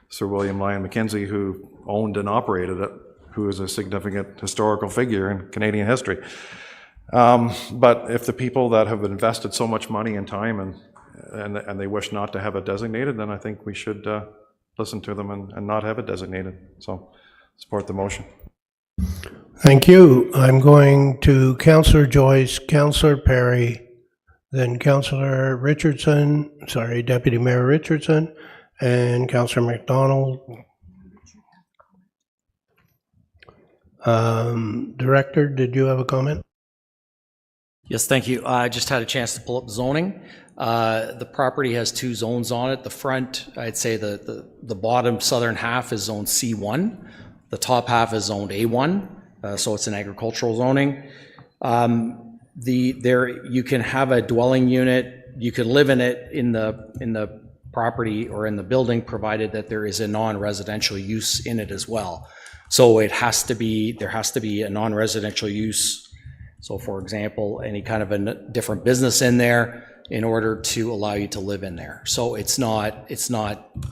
Sir William Lyon Mackenzie, who owned and operated it, who is a significant historical figure in Canadian history. But if the people that have invested so much money and time and they wish not to have it designated, then I think we should listen to them and not have it designated. So support the motion. Thank you. I'm going to Councillor Joyce, Councillor Perry, then Councillor Richardson, Deputy Mayor Richardson, And Councillor McDonald. Director, did you have a comment? Yes, thank you. I just had a chance to pull up zoning. The property has two zones on it. The front, I'd say the bottom southern half is zone C1. The top half is zoned A1, so it's an agricultural zoning. You can have a dwelling unit. You can live in it in the property or in the building, provided that there is a non-residential use in it as well. So there has to be a non-residential use. So for example, any kind of a different business in there in order to allow you to live in there. So it's not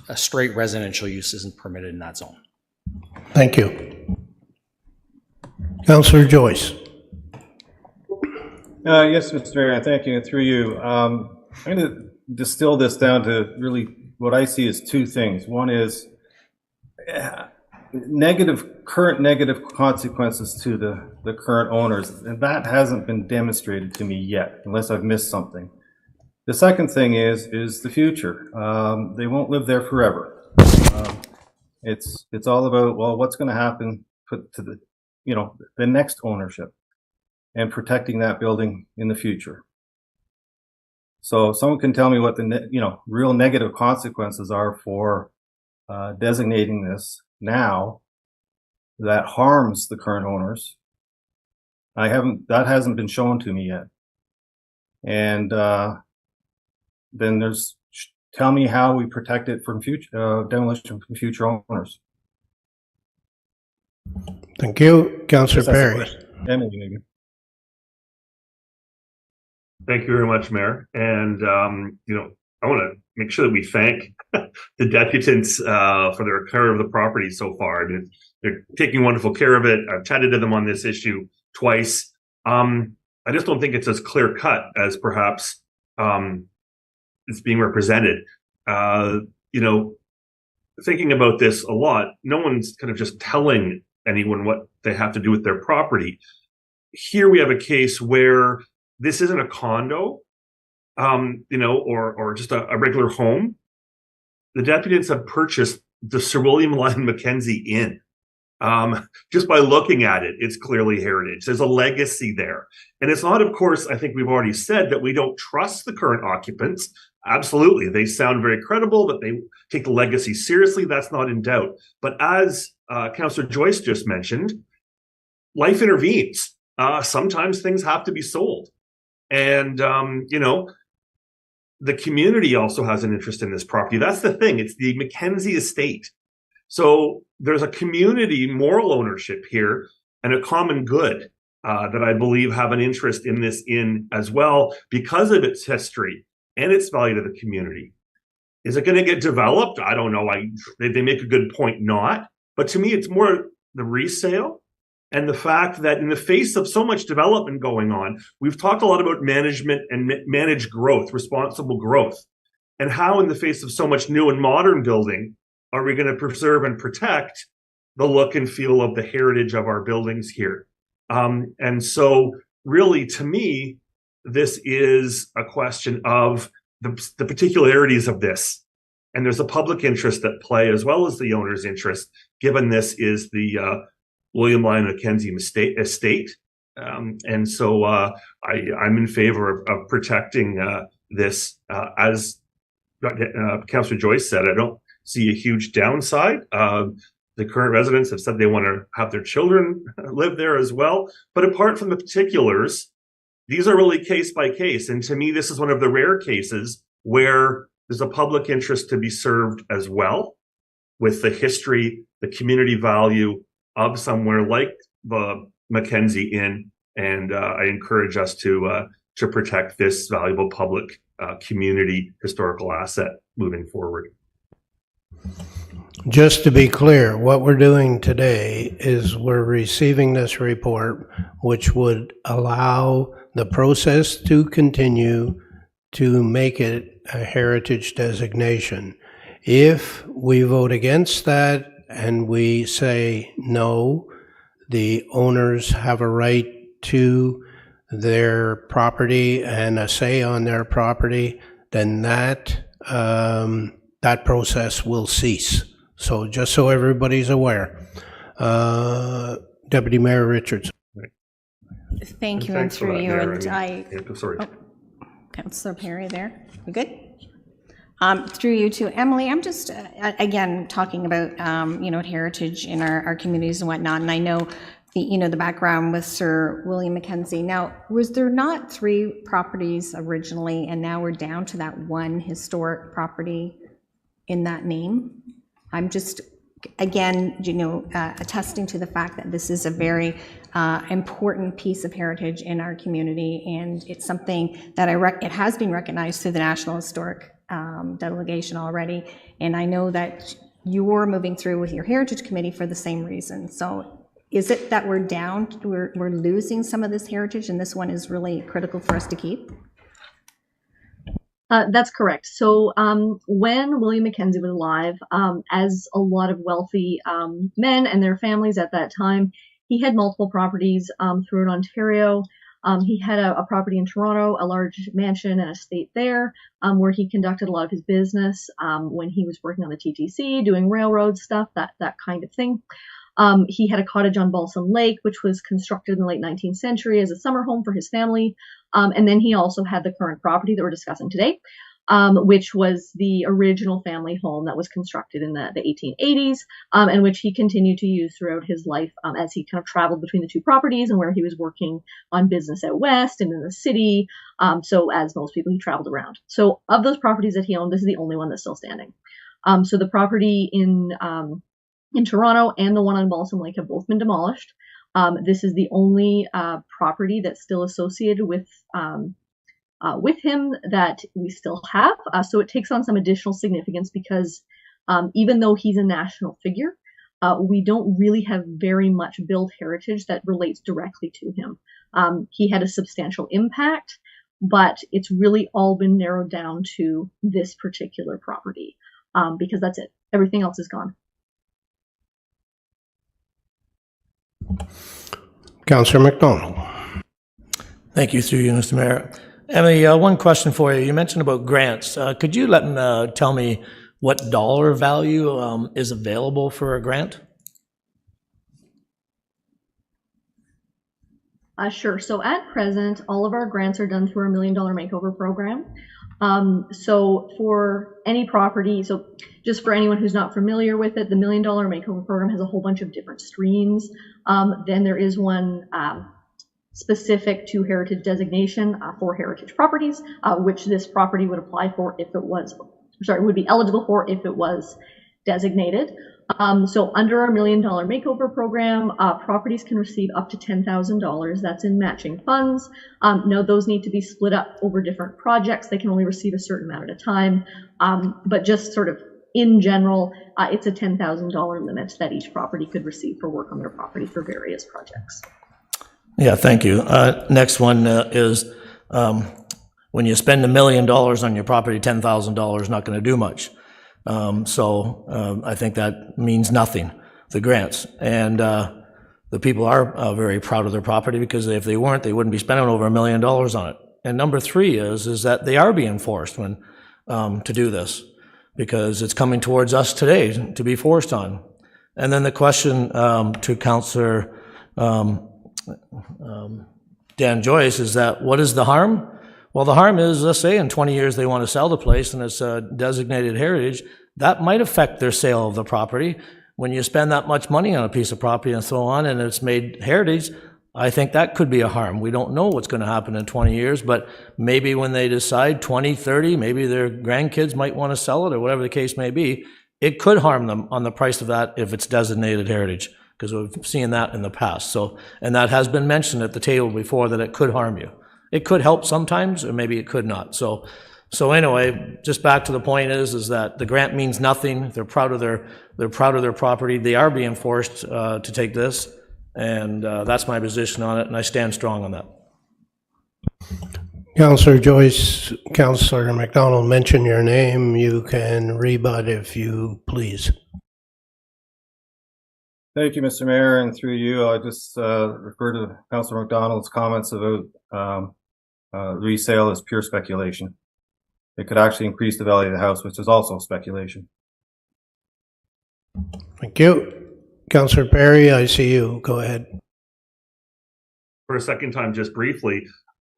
a straight residential use isn't permitted in that zone. Thank you. Councillor Joyce. Yes, Mr. Mayor, thank you. Through you. I'm going to distill this down to really what I see as two things. One is current negative consequences to the current owners, and that hasn't been demonstrated to me yet, unless I've missed something. The second thing is the future. They won't live there forever. It's all about, well, what's going to happen to the next ownership and protecting that building in the future. So if someone can tell me what the real negative consequences are for designating this now that harms the current owners. That hasn't been shown to me yet. And then tell me how we protect it from future demolition from future owners. Thank you. Councillor Perry. Emily, maybe. Thank you very much, Mayor. And, I want to make sure that we thank the deputants for their care of the property so far. They're taking wonderful care of it. I've chatted to them on this issue twice. I just don't think it's as clear cut as perhaps it's being represented. Thinking about this a lot, no one's kind of just telling anyone what they have to do with their property. Here we have a case where this isn't a condo, or just a regular home. The deputants have purchased the Sir William Lyon Mackenzie Inn. Just by looking at it, it's clearly heritage. There's a legacy there. And it's not, of course, I think we've already said that we don't trust the current occupants. Absolutely. They sound very credible, that they take the legacy seriously. That's not in doubt. But as Councillor Joyce just mentioned, life intervenes. Sometimes things have to be sold. And, the community also has an interest in this property. That's the thing. It's the Mackenzie estate. So there's a community moral ownership here and a common good that I believe have an interest in this inn as well because of its history and its value to the community. Is it going to get developed? I don't know. They make a good point not. But to me, it's more the resale and the fact that in the face of so much development going on, we've talked a lot about management and managed growth, responsible growth, and how in the face of so much new and modern building, are we going to preserve and protect the look and feel of the heritage of our buildings here? And so really, to me, this is a question of the particularities of this. And there's a public interest at play as well as the owner's interest, given this is the William Lyon Mackenzie estate. And so I'm in favor of protecting this. As Councillor Joyce said, I don't see a huge downside. The current residents have said they want to have their children live there as well. But apart from the particulars, these are really case by case. And to me, this is one of the rare cases where there's a public interest to be served as well with the history, the community value of somewhere like the Mackenzie Inn. And I encourage us to protect this valuable public community historical asset moving forward. Just to be clear, what we're doing today is we're receiving this report, which would allow the process to continue to make it a heritage designation. If we vote against that and we say no, the owners have a right to their property and a say on their property, then that that process will cease. So just so everybody's aware. Deputy Mayor Richards. Thank you, and thanks for through that, you, Mayor. and Sorry. Councillor Perry there. We good? Through you to Emily, I'm just, again, talking about, heritage in our communities and whatnot, and I know the background with Sir William Mackenzie. Now, was there not 3 properties originally, and now we're down to that one historic property in that name? I'm just, again, attesting to the fact that this is a very important piece of heritage in our community, and it's something that it has been recognized through the National Historic delegation already, and I know that you're moving through with your Heritage Committee for the same reason. So is it that we're losing some of this heritage, and this one is really critical for us to keep? That's correct. So when William Mackenzie was alive, as a lot of wealthy men and their families at that time, he had multiple properties throughout Ontario. He had a property in Toronto, a large mansion and estate there, where he conducted a lot of his business when he was working on the TTC, doing railroad stuff, that kind of thing. He had a cottage on Balsam Lake, which was constructed in the late 19th century as a summer home for his family. And then he also had the current property that we're discussing today, which was the original family home that was constructed in the 1880s, and which he continued to use throughout his life as he kind of traveled between the 2 properties and where he was working on business out west and in the city. So as most people, he traveled around. So of those properties that he owned, this is the only one that's still standing. So the property in Toronto and the one on Balsam Lake have both been demolished. This is the only property that's still associated with him that we still have. So it takes on some additional significance because even though he's a national figure, we don't really have very much built heritage that relates directly to him. He had a substantial impact, but it's really all been narrowed down to this particular property because that's it. Everything else is gone. Councillor McDonald. Thank you, through you, Mr. Mayor. Emily, one question for you. You mentioned about grants. Could you tell me what dollar value is available for a grant? Sure. So at present, all of our grants are done through our $1 Million Makeover program. So for any property, so just for anyone who's not familiar with it, the $1 Million Makeover program has a whole bunch of different streams. Then there is one specific to heritage designation for heritage properties, which this property would apply for if it was, would be eligible for if it was designated. So under our $1 Million Makeover program, properties can receive up to $10,000. That's in matching funds. Now those need to be split up over different projects. They can only receive a certain amount at a time. But just sort of in general, it's a $10,000 limit that each property could receive for work on their property for various projects. Yeah, thank you. Next one is when you spend $1 million on your property, $10,000 is not going to do much. So I think that means nothing, the grants. And the people are very proud of their property because if they weren't, they wouldn't be spending over $1 million on it. And number 3 is that they are being forced when to do this because it's coming towards us today to be forced on. And then the question to Councillor Dan Joyce is that what is the harm? Well, the harm is, let's say in 20 years they want to sell the place and it's a designated heritage, that might affect their sale of the property. When you spend that much money on a piece of property and so on and it's made heritage, I think that could be a harm. We don't know what's going to happen in 20 years, but maybe when they decide 20, 30, maybe their grandkids might want to sell it or whatever the case may be, it could harm them on the price of that if it's designated heritage, because we've seen that in the past. So, and that has been mentioned at the table before that it could harm you. It could help sometimes, or maybe it could not. So anyway, just back to the point is that the grant means nothing. They're proud of their property. They are being forced to take this, and that's my position on it, and I stand strong on that. Councillor Joyce, Councillor McDonald mentioned your name. You can rebut if you please. Thank you, Mr. Mayor, and through you, I just refer to Councillor McDonald's comments about resale as pure speculation. it could actually increase the value of the house, which is also speculation. Thank you. Councillor Perry, I see you. Go ahead. For a second time, just briefly,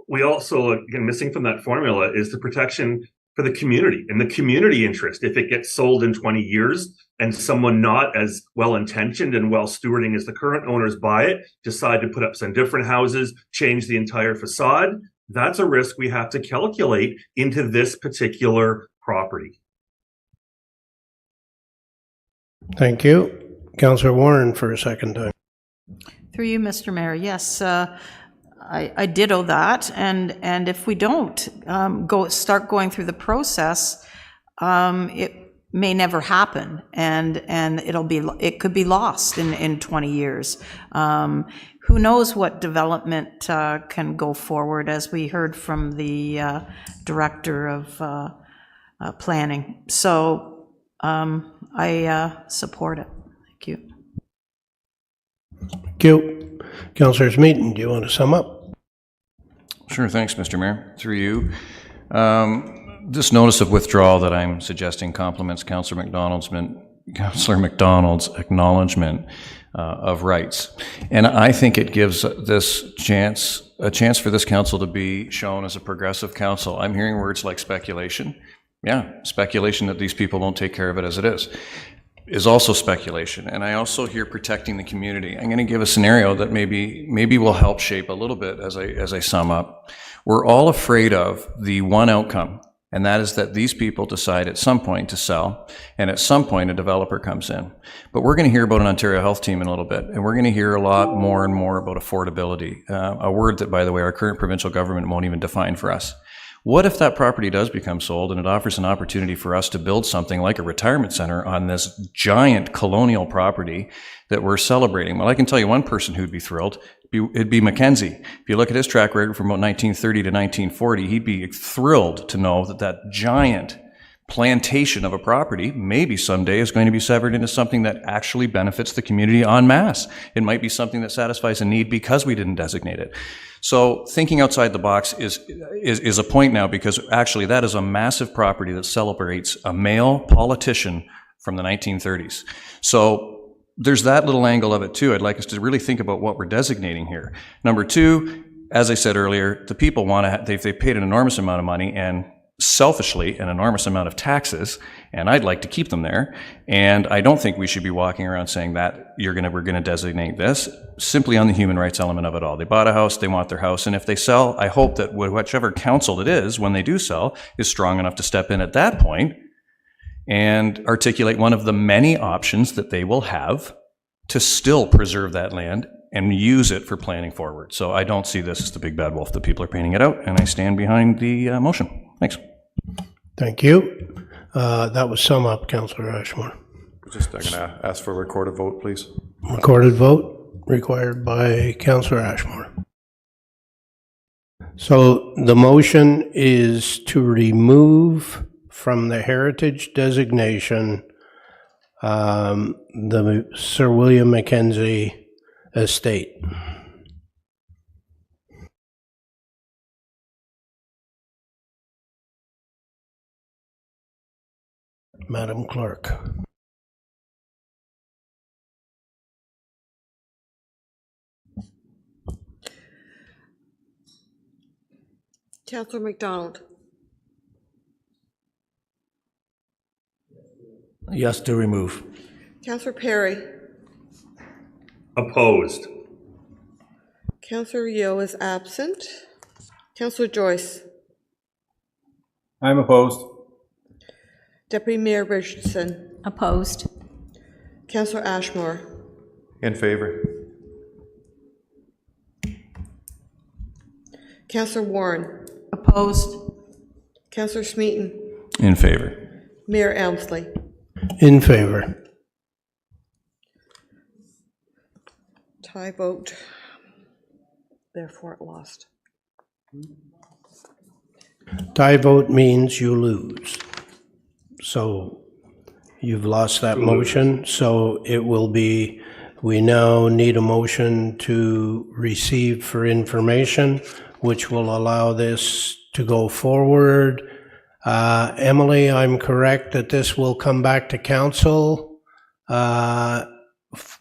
we also, again, missing from that formula is the protection for the community and the community interest. If it gets sold in 20 years and someone not as well-intentioned and well-stewarding as the current owners buy it, decide to put up some different houses, change the entire facade, that's a risk we have to calculate into this particular property. Thank you. Councillor Warren for a second time. Through you, Mr. Mayor, yes, I ditto that, and if we don't start going through the process, it may never happen, and it could be lost in 20 years. Who knows what development can go forward, as we heard from the director of planning. So I support it. Thank you. Thank you. Councillor Smeaton, do you want to sum up? Sure, thanks, Mr. Mayor. Through you. This notice of withdrawal that I'm suggesting complements Councillor McDonald's acknowledgement of rights. And I think it gives this a chance for this council to be shown as a progressive council. I'm hearing words like speculation. Yeah, speculation that these people won't take care of it as it is also speculation. And I also hear protecting the community. I'm going to give a scenario that maybe will help shape a little bit as I sum up. We're all afraid of the one outcome, and that is that these people decide at some point to sell, and at some point a developer comes in. But we're going to hear about an Ontario Health Team in a little bit, and we're going to hear a lot more and more about affordability, a word that, by the way, our current provincial government won't even define for us. What if that property does become sold and it offers an opportunity for us to build something like a retirement center on this giant colonial property that we're celebrating? Well, I can tell you one person who'd be thrilled. It'd be Mackenzie. If you look at his track record from about 1930 to 1940, he'd be thrilled to know that that giant plantation of a property maybe someday is going to be severed into something that actually benefits the community en masse. It might be something that satisfies a need because we didn't designate it. So thinking outside the box is a point now, because actually that is a massive property that celebrates a male politician from the 1930s. So there's that little angle of it too. I'd like us to really think about what we're designating here. Number two, as I said earlier, the people want to, they've paid an enormous amount of money and selfishly an enormous amount of taxes, and I'd like to keep them there. And I don't think we should be walking around saying that we're going to designate this, simply on the human rights element of it all. They bought a house, they want their house, and if they sell, I hope that whichever council it is, when they do sell, is strong enough to step in at that point and articulate one of the many options that they will have to still preserve that land and use it for planning forward. So I don't see this as the big bad wolf that people are painting it out, and I stand behind the motion. Thanks. Thank you. That was sum up, Councillor Ashmore. I'm going to ask for a recorded vote, please. Recorded vote required by Councillor Ashmore. So the motion is to remove from the heritage designation the Sir William Mackenzie estate. Madam Clerk. Councillor McDonald. Yes to remove. Councillor Perry. Opposed. Councillor Yeo is absent. Councillor Joyce. I'm opposed. Deputy Mayor Richardson. Opposed. Councillor Ashmore. In favor. Councillor Warren. Opposed. Councillor Smeaton. In favor. Mayor Elmsley. In favor. Tie vote. Therefore it lost. Tie vote means you lose. So you've lost that motion. So it will be, we now need a motion to receive for information, which will allow this to go forward Emily, I'm correct that this will come back to council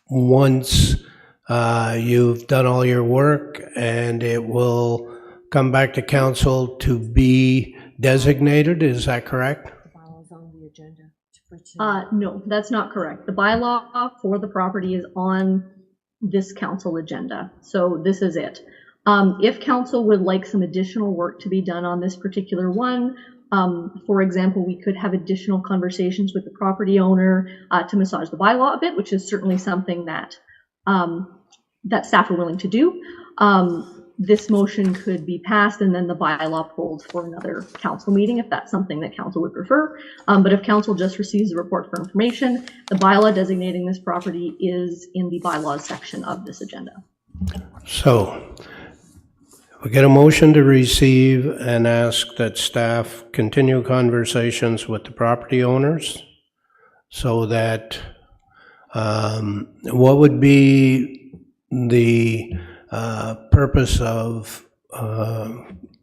once you've done all your work, and it will come back to council to be designated, is that correct? No, that's not correct. The bylaw for the property is on this council agenda, so this is it. If council would like some additional work to be done on this particular one, for example, we could have additional conversations with the property owner to massage the bylaw a bit, which is certainly something that that staff are willing to do. This motion could be passed and then the bylaw pulled for another council meeting if that's something that council would prefer. But if council just receives a report for information, the bylaw designating this property is in the bylaws section of this agenda. So we get a motion to receive and ask that staff continue conversations with the property owners so that what would be the purpose of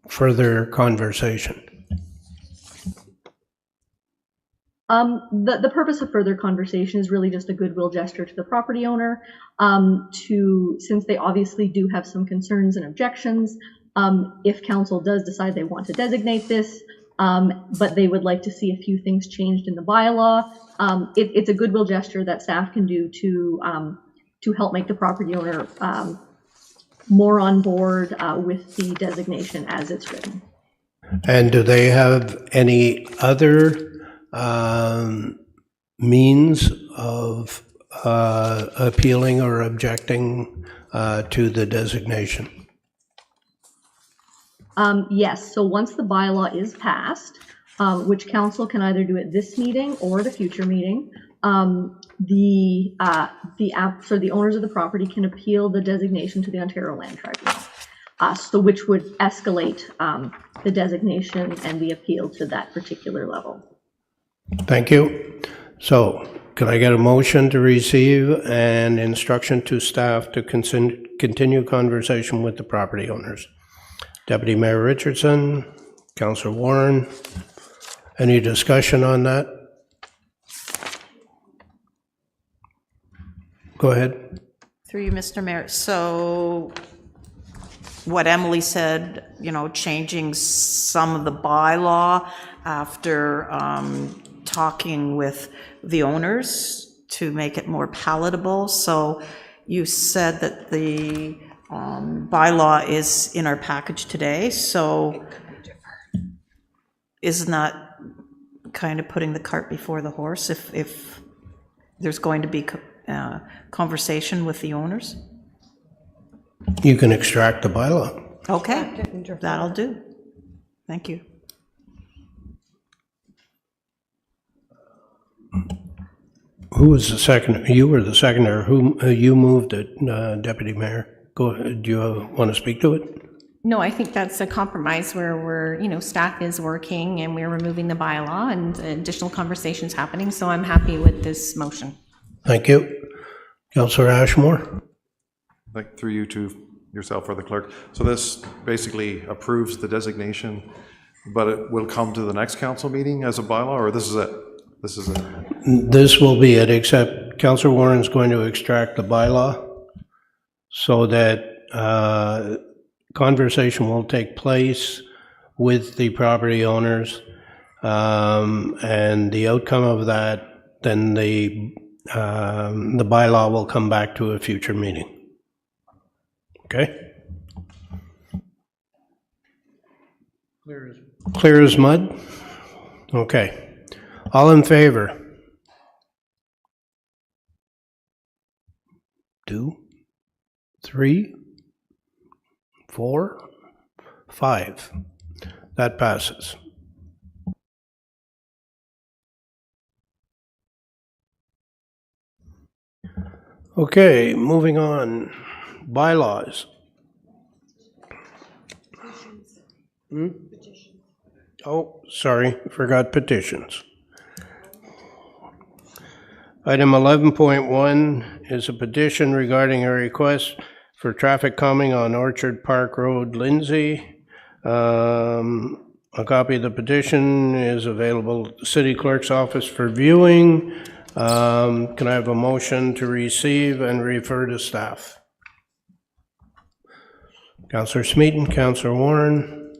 further conversation? The purpose of further conversation is really just a goodwill gesture to the property owner since they obviously do have some concerns and objections. If council does decide they want to designate this, but they would like to see a few things changed in the bylaw, it's a goodwill gesture that staff can do to help make the property owner more on board with the designation as it's written. And do they have any other means of appealing or objecting to the designation? Yes, so once the bylaw is passed, which council can either do at this meeting or the future meeting, the owners of the property can appeal the designation to the Ontario Land Tribunal, so which would escalate the designation and the appeal to that particular level. Thank you. So can I get a motion to receive and instruction to staff to continue conversation with the property owners? Deputy Mayor Richardson, Councillor Warren, any discussion on that? Go ahead. Through you, Mr. Mayor. So what Emily said, changing some of the bylaw after talking with the owners to make it more palatable. So you said that the bylaw is in our package today, so isn't that kind of putting the cart before the horse if there's going to be conversation with the owners? You can extract the bylaw. Okay, that'll do. Thank you. Who was the second? You were the seconder. Who you moved it, Deputy Mayor? Go ahead. Do you want to speak to it? No, I think that's a compromise where staff is working and we're removing the bylaw and additional conversations happening. So I'm happy with this motion. Thank you. Councillor Ashmore. Like through you to yourself or the clerk. So this basically approves the designation, but it will come to the next council meeting as a bylaw, or this is it? This is it? This will be it, except Councillor Warren's going to extract the bylaw so that conversation will take place with the property owners, and the outcome of that, then the bylaw will come back to a future meeting. Okay? Clear as mud? Okay. All in favor? 2, 3, 4, 5. That passes. Okay, moving on. Bylaws. Oh, sorry, forgot petitions. Item 11.1 is a petition regarding a request for traffic calming on Orchard Park Road, Lindsay. A copy of the petition is available at the city clerk's office for viewing. Can I have a motion to receive and refer to staff? Councillor Smeaton, Councillor Warren.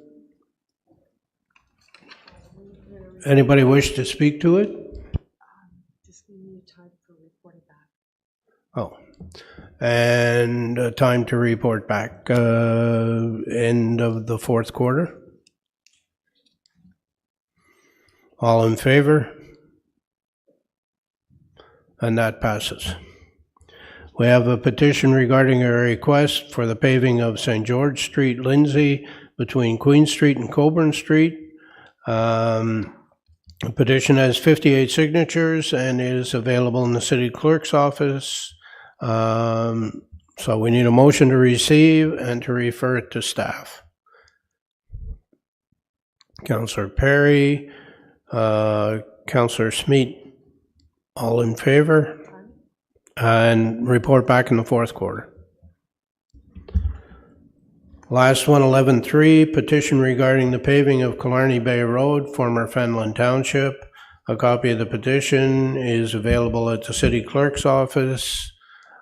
Anybody wish to speak to it? Just need time for reporting back. Oh, and time to report back, end of the fourth quarter. All in favor? And that passes. We have a petition regarding a request for the paving of St. George Street, Lindsay, between Queen Street and Coburn Street. The petition has 58 signatures and is available in the city clerk's office. So we need a motion to receive and to refer it to staff. Councillor Perry, Councillor Smeet, all in favor? And report back in the fourth quarter. Last one, 11.3, petition regarding the paving of Killarney Bay Road, former Fenland Township. A copy of the petition is available at the city clerk's office.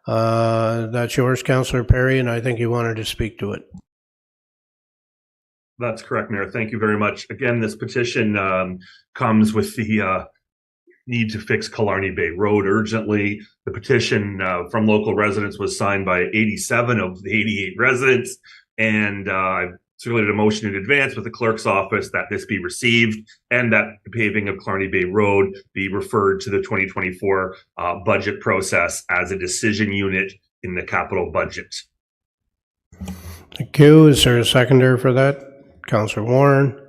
That's yours, Councillor Perry, and I think you wanted to speak to it. That's correct, Mayor. Thank you very much. Again, this petition comes with the need to fix Killarney Bay Road urgently. The petition from local residents was signed by 87 of the 88 residents, and I've circulated a motion in advance with the clerk's office that this be received and that the paving of Killarney Bay Road be referred to the 2024 budget process as a decision unit in the capital budget. Thank you. Is there a seconder for that? Councillor Warren.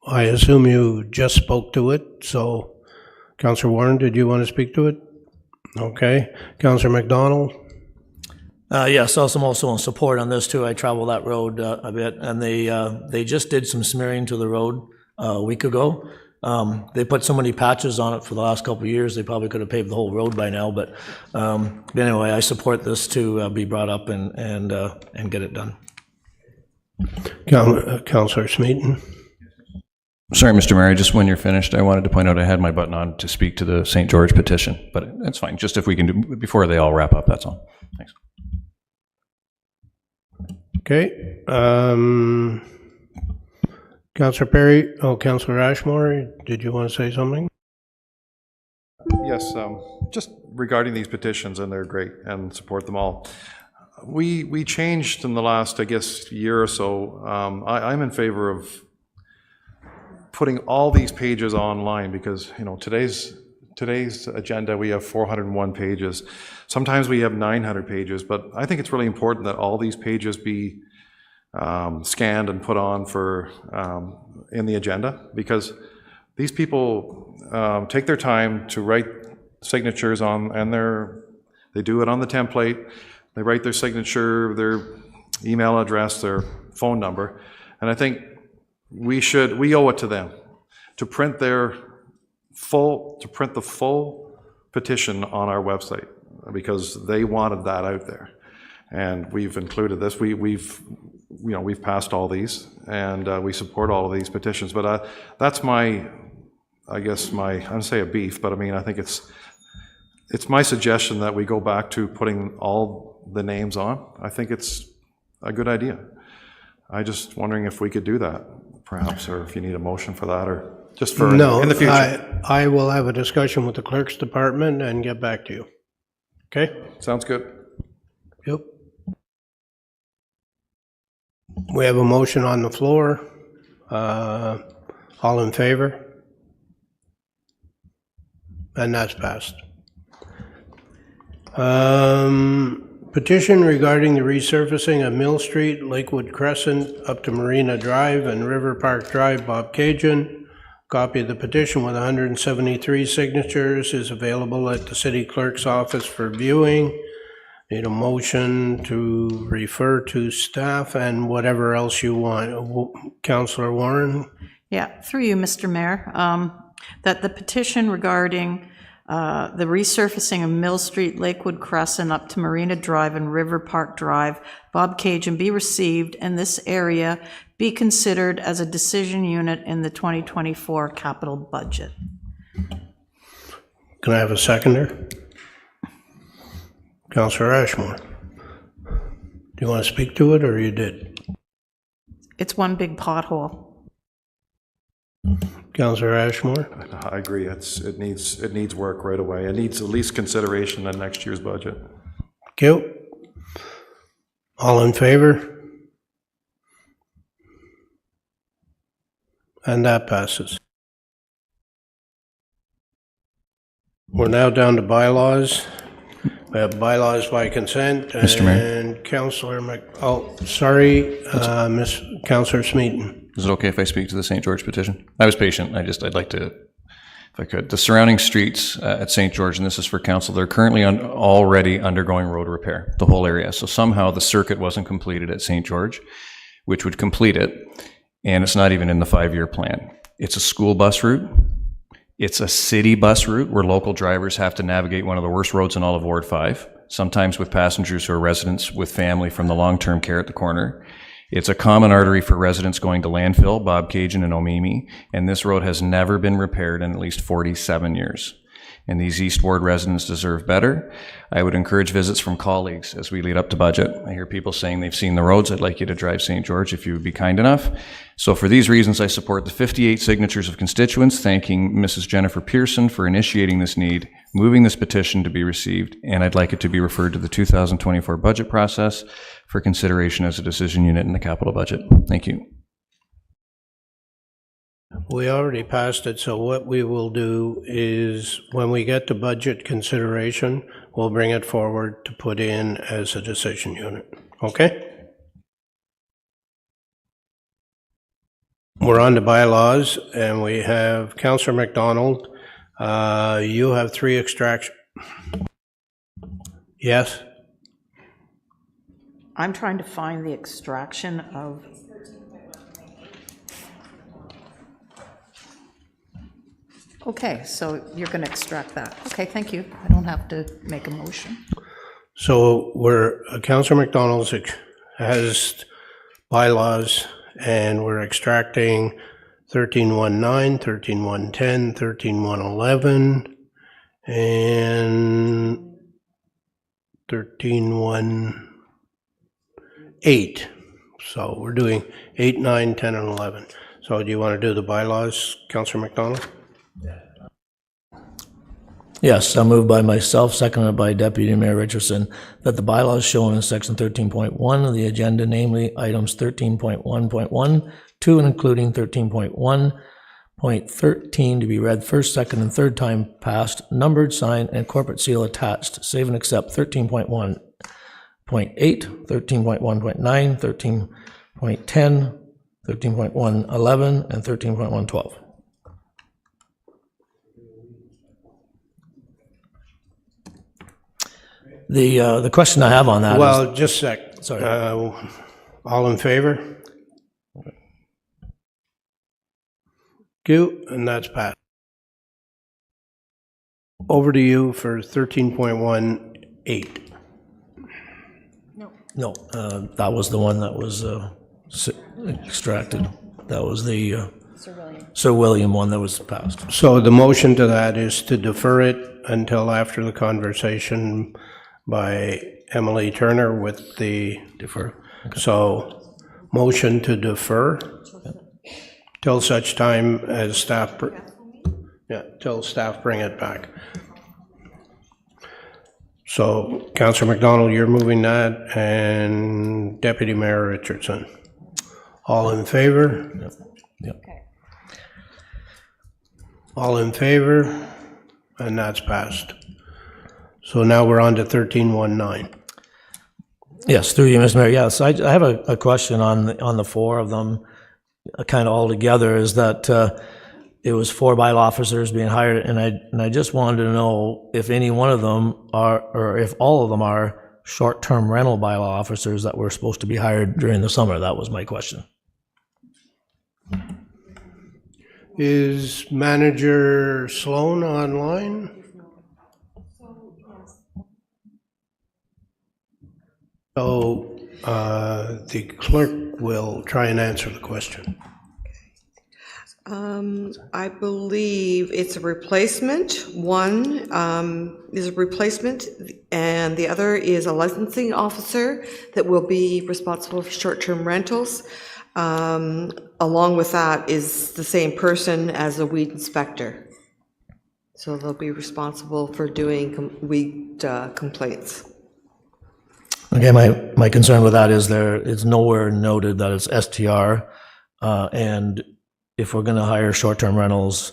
I assume you just spoke to it, so Councillor Warren, did you want to speak to it? Okay. Councillor McDonald? Yes, I'm also in support on this too. I travel that road a bit, and they just did some smearing to the road a week ago. They put so many patches on it for the last couple of years, they probably could have paved the whole road by now, but anyway, I support this to be brought up and get it done. Councillor Smeaton? Sorry, Mr. Mayor, just when you're finished, I wanted to point out I had my button on to speak to the St. George petition, but it's fine. Just if we can do before they all wrap up, that's all. Thanks. Okay. Councillor Perry, Councillor Ashmore, did you want to say something? Yes, just regarding these petitions, and they're great, and support them all. We changed in the last, I guess, year or so. I'm in favor of putting all these pages online because, you know, today's agenda, we have 401 pages. Sometimes we have 900 pages, but I think it's really important that all these pages be scanned and put on for in the agenda, because these people take their time to write signatures on, and they do it on the template. They write their signature, their email address, their phone number, and I think we owe it to them to print the full petition on our website, because they wanted that out there, and we've included this. We've passed all these, and we support all of these petitions. But that's I don't say a beef, but I mean, I think it's my suggestion that we go back to putting all the names on. I think it's a good idea. I just wondering if we could do that, perhaps, or if you need a motion for that, or just for in the future. I will have a discussion with the clerk's department and get back to you. Okay? Sounds good. Yep. We have a motion on the floor. All in favor? And that's passed. Petition regarding the resurfacing of Mill Street, Lakewood Crescent, up to Marina Drive and River Park Drive, Bob Cajun. Copy of the petition with 173 signatures is available at the city clerk's office for viewing. Need a motion to refer to staff and whatever else you want. Councillor Warren? Yeah, through you, Mr. Mayor, that the petition regarding The resurfacing of Mill Street, Lakewood Crescent up to Marina Drive and River Park Drive, Bob Cajun, be received, and this area be considered as a decision unit in the 2024 capital budget. Can I have a seconder? Councillor Ashmore. Do you want to speak to it, or you did? It's one big pothole. Councillor Ashmore? I agree. It needs work right away. It needs at least consideration in next year's budget. Thank you. All in favor? And that passes. We're now down to bylaws. We have bylaws by consent. Mr. Mayor. And Councillor Miss Councillor Smeaton. Is it okay if I speak to the St. George petition? I was patient. I'd like to, if I could. The surrounding streets at St. George, and this is for council, they're currently already undergoing road repair, the whole area. So somehow the circuit wasn't completed at St. George, which would complete it, and it's not even in the 5-year plan. It's a school bus route. It's a city bus route where local drivers have to navigate one of the worst roads in all of Ward 5, sometimes with passengers who are residents with family from the long-term care at the corner. It's a common artery for residents going to landfill, Bob Cajun and Omimi, and this road has never been repaired in at least 47 years. And these East Ward residents deserve better. I would encourage visits from colleagues as we lead up to budget. I hear people saying they've seen the roads. I'd like you to drive St. George if you would be kind enough. So for these reasons, I support the 58 signatures of constituents, thanking Mrs. Jennifer Pearson for initiating this need, moving this petition to be received, and I'd like it to be referred to the 2024 budget process for consideration as a decision unit in the capital budget. Thank you. We already passed it, so what we will do is when we get to budget consideration, we'll bring it forward to put in as a decision unit. Okay? We're on to bylaws, and we have Councillor McDonald. You have 3 extraction. Yes? I'm trying to find the extraction of. Okay, so you're going to extract that. Okay, thank you. I don't have to make a motion. So Councillor McDonald has bylaws, and we're extracting 1319, 13110, 13111, and 13118. So we're doing 8, 9, 10, and 11. So do you want to do the bylaws, Councillor McDonald? Yes, I move by myself, seconded by Deputy Mayor Richardson, that the bylaws shown in section 13.1 of the agenda, namely items 13.1.1, 2 and including 13.1.13 to be read first, second, and third time passed, numbered, signed, and corporate seal attached, save and accept 13.1.8, 13.1.9, 13.10, 13.111, and 13.112. The question I have on that well, just a sec. Sorry. All in favor? You, and that's passed. Over to you for 13.18. No, that was the one that was extracted. That was the Sir William one that was passed. So the motion to that is to defer it until after the conversation by Emily Turner with the defer. Okay. So motion to defer till such time as staff, till staff bring it back. So Councillor McDonald, you're moving that, and Deputy Mayor Richardson. All in favor? Yep. All in favor? And that's passed. So now we're on to 1319. Yes, through you, Mr. Mayor. Yes, I have a question on the 4 of them, kind of all together. Is that it was 4 bylaw officers being hired, and I just wanted to know if any one of them are, or if all of them are short-term rental bylaw officers that were supposed to be hired during the summer. That was my question. Is Manager Sloan online? So the clerk will try and answer the question. I believe it's a replacement. One is a replacement, and the other is a licensing officer that will be responsible for short-term rentals. Along with that is the same person as a weed inspector. So they'll be responsible for doing weed complaints. Okay, my concern with that is it's nowhere noted that it's STR, and if we're going to hire short-term rentals,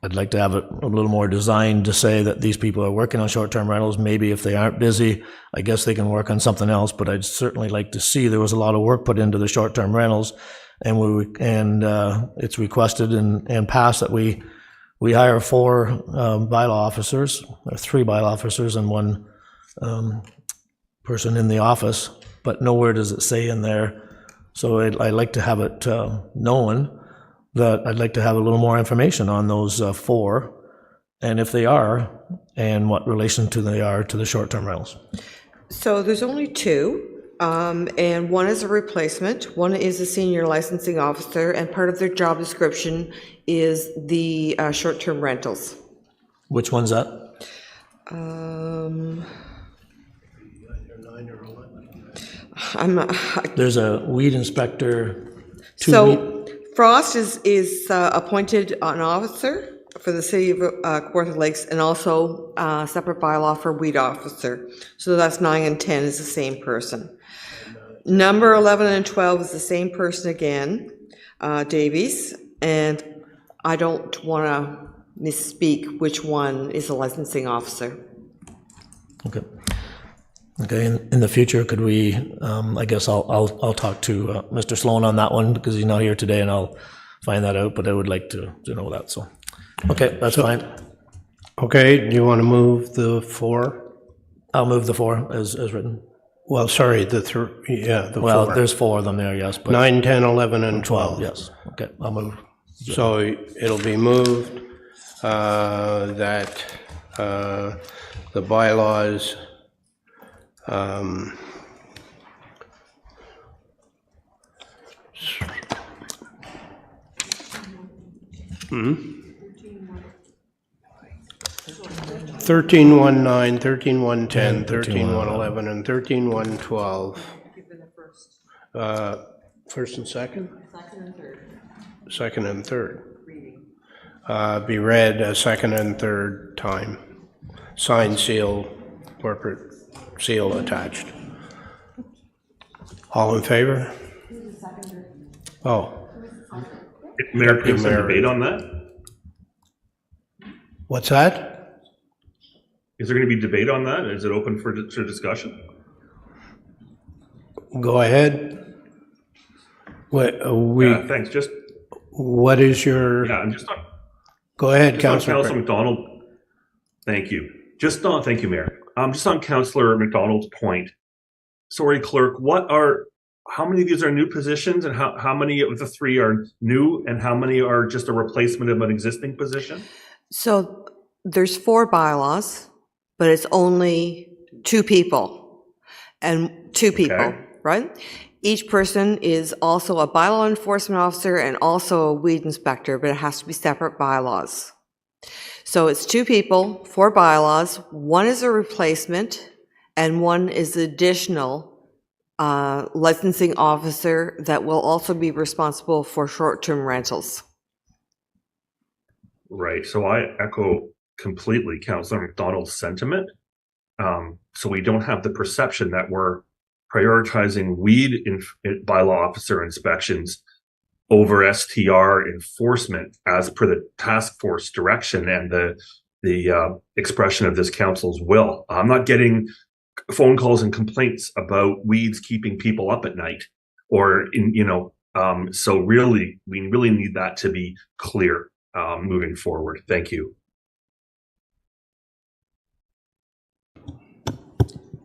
I'd like to have it a little more designed to say that these people are working on short-term rentals. Maybe if they aren't busy, I guess they can work on something else, but I'd certainly like to see there was a lot of work put into the short-term rentals, and it's requested and passed that we hire 4 bylaw officers, or 3 bylaw officers and 1 person in the office, but nowhere does it say in there. So I'd like to have it known that I'd like to have a little more information on those 4, and if they are, and what relation to they are to the short-term rentals. So there's only 2, and one is a replacement. One is a senior licensing officer, and part of their job description is the short-term rentals. Which one's that? There's a weed inspector. Frost is appointed an officer for the city of Kawartha Lakes, and also a separate bylaw for weed officer. So that's 9 and 10 is the same person. Number 11 and 12 is the same person again, Davies, and I don't want to misspeak which one is a licensing officer. Okay. Okay, in the future, could we, I guess I'll talk to Mr. Sloan on that one, because he's not here today, and I'll find that out, but I would like to know that, so. Okay, that's fine. Okay, do you want to move the 4? I'll move the 4 as written. Well, sorry, the 4. Well, there's 4 of them there, yes. But 9, 10, 11, and 12. Yes, okay, I'll move. So it'll be moved that the bylaws 13-1-9, 13-1-10, 13-1-11, and 13-1-12. First and second? Second and third. Be read a second and third time. Signed, seal, corporate seal attached. All in favor? Oh. Mayor, can we debate on that? What's that? Is there going to be debate on that? Is it open for discussion? Go ahead. Thanks. Just what is your? Yeah, I'm just on. Go ahead, Councillor. Councillor McDonald. Thank you. Thank you, Mayor. Just on Councillor McDonald's point. Sorry, Clerk. How many of these are new positions, and how many of the 3 are new, and how many are just a replacement of an existing position? So there's 4 bylaws, but it's only 2 people, and 2 people, right? Each person is also a bylaw enforcement officer and also a weed inspector, but it has to be separate bylaws. So it's 2 people, 4 bylaws. 1 is a replacement, and 1 is additional licensing officer that will also be responsible for short-term rentals. Right. So I echo completely Councillor McDonald's sentiment. So we don't have the perception that we're prioritizing weed bylaw officer inspections over STR enforcement as per the task force direction and the expression of this council's will. I'm not getting phone calls and complaints about weeds keeping people up at night, or so really we really need that to be clear moving forward. Thank you.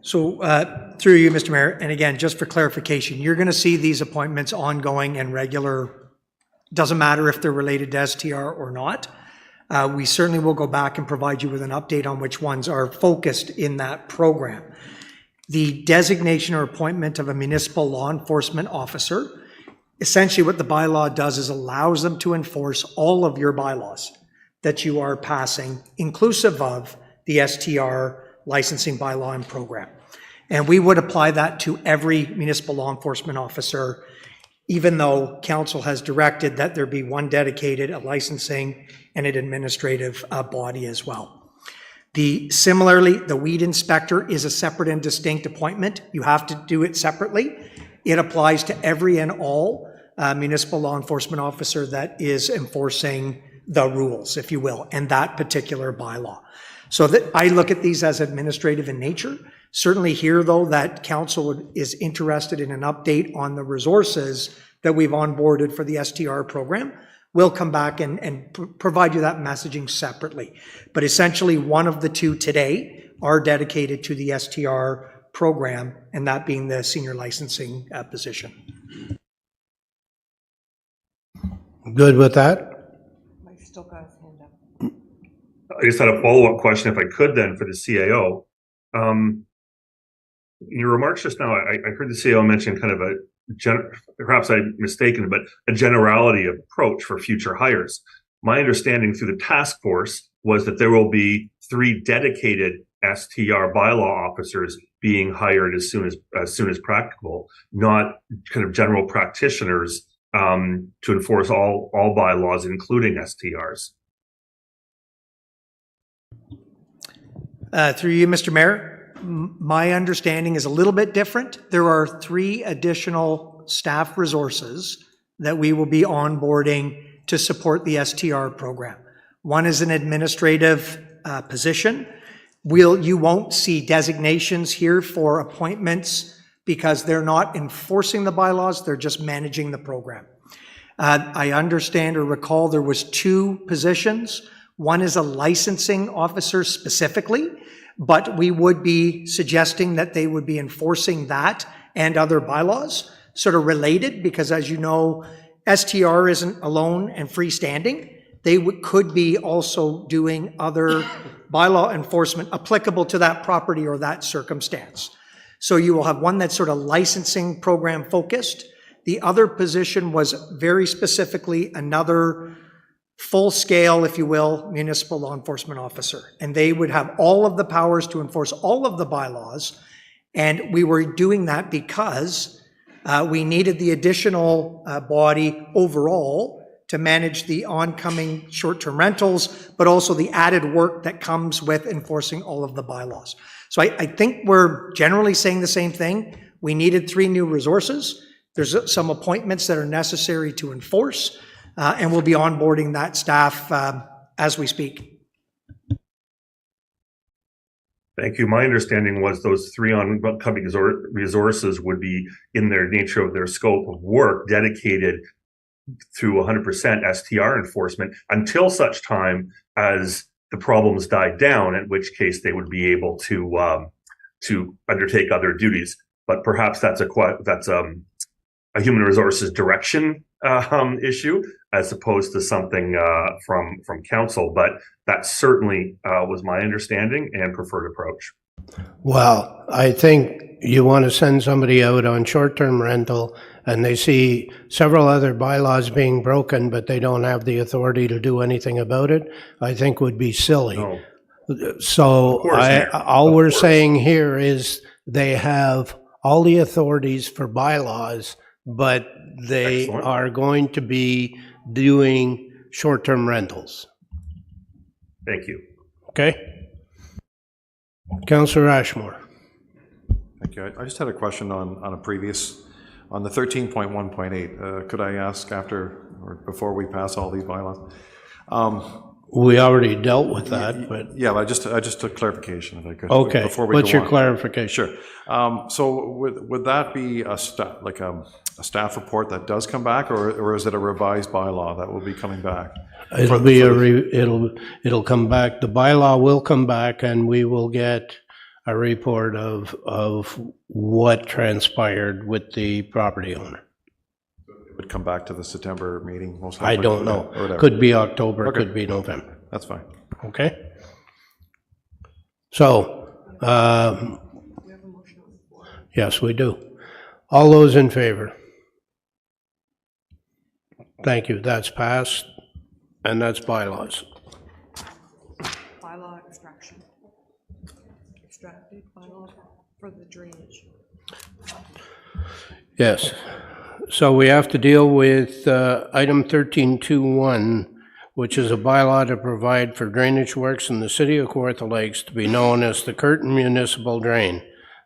So through you, Mr. Mayor, and again, just for clarification, you're going to see these appointments ongoing and regular. Doesn't matter if they're related to STR or not. We certainly will go back and provide you with an update on which ones are focused in that program. the designation or appointment of a municipal law enforcement officer. Essentially what the bylaw does is allows them to enforce all of your bylaws that you are passing, inclusive of the STR licensing bylaw and program. And we would apply that to every municipal law enforcement officer, even though council has directed that there be one dedicated, a licensing and an administrative body as well. Similarly, the weed inspector is a separate and distinct appointment. You have to do it separately. It applies to every and all municipal law enforcement officer that is enforcing the rules, if you will, and that particular bylaw. So that I look at these as administrative in nature. Certainly here, though, that council is interested in an update on the resources that we've onboarded for the STR program. We'll come back and provide you that messaging separately. But essentially, one of the two today are dedicated to the STR program, and that being the senior licensing position. Good with that? I just had a follow-up question, if I could, then, for the CAO. In your remarks just now, I heard the CAO mention kind of perhaps I'm mistaken, but a generality approach for future hires. My understanding through the task force was that there will be 3 dedicated STR bylaw officers being hired as soon as practicable, not kind of general practitioners to enforce all bylaws, including STRs. Through you, Mr. Mayor, my understanding is a little bit different. There are 3 additional staff resources that we will be onboarding to support the STR program. One is an administrative position. You won't see designations here for appointments because they're not enforcing the bylaws, they're just managing the program. I understand or recall there was 2 positions. One is a licensing officer specifically, but we would be suggesting that they would be enforcing that and other bylaws, sort of related, because as you know, STR isn't alone and freestanding. They could be also doing other bylaw enforcement applicable to that property or that circumstance. So you will have one that's sort of licensing program focused. The other position was very specifically another full-scale, if you will, municipal law enforcement officer. And they would have all of the powers to enforce all of the bylaws. And we were doing that because we needed the additional body overall to manage the oncoming short-term rentals, but also the added work that comes with enforcing all of the bylaws. So I think we're generally saying the same thing. We needed 3 new resources. There's some appointments that are necessary to enforce. And we'll be onboarding that staff as we speak. Thank you. My understanding was those 3 oncoming resources would be, in their nature of their scope of work, dedicated to 100% STR enforcement until such time as the problems died down, in which case they would be able to undertake other duties. But perhaps that's a human resources direction issue as opposed to something from council, but that certainly was my understanding and preferred approach. Well, I think you want to send somebody out on short-term rental and they see several other bylaws being broken, but they don't have the authority to do anything about it, I think would be silly. No. So all we're saying here is they have all the authorities for bylaws, but they are going to be doing short-term rentals. Thank you. Okay. Councillor Ashmore. Thank you. I just had a question on a previous, on the 13.1.8. Could I ask after or before we pass all these bylaws? We already dealt with that, but yeah, I just took clarification if I could. Okay. Before we What's go your clarification? Sure. So would that be a staff report that does come back, or is it a revised bylaw that will be coming back? It'll be it'll come back. The bylaw will come back, and we will get a report of what transpired with the property owner. Would come back to the September meeting most likely? I don't know. Could be October, okay. Could be November. That's fine. Okay. So, Yes, we do. All those in favor? Thank you. That's passed, and that's bylaws. Bylaw extraction. Extracted bylaw for the drainage. Yes. So we have to deal with item 13.2.1, which is a bylaw to provide for drainage works in the city of Kawartha Lakes to be known as the Curtin Municipal Drain.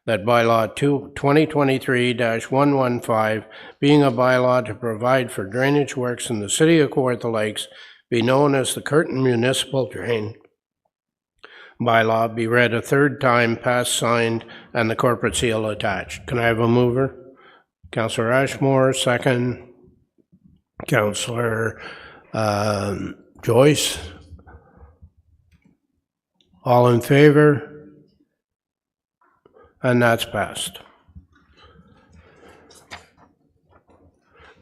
That bylaw 2023-115, being a bylaw to provide for drainage works in the city of Kawartha Lakes, be known as the Curtin Municipal Drain. Bylaw be read a third time, passed, signed, and the corporate seal attached. Can I have a mover? Councillor Ashmore, second. Councillor Joyce. All in favor? And that's passed.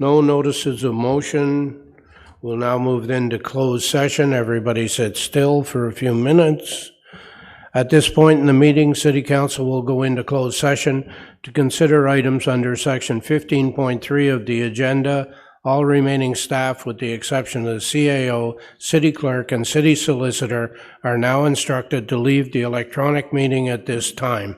No notices of motion. We'll now move into closed session. Everybody sit still for a few minutes. At this point in the meeting, City Council will go into closed session to consider items under Section 15.3 of the agenda. All remaining staff, with the exception of the CAO, City Clerk, and City Solicitor, are now instructed to leave the electronic meeting at this time.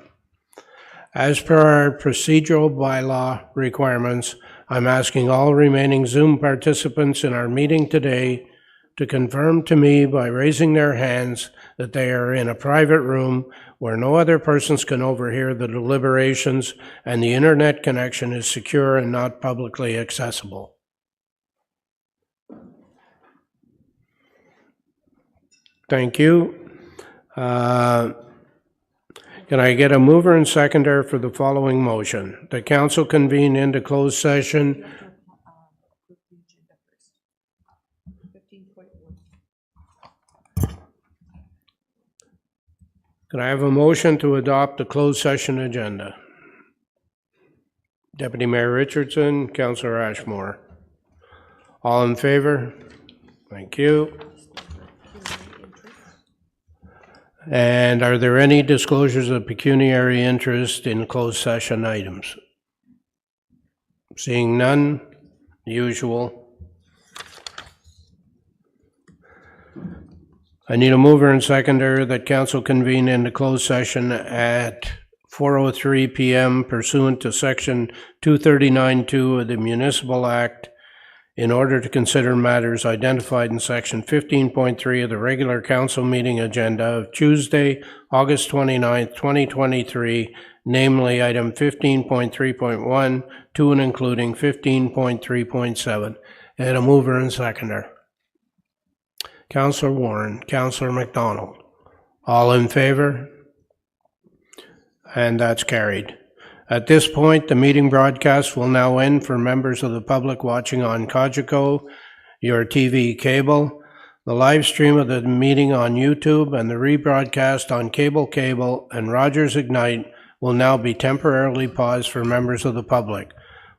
As per our procedural bylaw requirements, I'm asking all remaining Zoom participants in our meeting today to confirm to me by raising their hands that they are in a private room where no other persons can overhear the deliberations and the internet connection is secure and not publicly accessible. Thank you. Can I get a mover and seconder for the following motion? The council convene into closed session. Can I have a motion to adopt the closed session agenda? Deputy Mayor Richardson, Councillor Ashmore. All in favor? Thank you. And are there any disclosures of pecuniary interest in closed session items? Seeing none, usual. I need a mover and seconder that council convene into closed session at 4:03 p.m. pursuant to Section 239(2) of the Municipal Act in order to consider matters identified in Section 15.3 of the regular council meeting agenda of Tuesday, August 29th, 2023, namely item 15.3.1 to and including 15.3.7. And a mover and seconder. Councillor Warren, Councillor McDonald. All in favor? And that's carried. At this point, the meeting broadcast will now end for members of the public watching on Cogeco, your TV cable, the live stream of the meeting on YouTube, and the rebroadcast on cable, and Rogers Ignite will now be temporarily paused for members of the public.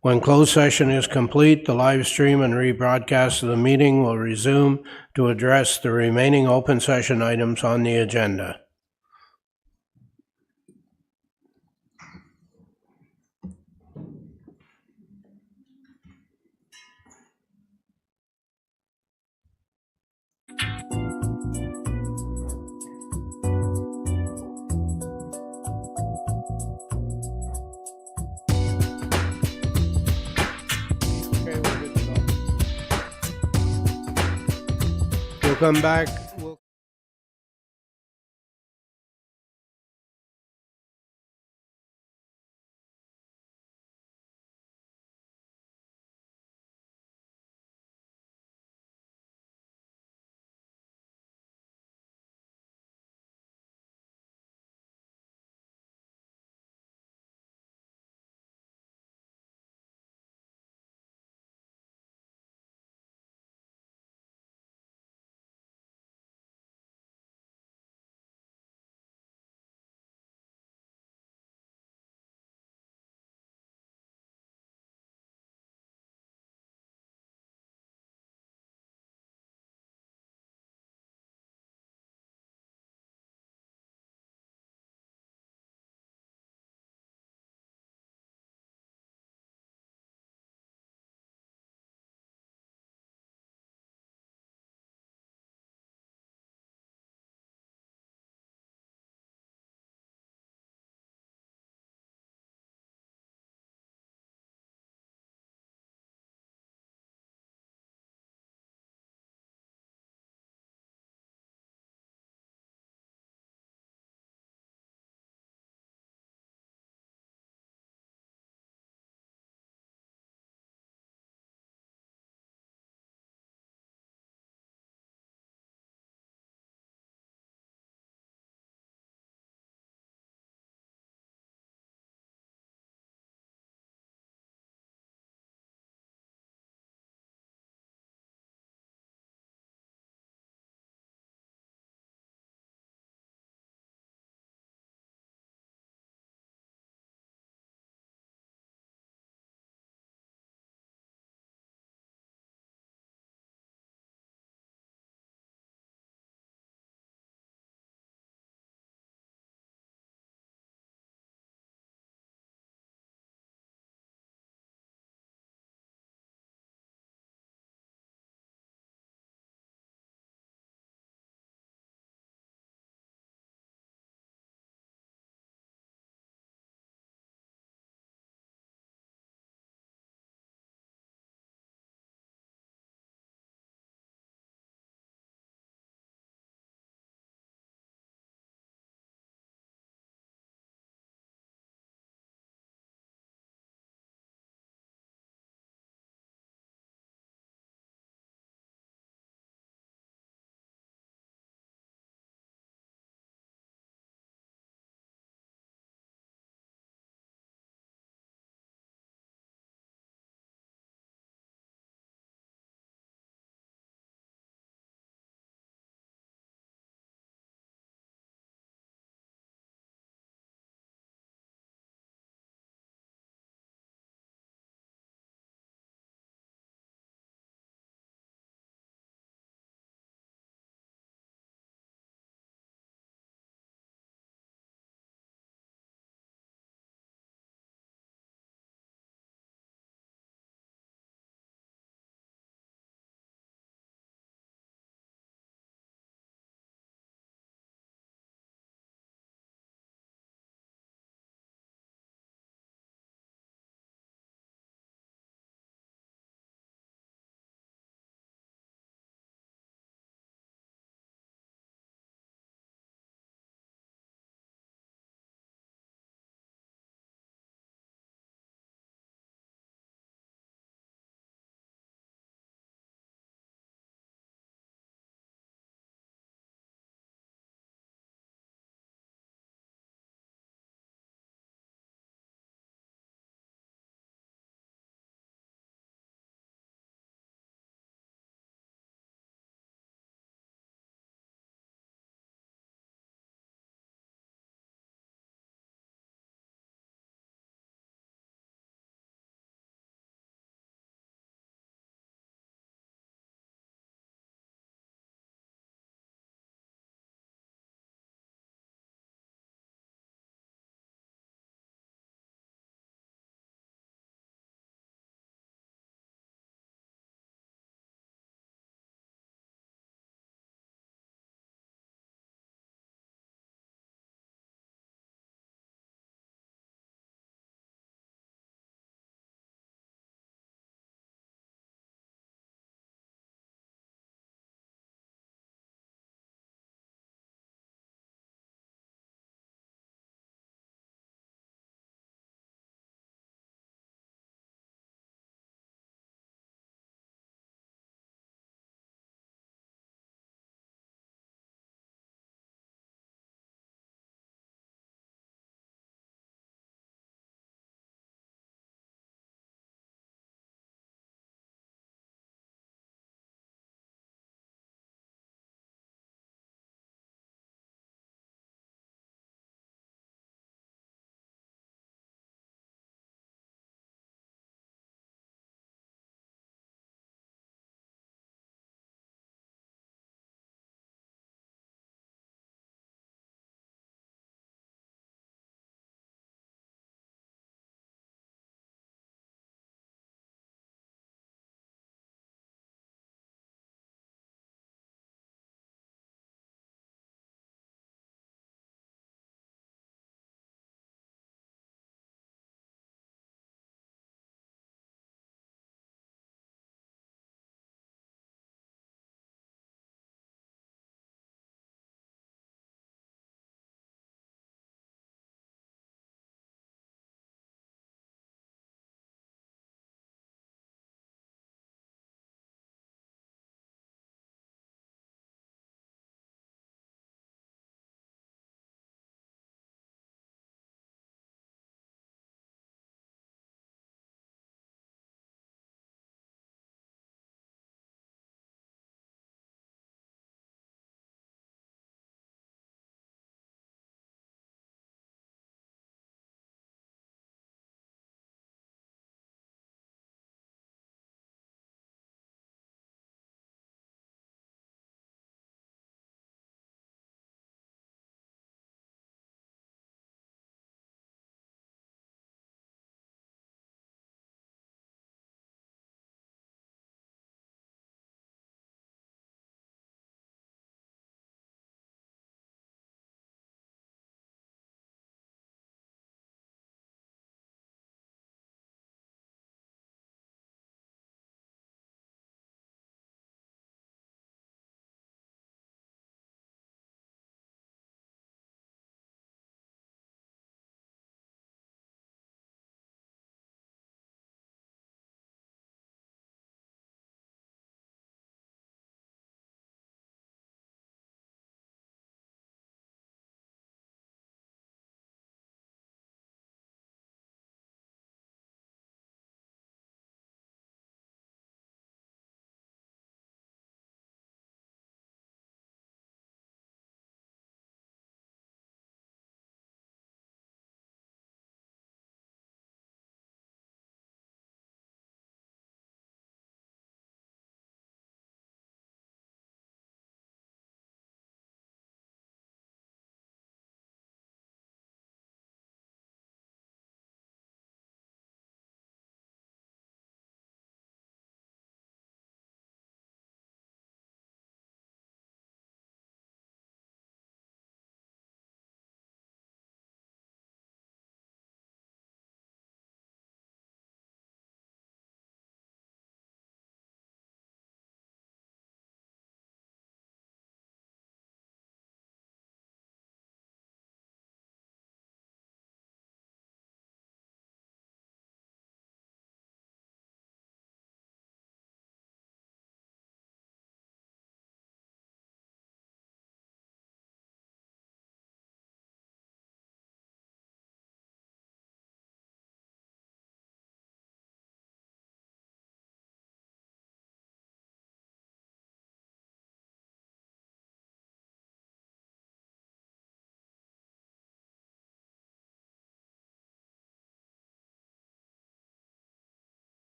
When closed session is complete, the live stream and rebroadcast of the meeting will resume to address the remaining open session items on the agenda. We'll come back.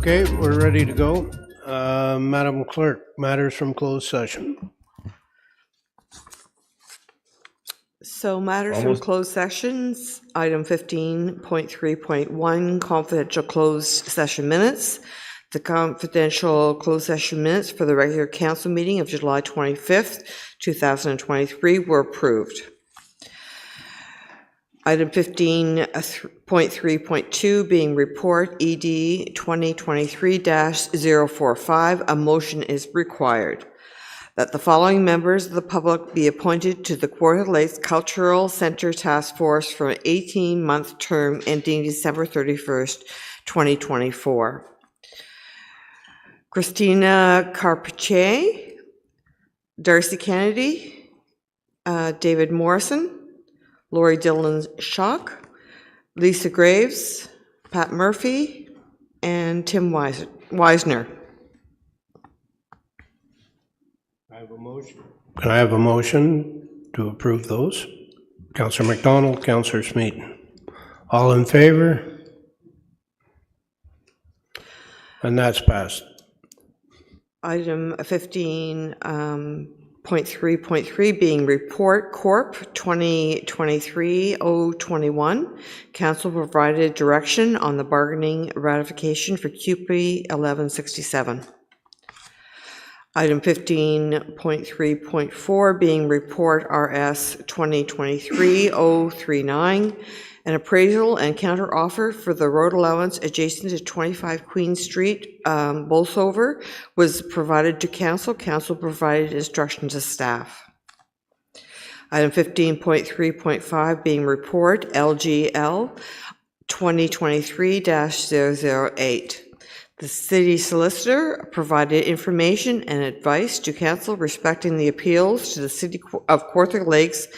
Okay, we're ready to go. Madam Clerk, matters from closed session. So matters from closed sessions, item 15.3.1, confidential closed session minutes. The confidential closed session minutes for the regular council meeting of July 25th, 2023 were approved. Item 15.3.2 being report ED 2023-045, a motion is required that the following members of the public be appointed to the Quarter Lakes Cultural Center Task Force for an 18-month term ending December 31st, 2024. Christina Carpiche, Darcy Kennedy, David Morrison, Lori Dillon Schock, Lisa Graves, Pat Murphy, and Tim Weisner. Can I have a motion to approve those? Councillor McDonald, Councillor Smeaton. All in favor? And that's passed. Item 15.3.3 being report Corp 2023-021. Council provided direction on the bargaining ratification for QP 1167. Item 15.3.4 being report RS 2023-039, an appraisal and counter offer for the road allowance adjacent to 25 Queen Street, Bolsover, was provided to council. Council provided instruction to staff. Item 15.3.5 being report LGL 2023-008. The city solicitor provided information and advice to council respecting the appeals to the City of Quarter Lakes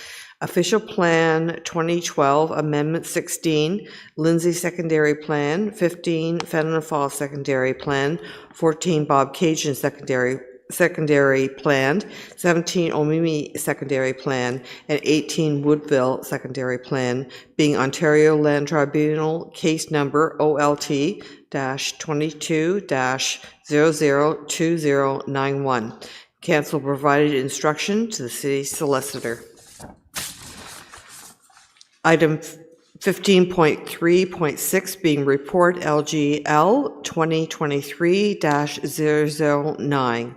Official Plan 2012 Amendment 16, Lindsay Secondary Plan, 15 Fenton Falls Secondary Plan, 14 Bob Cajun Secondary Plan, 17 Omimi Secondary Plan, and 18 Woodville Secondary Plan, being Ontario Land Tribunal case number OLT-22-002091. Council provided instruction to the city solicitor. Item 15.3.6 being report LGL 2023-009.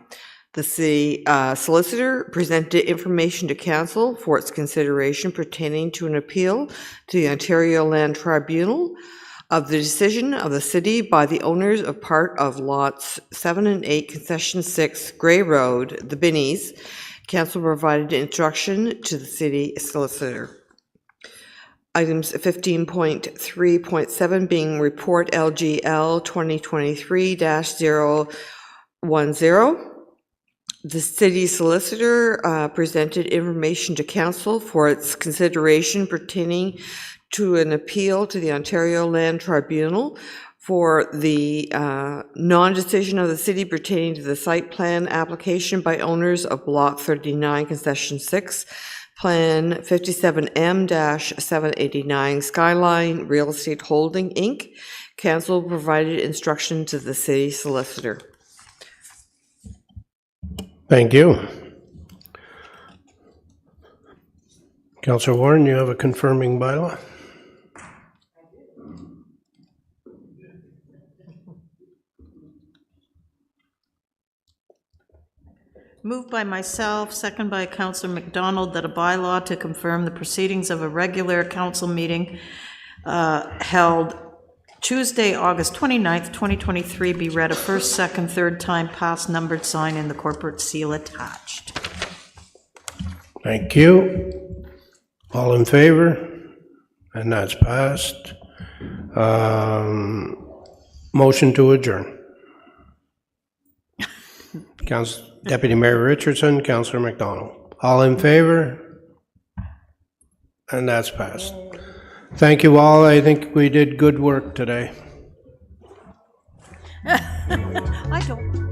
The city solicitor presented information to council for its consideration pertaining to an appeal to the Ontario Land Tribunal of the decision of the city by the owners of part of lots 7 and 8, concession 6, Gray Road, the Binnies. Council provided instruction to the city solicitor. Items 15.3.7 being report LGL 2023-010. The city solicitor presented information to council for its consideration pertaining to an appeal to the Ontario Land Tribunal for the non-decision of the city pertaining to the site plan application by owners of Block 39, Concession 6, Plan 57M-789 Skyline Real Estate Holding, Inc. Council provided instruction to the city solicitor. Thank you. Councillor Warren, you have a confirming bylaw? Moved by myself, second by Councillor McDonald, that a bylaw to confirm the proceedings of a regular council meeting held Tuesday, August 29th, 2023 be read a first, second, third time, passed, numbered, sign, and the corporate seal attached. Thank you. All in favor? And that's passed. Motion to adjourn. Deputy Mayor Richardson, Councillor McDonald. All in favor? And that's passed. Thank you all. I think we did good work today. I don't.